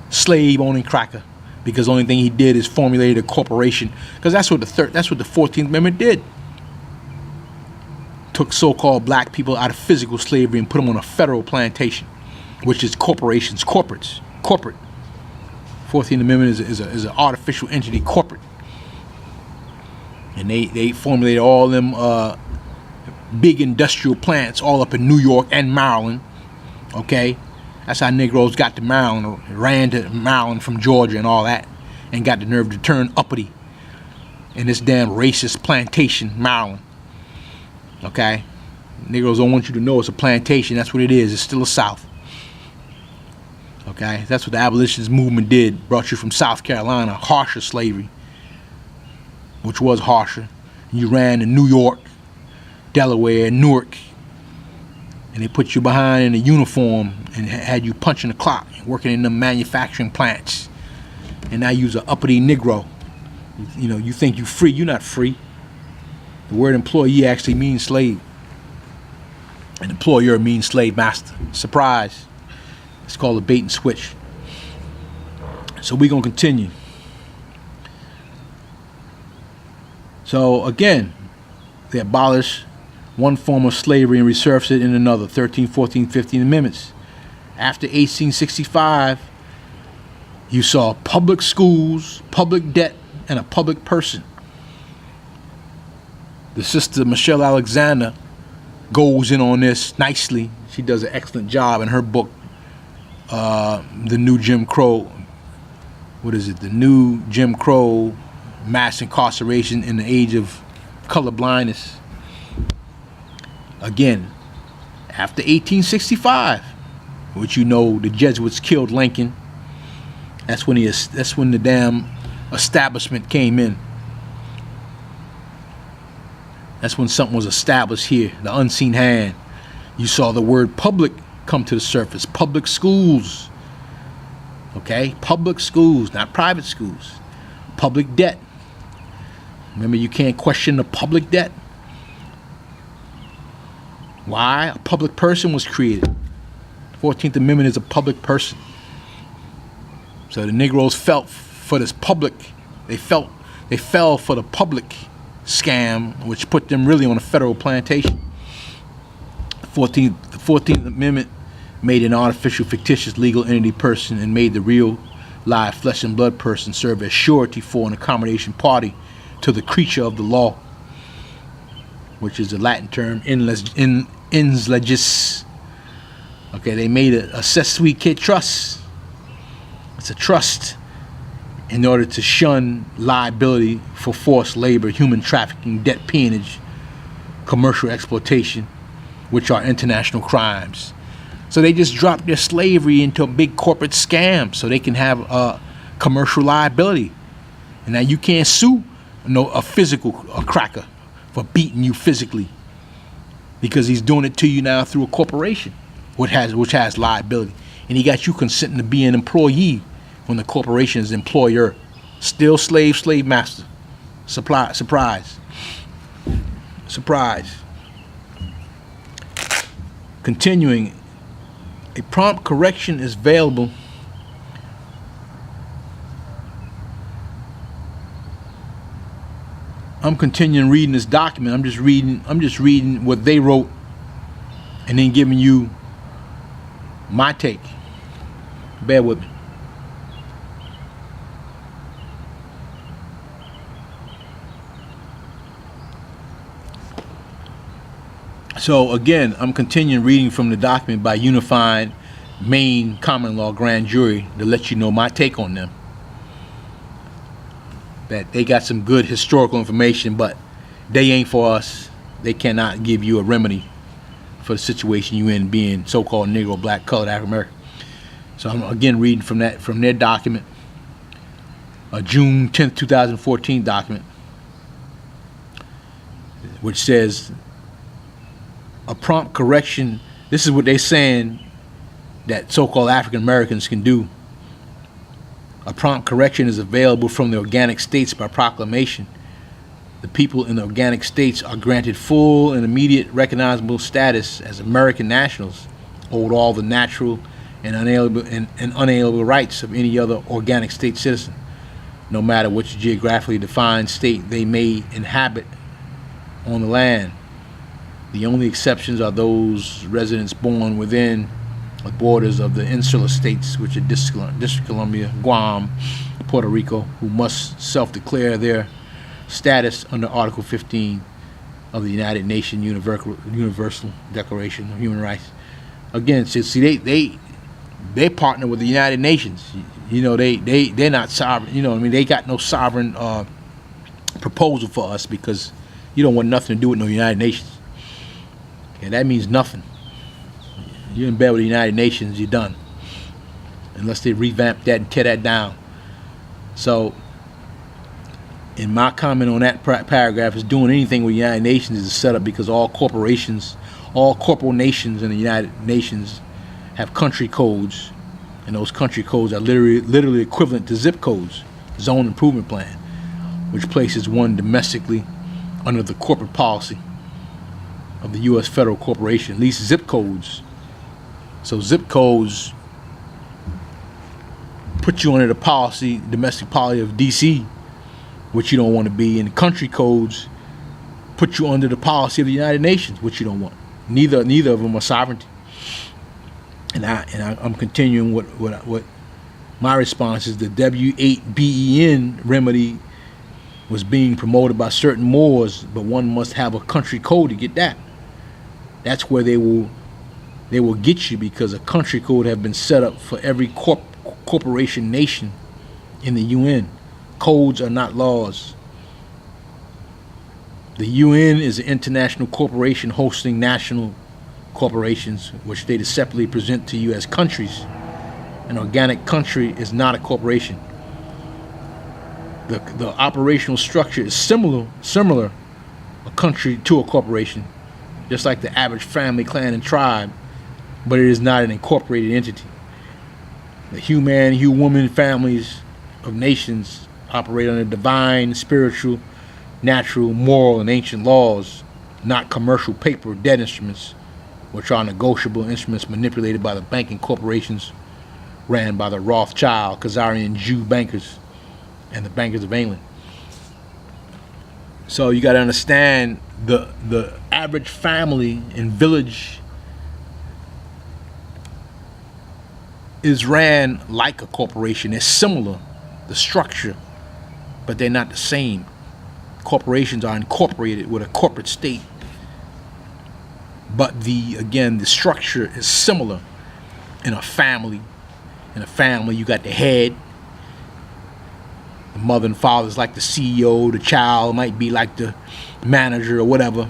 slave owning cracker, because the only thing he did is formulated a corporation. Because that's what the 14th Amendment did. Took so-called black people out of physical slavery and put them on a federal plantation, which is corporations, corporate. 14th Amendment is an artificial entity, corporate. And they formulated all them big industrial plants all up in New York and Maryland. Okay, that's how Negroes got to Maryland, ran to Maryland from Georgia and all that, and got the nerve to turn uppity in this damn racist plantation, Maryland. Okay, Negroes don't want you to know it's a plantation. That's what it is. It's still a South. Okay, that's what the abolitionist movement did. Brought you from South Carolina, harsher slavery, which was harsher. You ran to New York, Delaware, Newark, and they put you behind in a uniform and had you punching the clock, working in the manufacturing plants. And now you're an uppity Negro. You know, you think you're free. You're not free. The word employee actually means slave. And employer means slave master. Surprise. It's called a bait and switch. So we're going to continue. So again, they abolished one form of slavery and resurfaced it in another, 13, 14, 15 amendments. After 1865, you saw public schools, public debt, and a public person. The sister Michelle Alexander goes in on this nicely. She does an excellent job in her book, The New Jim Crow. What is it? The New Jim Crow, Mass Incarceration in the Age of Color Blindness. Again, after 1865, which you know the Jesuits killed Lincoln. That's when the damn establishment came in. That's when something was established here, the unseen hand. You saw the word public come to the surface. Public schools. Okay? Public schools, not private schools. Public debt. Remember, you can't question the public debt. Why? A public person was created. 14th Amendment is a public person. So the Negroes felt for this public, they fell for the public scam, which put them really on a federal plantation. The 14th Amendment made an artificial, fictitious legal entity person and made the real, live, flesh and blood person serve as surety for an accommodation party to the creature of the law, which is the Latin term ens legis. Okay, they made a cestui que trust. It's a trust in order to shun liability for forced labor, human trafficking, debt peonage, commercial exploitation, which are international crimes. So they just dropped their slavery into a big corporate scam so they can have commercial liability. And now you can't sue a cracker for beating you physically, because he's doing it to you now through a corporation, which has liability. And he got you consenting to be an employee when the corporation is employer. Still slave, slave master. Surprise. Continuing, a prompt correction is available I'm continuing reading this document. I'm just reading what they wrote and then giving you my take. Bear with me. So again, I'm continuing reading from the document by Unified Maine Common Law Grand Jury to let you know my take on them. That they got some good historical information, but they ain't for us. They cannot give you a remedy for the situation you in, being so-called Negro, Black, Colored, African American. So I'm again reading from their document, a June 10th, 2014 document, which says a prompt correction. This is what they're saying that so-called African Americans can do. A prompt correction is available from the organic states by proclamation. The people in the organic states are granted full and immediate recognizable status as American nationals, owed all the natural and unalienable rights of any other organic state citizen, no matter which geographically defined state they may inhabit on the land. The only exceptions are those residents born within the borders of the insular states, which are District of Columbia, Guam, Puerto Rico, who must self-declare their status under Article 15 of the United Nations Universal Declaration of Human Rights. Again, see, they partner with the United Nations. You know, they're not sovereign. You know, I mean, they got no sovereign proposal for us because you don't want nothing to do with no United Nations. And that means nothing. You're in bed with the United Nations, you're done. Unless they revamp that and tear that down. So, in my comment on that paragraph, is doing anything with the United Nations is a setup because all corporations, all corporal nations in the United Nations have country codes, and those country codes are literally equivalent to zip codes, zone improvement plan, which places one domestically under the corporate policy of the U.S. federal corporation, at least zip codes. So zip codes put you under the policy, domestic policy of D.C., which you don't want to be, and country codes put you under the policy of the United Nations, which you don't want. Neither of them are sovereignty. And I'm continuing what my response is. The W8BEN remedy was being promoted by certain Moors, but one must have a country code to get that. That's where they will get you, because a country code have been set up for every corporation nation in the UN. Codes are not laws. The UN is an international corporation hosting national corporations, which they separately present to you as countries. An organic country is not a corporation. The operational structure is similar a country to a corporation, just like the average family, clan, and tribe, but it is not an incorporated entity. The human families of nations operate under divine, spiritual, natural, moral, and ancient laws, not commercial paper debt instruments, which are negotiable instruments manipulated by the banking corporations ran by the Rothschild, Khazarian Jew bankers and the bankers of England. So you got to understand the average family and village is ran like a corporation. It's similar, the structure, but they're not the same. Corporations are incorporated with a corporate state, but the structure is similar. In a family you got the head, the mother and father is like the CEO, the child might be like the manager or whatever.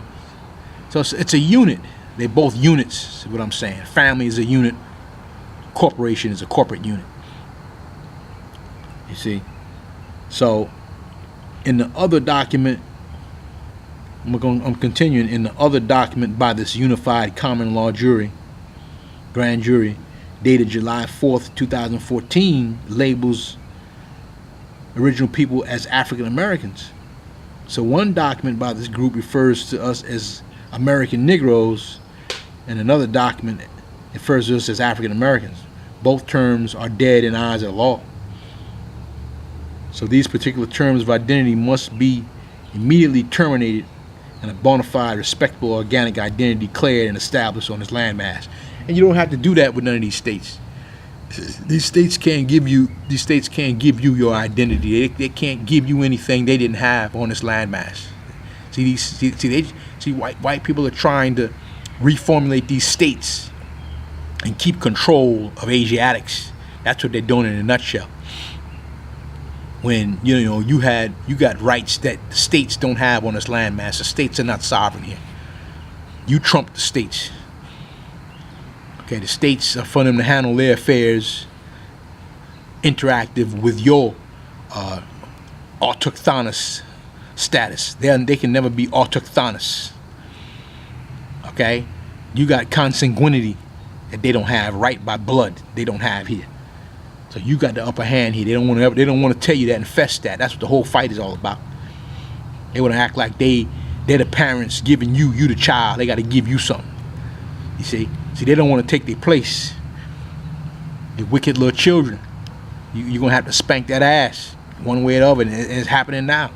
So it's a unit. They're both units, is what I'm saying. Family is a unit, corporation is a corporate unit. You see? So in the other document, I'm continuing in the other document by this Unified Common Law Jury, Grand Jury, dated July 4th, 2014, labels original people as African Americans. So one document by this group refers to us as American Negroes, and another document refers to us as African Americans. Both terms are dead in the eyes of the law. So these particular terms of identity must be immediately terminated and a bona fide, respectable, organic identity declared and established on this landmass. And you don't have to do that with none of these states. These states can't give you your identity. They can't give you anything they didn't have on this landmass. See, white people are trying to reformulate these states and keep control of Asiatics. That's what they're doing in a nutshell. When you got rights that the states don't have on this landmass. The states are not sovereign here. You trump the states. Okay, the states are for them to handle their affairs interactive with your autochthonous status. They can never be autochthonous. Okay, you got consanguinity that they don't have, right by blood. They don't have here. So you got the upper hand here. They don't want to tell you that and fess that. That's what the whole fight is all about. They want to act like they're the parents giving you the child. They got to give you something. You see, they don't want to take their place. The wicked little children. You're gonna have to spank that ass one way or the other, and it's happening now.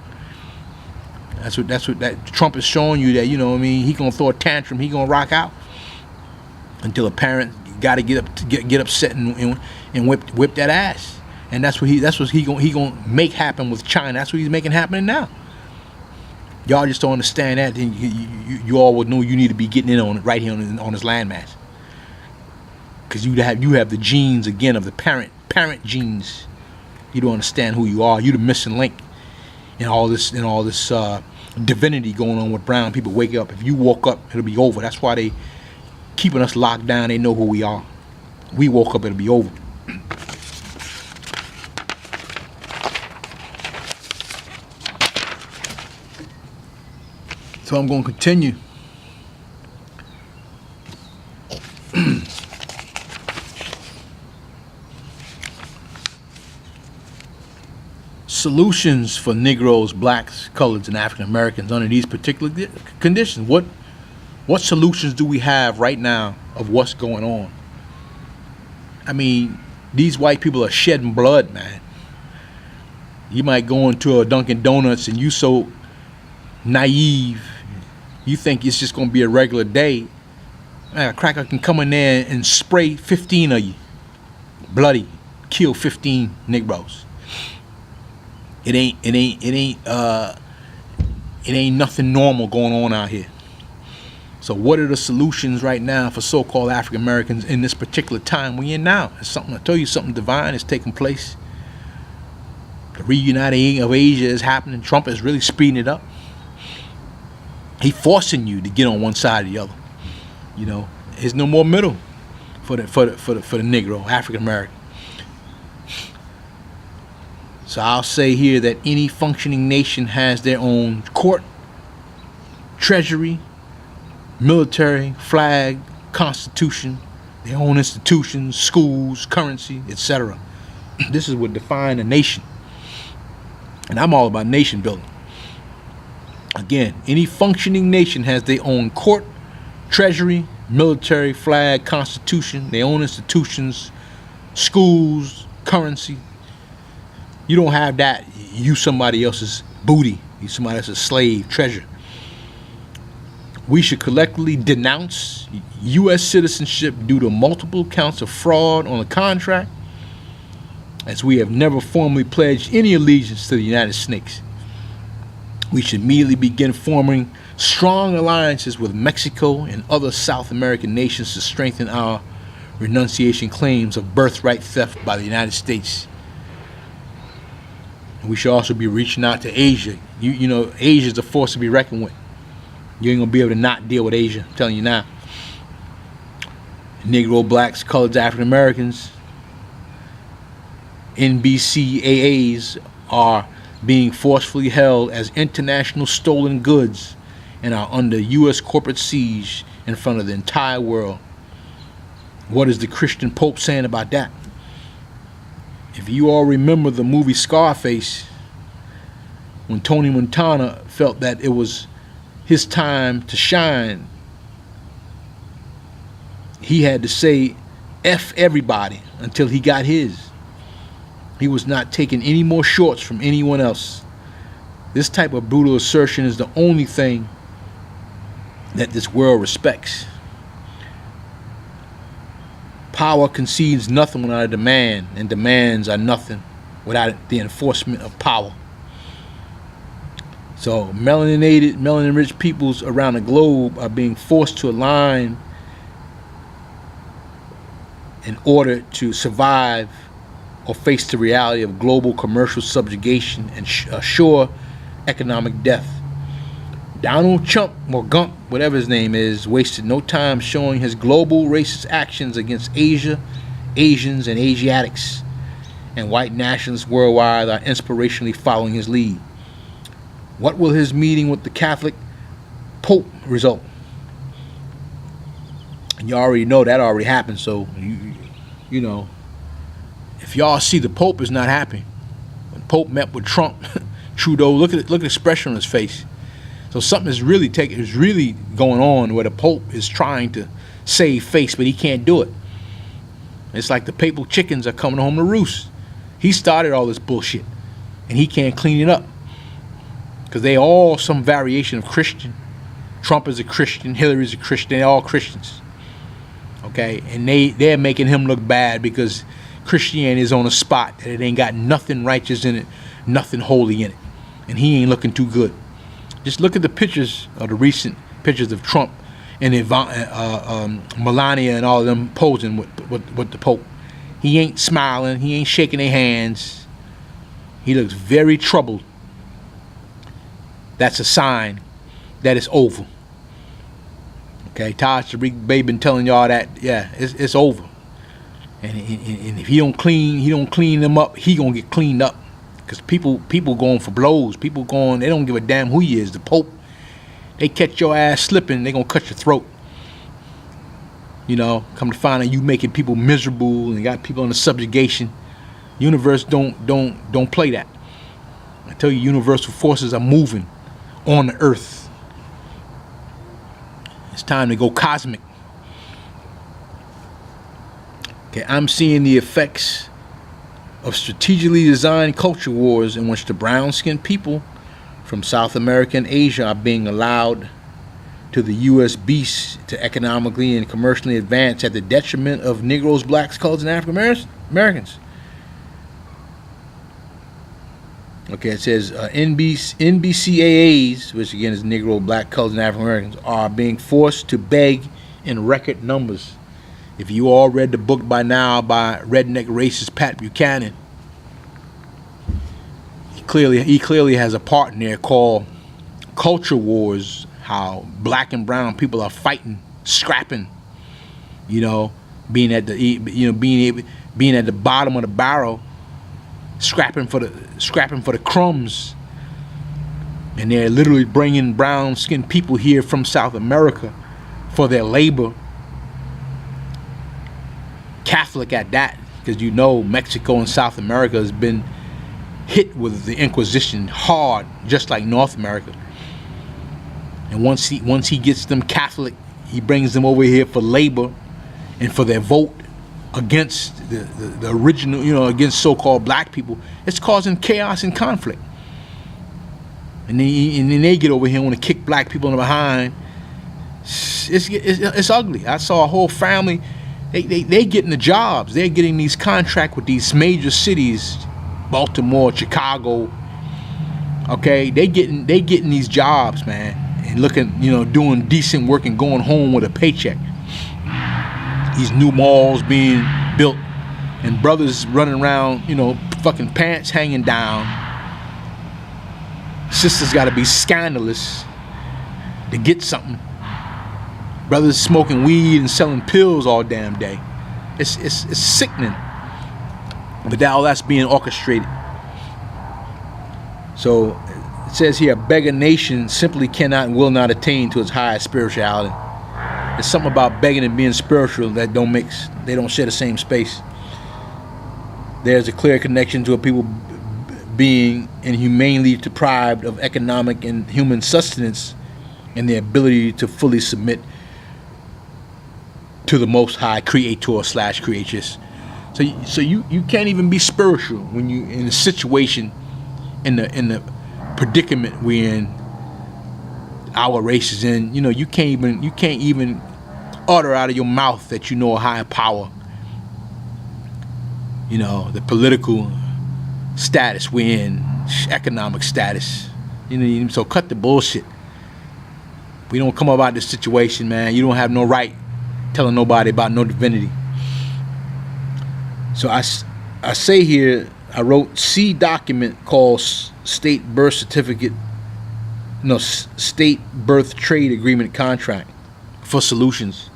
That's what that Trump is showing you, that he gonna throw a tantrum. He gonna rock out until a parent got to get upset and whip that ass. And that's what he gonna make happen with China. That's what he's making happen now. Y'all just don't understand that. Then you all would know you need to be getting in on it right here on this landmass, because you have the genes again of the parent genes. You don't understand who you are. You the missing link in all this divinity going on with brown people. Wake up. If you woke up, it'll be over. That's why they keeping us locked down. They know who we are. We woke up, it'll be over. So I'm going to continue. Solutions for Negroes, blacks, coloreds, and African Americans under these particular conditions. What solutions do we have right now of what's going on? I mean, these white people are shedding blood, man. You might go into a Dunkin' Donuts and you so naive, you think it's just going to be a regular day. Man, a cracker can come in there and spray 15 of you, bloody, kill 15 Negroes. It ain't nothing normal going on out here. So what are the solutions right now for so-called African Americans in this particular time we're in now? It's something, I tell you, something divine is taking place. The reuniting of Asia is happening. Trump is really speeding it up. He forcing you to get on one side or the other. There's no more middle for the Negro, African American. So I'll say here that any functioning nation has their own court, treasury, military, flag, constitution, their own institutions, schools, currency, etc. This is what defines a nation. And I'm all about nation building. Again, any functioning nation has their own court, treasury, military, flag, constitution, their own institutions, schools, currency. You don't have that. You somebody else's booty. You somebody else's slave, treasure. We should collectively denounce U.S. citizenship due to multiple counts of fraud on the contract, as we have never formally pledged any allegiance to the United States. We should immediately begin forming strong alliances with Mexico and other South American nations to strengthen our renunciation claims of birthright theft by the United States. And we should also be reaching out to Asia. Asia is a force to be reckoned with. You ain't gonna be able to not deal with Asia, I'm telling you now. Negro, blacks, coloreds, African Americans, NBCAAs are being forcefully held as international stolen goods and are under U.S. corporate siege in front of the entire world. What is the Christian Pope saying about that? If you all remember the movie Scarface, when Tony Montana felt that it was his time to shine, he had to say F everybody until he got his. He was not taking any more shorts from anyone else. This type of brutal assertion is the only thing that this world respects. Power concedes nothing without a demand, and demands are nothing without the enforcement of power. So melanin-rich peoples around the globe are being forced to align in order to survive or face the reality of global commercial subjugation and assure economic death. Donald Trump, or Gump, whatever his name is, wasted no time showing his global racist actions against Asia, Asians, and Asiatics, and white nationalists worldwide are inspirationally following his lead. What will his meeting with the Catholic Pope result? And you already know that already happened, so you know, if y'all see the Pope is not happy. When Pope met with Trump, Trudeau, look at the expression on his face. So something is really going on where the Pope is trying to save face, but he can't do it. It's like the papal chickens are coming home to roost. He started all this bullshit, and he can't clean it up. Because they all some variation of Christian. Trump is a Christian, Hillary's a Christian, they're all Christians. Okay, and they're making him look bad because Christianity is on a spot that it ain't got nothing righteous in it, nothing holy in it, and he ain't looking too good. Just look at the pictures of the recent pictures of Trump and Melania and all of them posing with the Pope. He ain't smiling, he ain't shaking their hands. He looks very troubled. That's a sign that it's over. Okay, Taj Tariq Bey been telling y'all that, yeah, it's over. And if he don't clean them up, he gonna get cleaned up. Because people going for blows. They don't give a damn who he is. The Pope, they catch your ass slipping, they gonna cut your throat. You know, come to find out you making people miserable and got people under subjugation. Universe don't play that. I tell you, universal forces are moving on the earth. It's time to go cosmic. Okay, I'm seeing the effects of strategically designed culture wars in which the brown-skinned people from South America and Asia are being allowed to the U.S. beast to economically and commercially advance at the detriment of Negroes, blacks, coloreds, and African Americans. Okay, it says NBCAAs, which again is Negro, black, coloreds, and African Americans, are being forced to beg in record numbers. If you all read the book by now by redneck racist Pat Buchanan, he clearly has a part in there called Culture Wars, how black and brown people are fighting, scrapping, being at the bottom of the barrel, scrapping for the crumbs, and they're literally bringing brown-skinned people here from South America for their labor. Catholic at that, because Mexico and South America has been hit with the Inquisition hard, just like North America. And once he gets them Catholic, he brings them over here for labor and for their vote against the original, against so-called black people. It's causing chaos and conflict. And then they get over here and want to kick black people in the behind. It's ugly. I saw a whole family. They getting the jobs. They're getting these contracts with these major cities, Baltimore, Chicago. Okay, they getting these jobs, man, and looking, doing decent work and going home with a paycheck. These new malls being built, and brothers running around, fucking pants hanging down. Sisters got to be scandalous to get something. Brothers smoking weed and selling pills all damn day. It's sickening. But all that's being orchestrated. So it says here, a beggar nation simply cannot and will not attain to its highest spirituality. There's something about begging and being spiritual that don't mix. They don't share the same space. there's a clear connection to a people being inhumanely deprived of economic and human sustenance and their ability to fully submit to the Most High Creator / creatures. So you can't even be spiritual when you in a situation, in the predicament we're in, our race is in. You know, you can't even utter out of your mouth that you know a higher power. You know, the political status we're in, economic status. You know, so cut the bullshit. We don't come about this situation, man. You don't have no right telling nobody about no divinity. So I say here, I wrote C document called state birth trade agreement contract for solutions.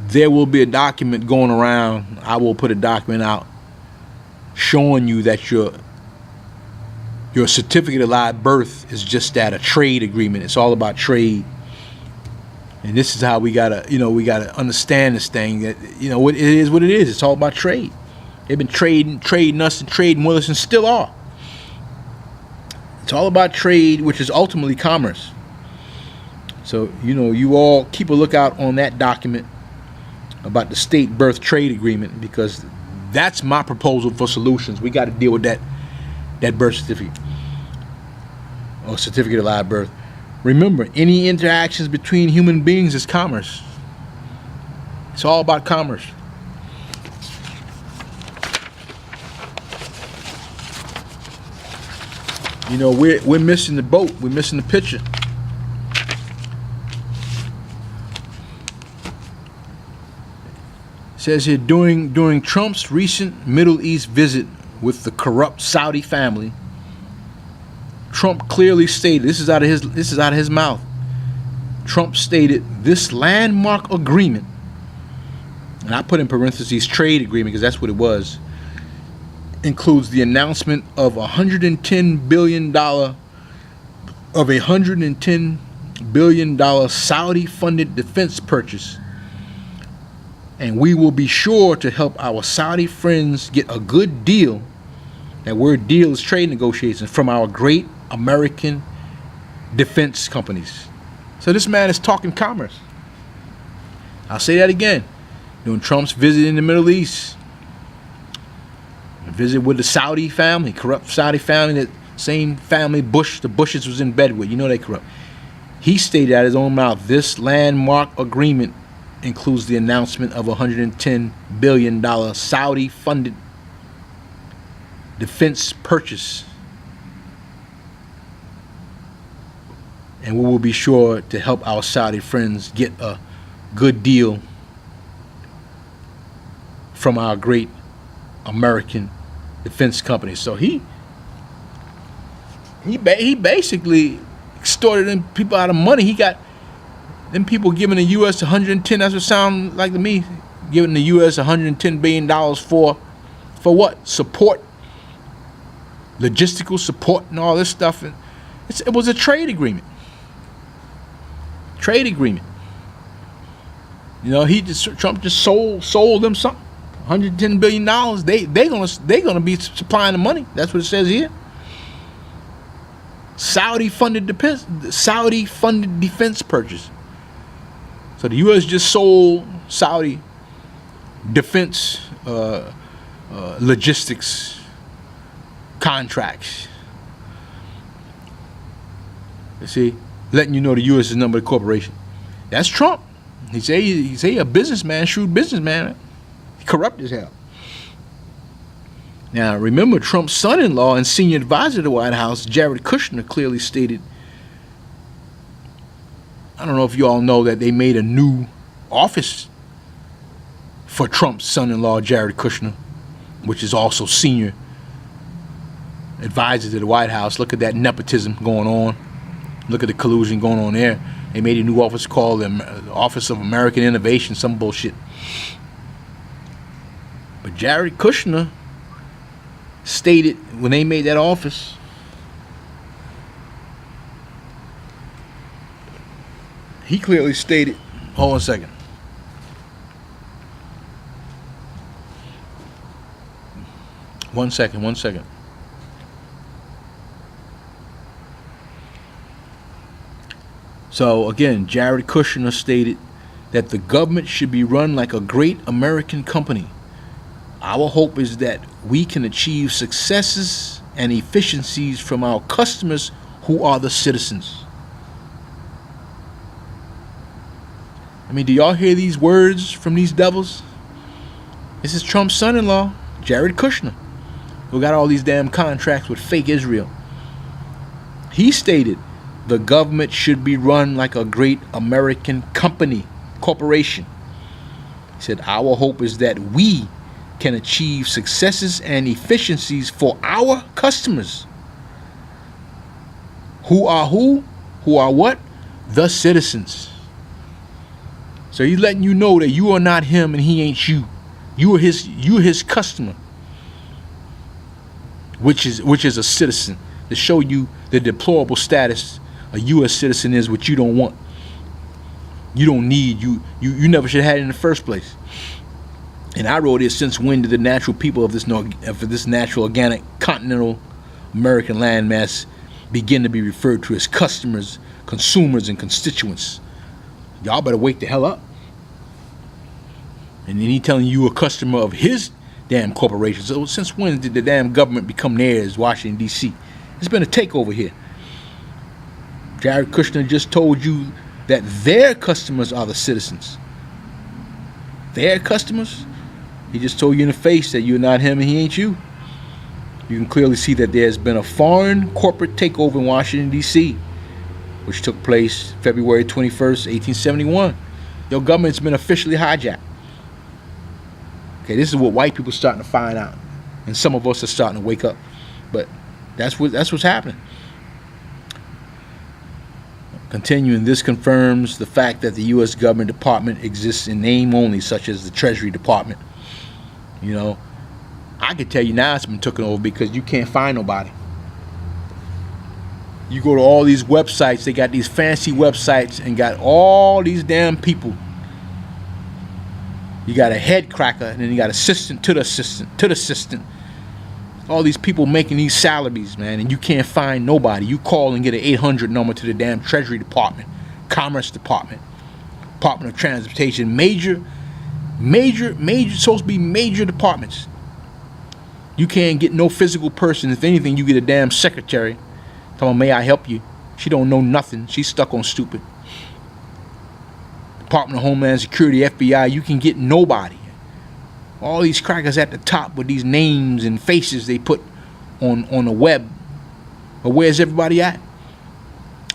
There will be a document going around. I will put a document out showing you that your certificate of live birth is just that, a trade agreement. It's all about trade. And this is how we gotta understand this thing, that, you know, what it is what it is. It's all about trade. They've been trading us and trading with us and still are. It's all about trade, which is ultimately commerce. So, you know, you all keep a lookout on that document about the state birth trade agreement, because that's my proposal for solutions. We got to deal with that birth certificate or certificate of live birth. Remember, any interactions between human beings is commerce. It's all about commerce. You know, we're missing the boat. We're missing the picture. It says here, during Trump's recent Middle East visit with the corrupt Saudi family, Trump clearly stated, this is out of his mouth. Trump stated this landmark agreement, and I put in parentheses trade agreement because that's what it was, includes the announcement of $110 billion Saudi-funded defense purchase, and we will be sure to help our Saudi friends get a good deal. That word deal is trade negotiations from our great American defense companies. So this man is talking commerce. I'll say that again. During Trump's visit in the Middle East, a visit with the Saudi family, corrupt Saudi family, that same family the Bushes was in bed with. You know they corrupt. He stated out of his own mouth, this landmark agreement includes the announcement of $110 billion Saudi-funded defense purchase, and we will be sure to help our Saudi friends get a good deal from our great American defense companies. So he basically extorted them people out of money. He got them people giving the U.S. 110. That's what sounds like to me. Giving the U.S. $110 billion for what? Support, logistical support, and all this stuff. And it was a trade agreement. Trade agreement. You know, Trump just sold them something. $110 billion. They're gonna be supplying the money. That's what it says here. Saudi funded defense purchase. So the U.S. just sold Saudi defense logistics contracts. You see, letting you know the U.S. is number of the corporation. That's Trump. He say a businessman, shrewd businessman, corrupt as hell. Now remember, Trump's son-in-law and senior advisor to the White House, Jared Kushner, clearly stated, I don't know if you all know that they made a new office for Trump's son-in-law, Jared Kushner, which is also senior advisor to the White House. Look at that nepotism going on. Look at the collusion going on there. They made a new office called the Office of American Innovation, some bullshit. But Jared Kushner stated when they made that office, he clearly stated, hold on a second. One second, one second. So again, Jared Kushner stated that the government should be run like a great American company. Our hope is that we can achieve successes and efficiencies from our customers who are the citizens. I mean, do y'all hear these words from these devils? This is Trump's son-in-law, Jared Kushner, who got all these damn contracts with fake Israel. He stated the government should be run like a great American corporation. He said, our hope is that we can achieve successes and efficiencies for our customers. Who are who? Who are what? The citizens. So he's letting you know that you are not him and he ain't you. You are his customer, which is a citizen, to show you the deplorable status a U.S. citizen is, what you don't want. You don't need. You never should have had it in the first place. And I wrote it, since when did the natural people of this natural organic continental American landmass begin to be referred to as customers, consumers, and constituents? Y'all better wake the hell up. And then he telling you a customer of his damn corporation. So since when did the damn government become theirs, Washington, D.C.? It's been a takeover here. Jared Kushner just told you that their customers are the citizens. Their customers? He just told you in the face that you're not him and he ain't you. You can clearly see that there's been a foreign corporate takeover in Washington, D.C., which took place February 21st, 1871. Your government's been officially hijacked. Okay, this is what white people are starting to find out, and some of us are starting to wake up. But that's what's happening. Continuing, this confirms the fact that the U.S. government department exists in name only, such as the Treasury Department. You know, I could tell you now it's been taken over because you can't find nobody. You go to all these websites, they got these fancy websites and got all these damn people. You got a head cracker, and then you got assistant to the assistant to the assistant. All these people making these salaries, man, and you can't find nobody. You call and get an 800 number to the damn Treasury Department, Commerce Department, Department of Transportation, major, supposed to be major departments. You can't get no physical person. If anything, you get a damn secretary. Tell them, may I help you? She don't know nothing. She's stuck on stupid. Department of Homeland Security, FBI, you can get nobody. All these crackers at the top with these names and faces they put on the web. But where's everybody at?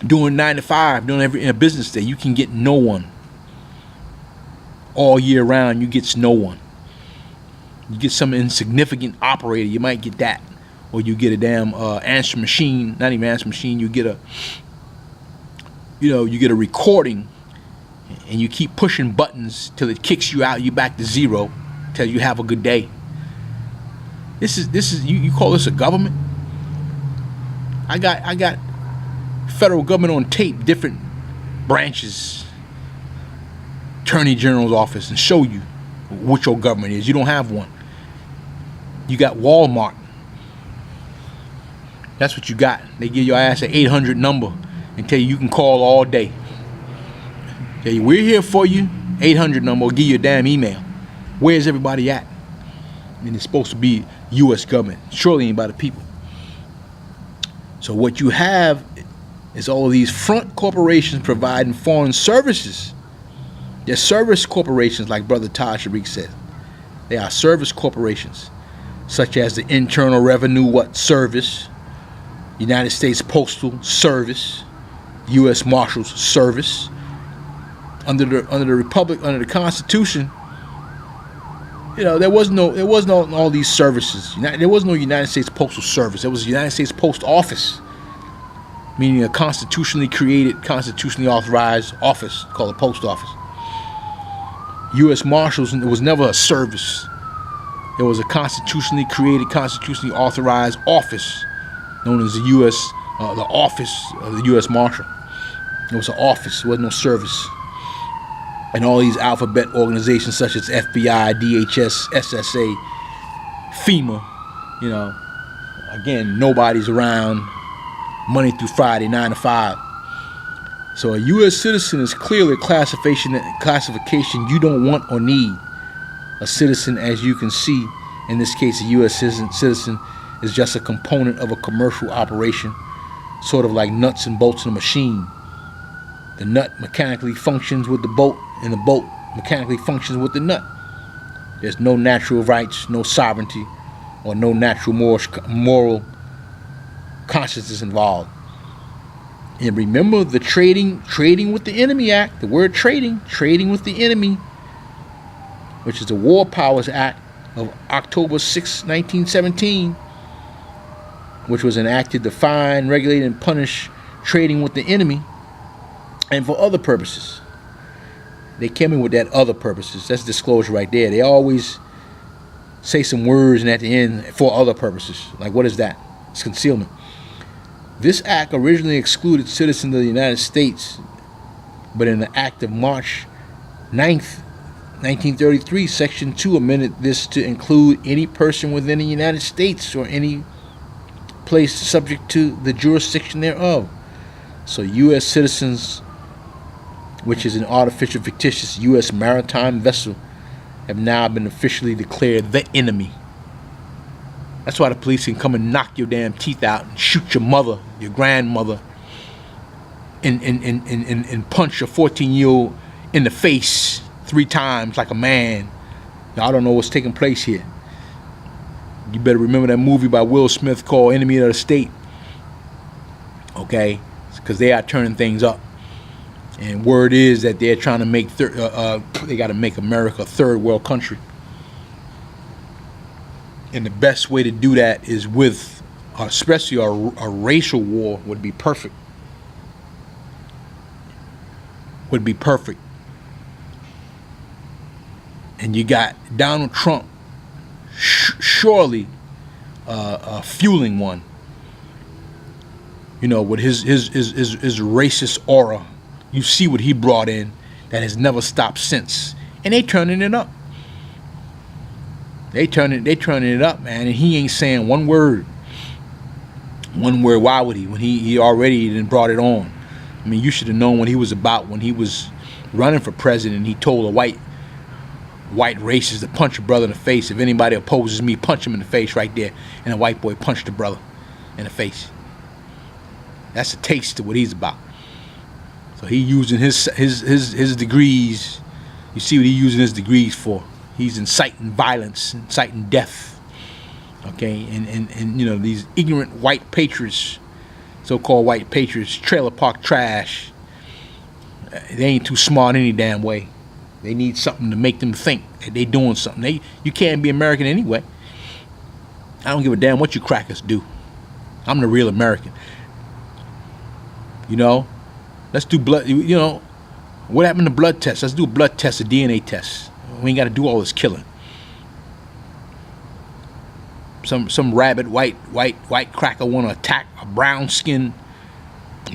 Doing 9 to 5, doing in a business day. You can get no one. All year round, you get no one. You get some insignificant operator, you might get that. Or you get a damn answer machine, not even answer machine, you get a recording, and you keep pushing buttons till it kicks you out, you back to zero, till you have a good day. This is you call this a government? I got federal government on tape, different branches, Attorney General's office, and show you what your government is. You don't have one. You got Walmart. That's what you got. They give your ass an 800 number and tell you can call all day. Tell you, we're here for you. 800 number, or give you a damn email. Where's everybody at? And it's supposed to be U.S. government. Surely ain't by the people. So what you have is all of these front corporations providing foreign services. They're service corporations, like Brother Taj Sharik said. They are service corporations, such as the Internal Revenue Service, United States Postal Service, U.S. Marshals Service. Under the Republic, under the Constitution, there was no all these services. There was no United States Postal Service. There was the United States Post Office, meaning a constitutionally created, constitutionally authorized office called the Post Office. U.S. Marshals, it was never a service. It was a constitutionally created, constitutionally authorized office known as the the office of the U.S. Marshal. It was an office. It wasn't no service. And all these alphabet organizations such as FBI, DHS, SSA, FEMA, You know, again, nobody's around Monday through Friday, 9 to 5. So a U.S. citizen is clearly a classification you don't want or need. A citizen, as you can see, in this case, a U.S. citizen is just a component of a commercial operation, sort of like nuts and bolts in a machine. The nut mechanically functions with the bolt, and the bolt mechanically functions with the nut. There's no natural rights, no sovereignty, or no natural moral consciousness involved. And remember the Trading with the Enemy Act, the word trading with the enemy, which is the War Powers Act of October 6, 1917, which was enacted to find, regulate, and punish trading with the enemy, and for other purposes. They came in with that other purposes. That's disclosure right there. They always say some words and at the end for other purposes. Like, what is that? It's concealment. This act originally excluded citizens of the United States, but in the act of March 9th, 1933, Section 2 amended this to include any person within the United States or any place subject to the jurisdiction thereof. So U.S. citizens, which is an artificial, fictitious U.S. maritime vessel, have now been officially declared the enemy. That's why the police can come and knock your damn teeth out and shoot your mother, your grandmother, and punch a 14-year-old in the face 3 times like a man. Y'all don't know what's taking place here. You better remember that movie by Will Smith called Enemy of the State. Okay? Because they are turning things up. And word is that they're trying to make, they got to make America a third world country. And the best way to do that is with, especially a racial war would be perfect. Would be perfect. And you got Donald Trump surely fueling one. You know, with his racist aura. You see what he brought in that has never stopped since. And they turning it up. They turning it up, man, and he ain't saying one word. One word. Why would he? When he already done brought it on. I mean, you should have known what he was about when he was running for president. He told a white racist to punch a brother in the face. If anybody opposes me, punch him in the face right there. And a white boy punched the brother in the face. That's a taste of what he's about. So he using his degrees. You see what he using his degrees for. He's inciting violence, inciting death. Okay, and you know, these ignorant white patriots, so-called white patriots, trailer park trash, they ain't too smart any damn way. They need something to make them think that they doing something. You can't be American anyway. I don't give a damn what you crackers do. I'm the real American. You know, let's do blood. You know, what happened to blood tests? Let's do a blood test, a DNA test. We ain't got to do all this killing. Some rabid white cracker want to attack a brown-skinned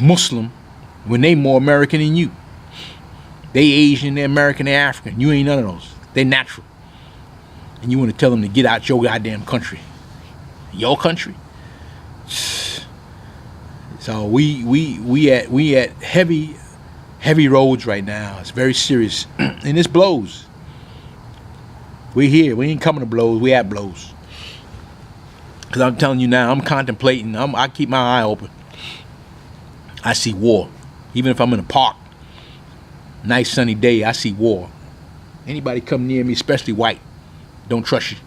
Muslim when they more American than you. They Asian, they American, they African. You ain't none of those. They natural. And you want to tell them to get out your goddamn country. Your country? So we at heavy roads right now. It's very serious. And this blows. We here. We ain't coming to blows. We at blows. Because I'm telling you now, I'm contemplating. I keep my eye open. I see war. Even if I'm in a park, nice sunny day, I see war. Anybody come near me, especially white, don't trust you.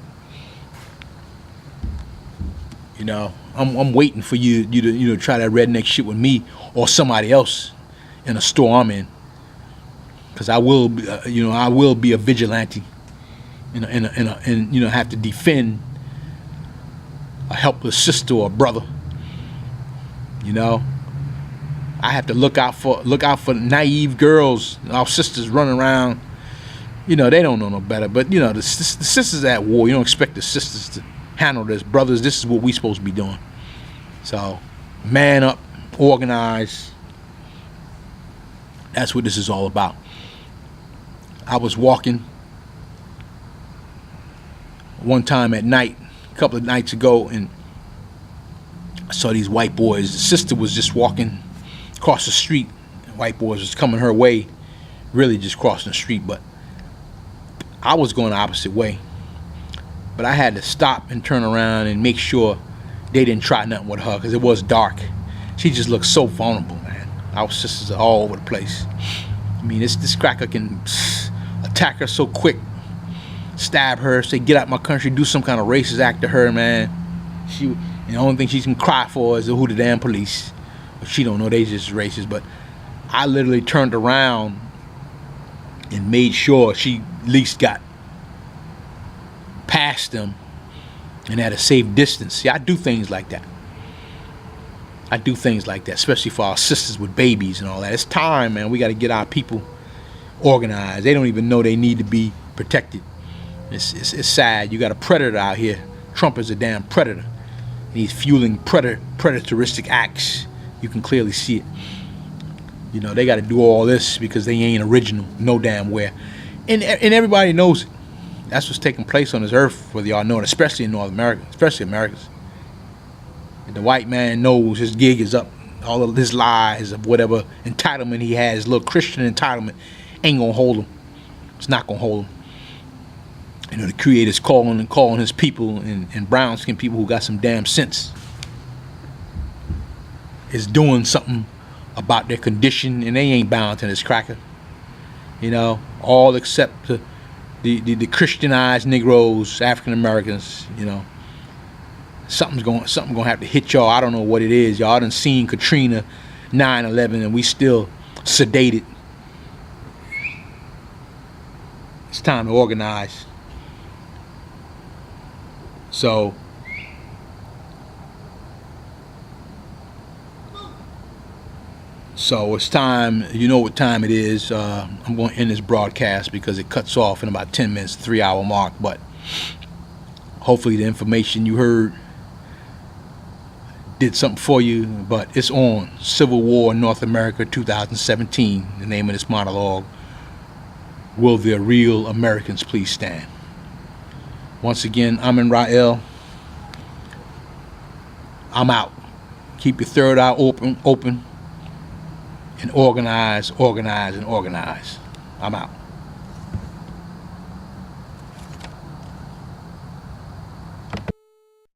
You know, I'm waiting for you to try that redneck shit with me or somebody else in a store I'm in. Because I will be a vigilante. And have to defend a helpless sister or brother. You know, I have to look out for naive girls, our sisters running around. You know, they don't know no better. But you know, the sisters at war. You don't expect the sisters to handle this. Brothers, this is what we supposed to be doing. So, man up, organize. That's what this is all about. I was walking one time at night a couple of nights ago, and I saw these white boys. The sister was just walking across the street. White boys was coming her way, really just crossing the street, but I was going the opposite way. But I had to stop and turn around and make sure they didn't try nothing with her, because it was dark. She just looked so vulnerable, man. Our sisters are all over the place. I mean, this cracker can attack her so quick, stab her, say get out my country, do some kind of racist act to her, man. And the only thing she can cry for is who the damn police. But she don't know they just racist. But I literally turned around and made sure she at least got past them and at a safe distance. See, I do things like that. I do things like that, especially for our sisters with babies and all that. It's time, man. We got to get our people organized. They don't even know they need to be protected. It's sad. You got a predator out here. Trump is a damn predator. And he's fueling predatoristic acts. You can clearly see it. You know, they got to do all this because they ain't original, no damn where. And everybody knows it. That's what's taking place on this earth, whether y'all know it, especially in North America, especially Americans. And the white man knows his gig is up. All of his lies of whatever entitlement he has, little Christian entitlement, ain't gonna hold him. It's not gonna hold him. You know, the Creator's calling his people and brown skinned people who got some damn sense is doing something about their condition, and they ain't bound to this cracker. You know, all except the Christianized Negroes, African Americans. You know, something gonna have to hit y'all. I don't know what it is. Y'all done seen Katrina, 9/11, and we still sedated. It's time to organize. So it's time. You know what time it is. I'm going to end this broadcast because it cuts off in about 10 minutes, 3-hour mark. But hopefully the information you heard did something for you. But it's on Civil War in North America 2017. The name of this monologue. Will the real Americans please stand? Once again, I'm in Rael. I'm out. Keep your third eye open. And organize, and organize. I'm out.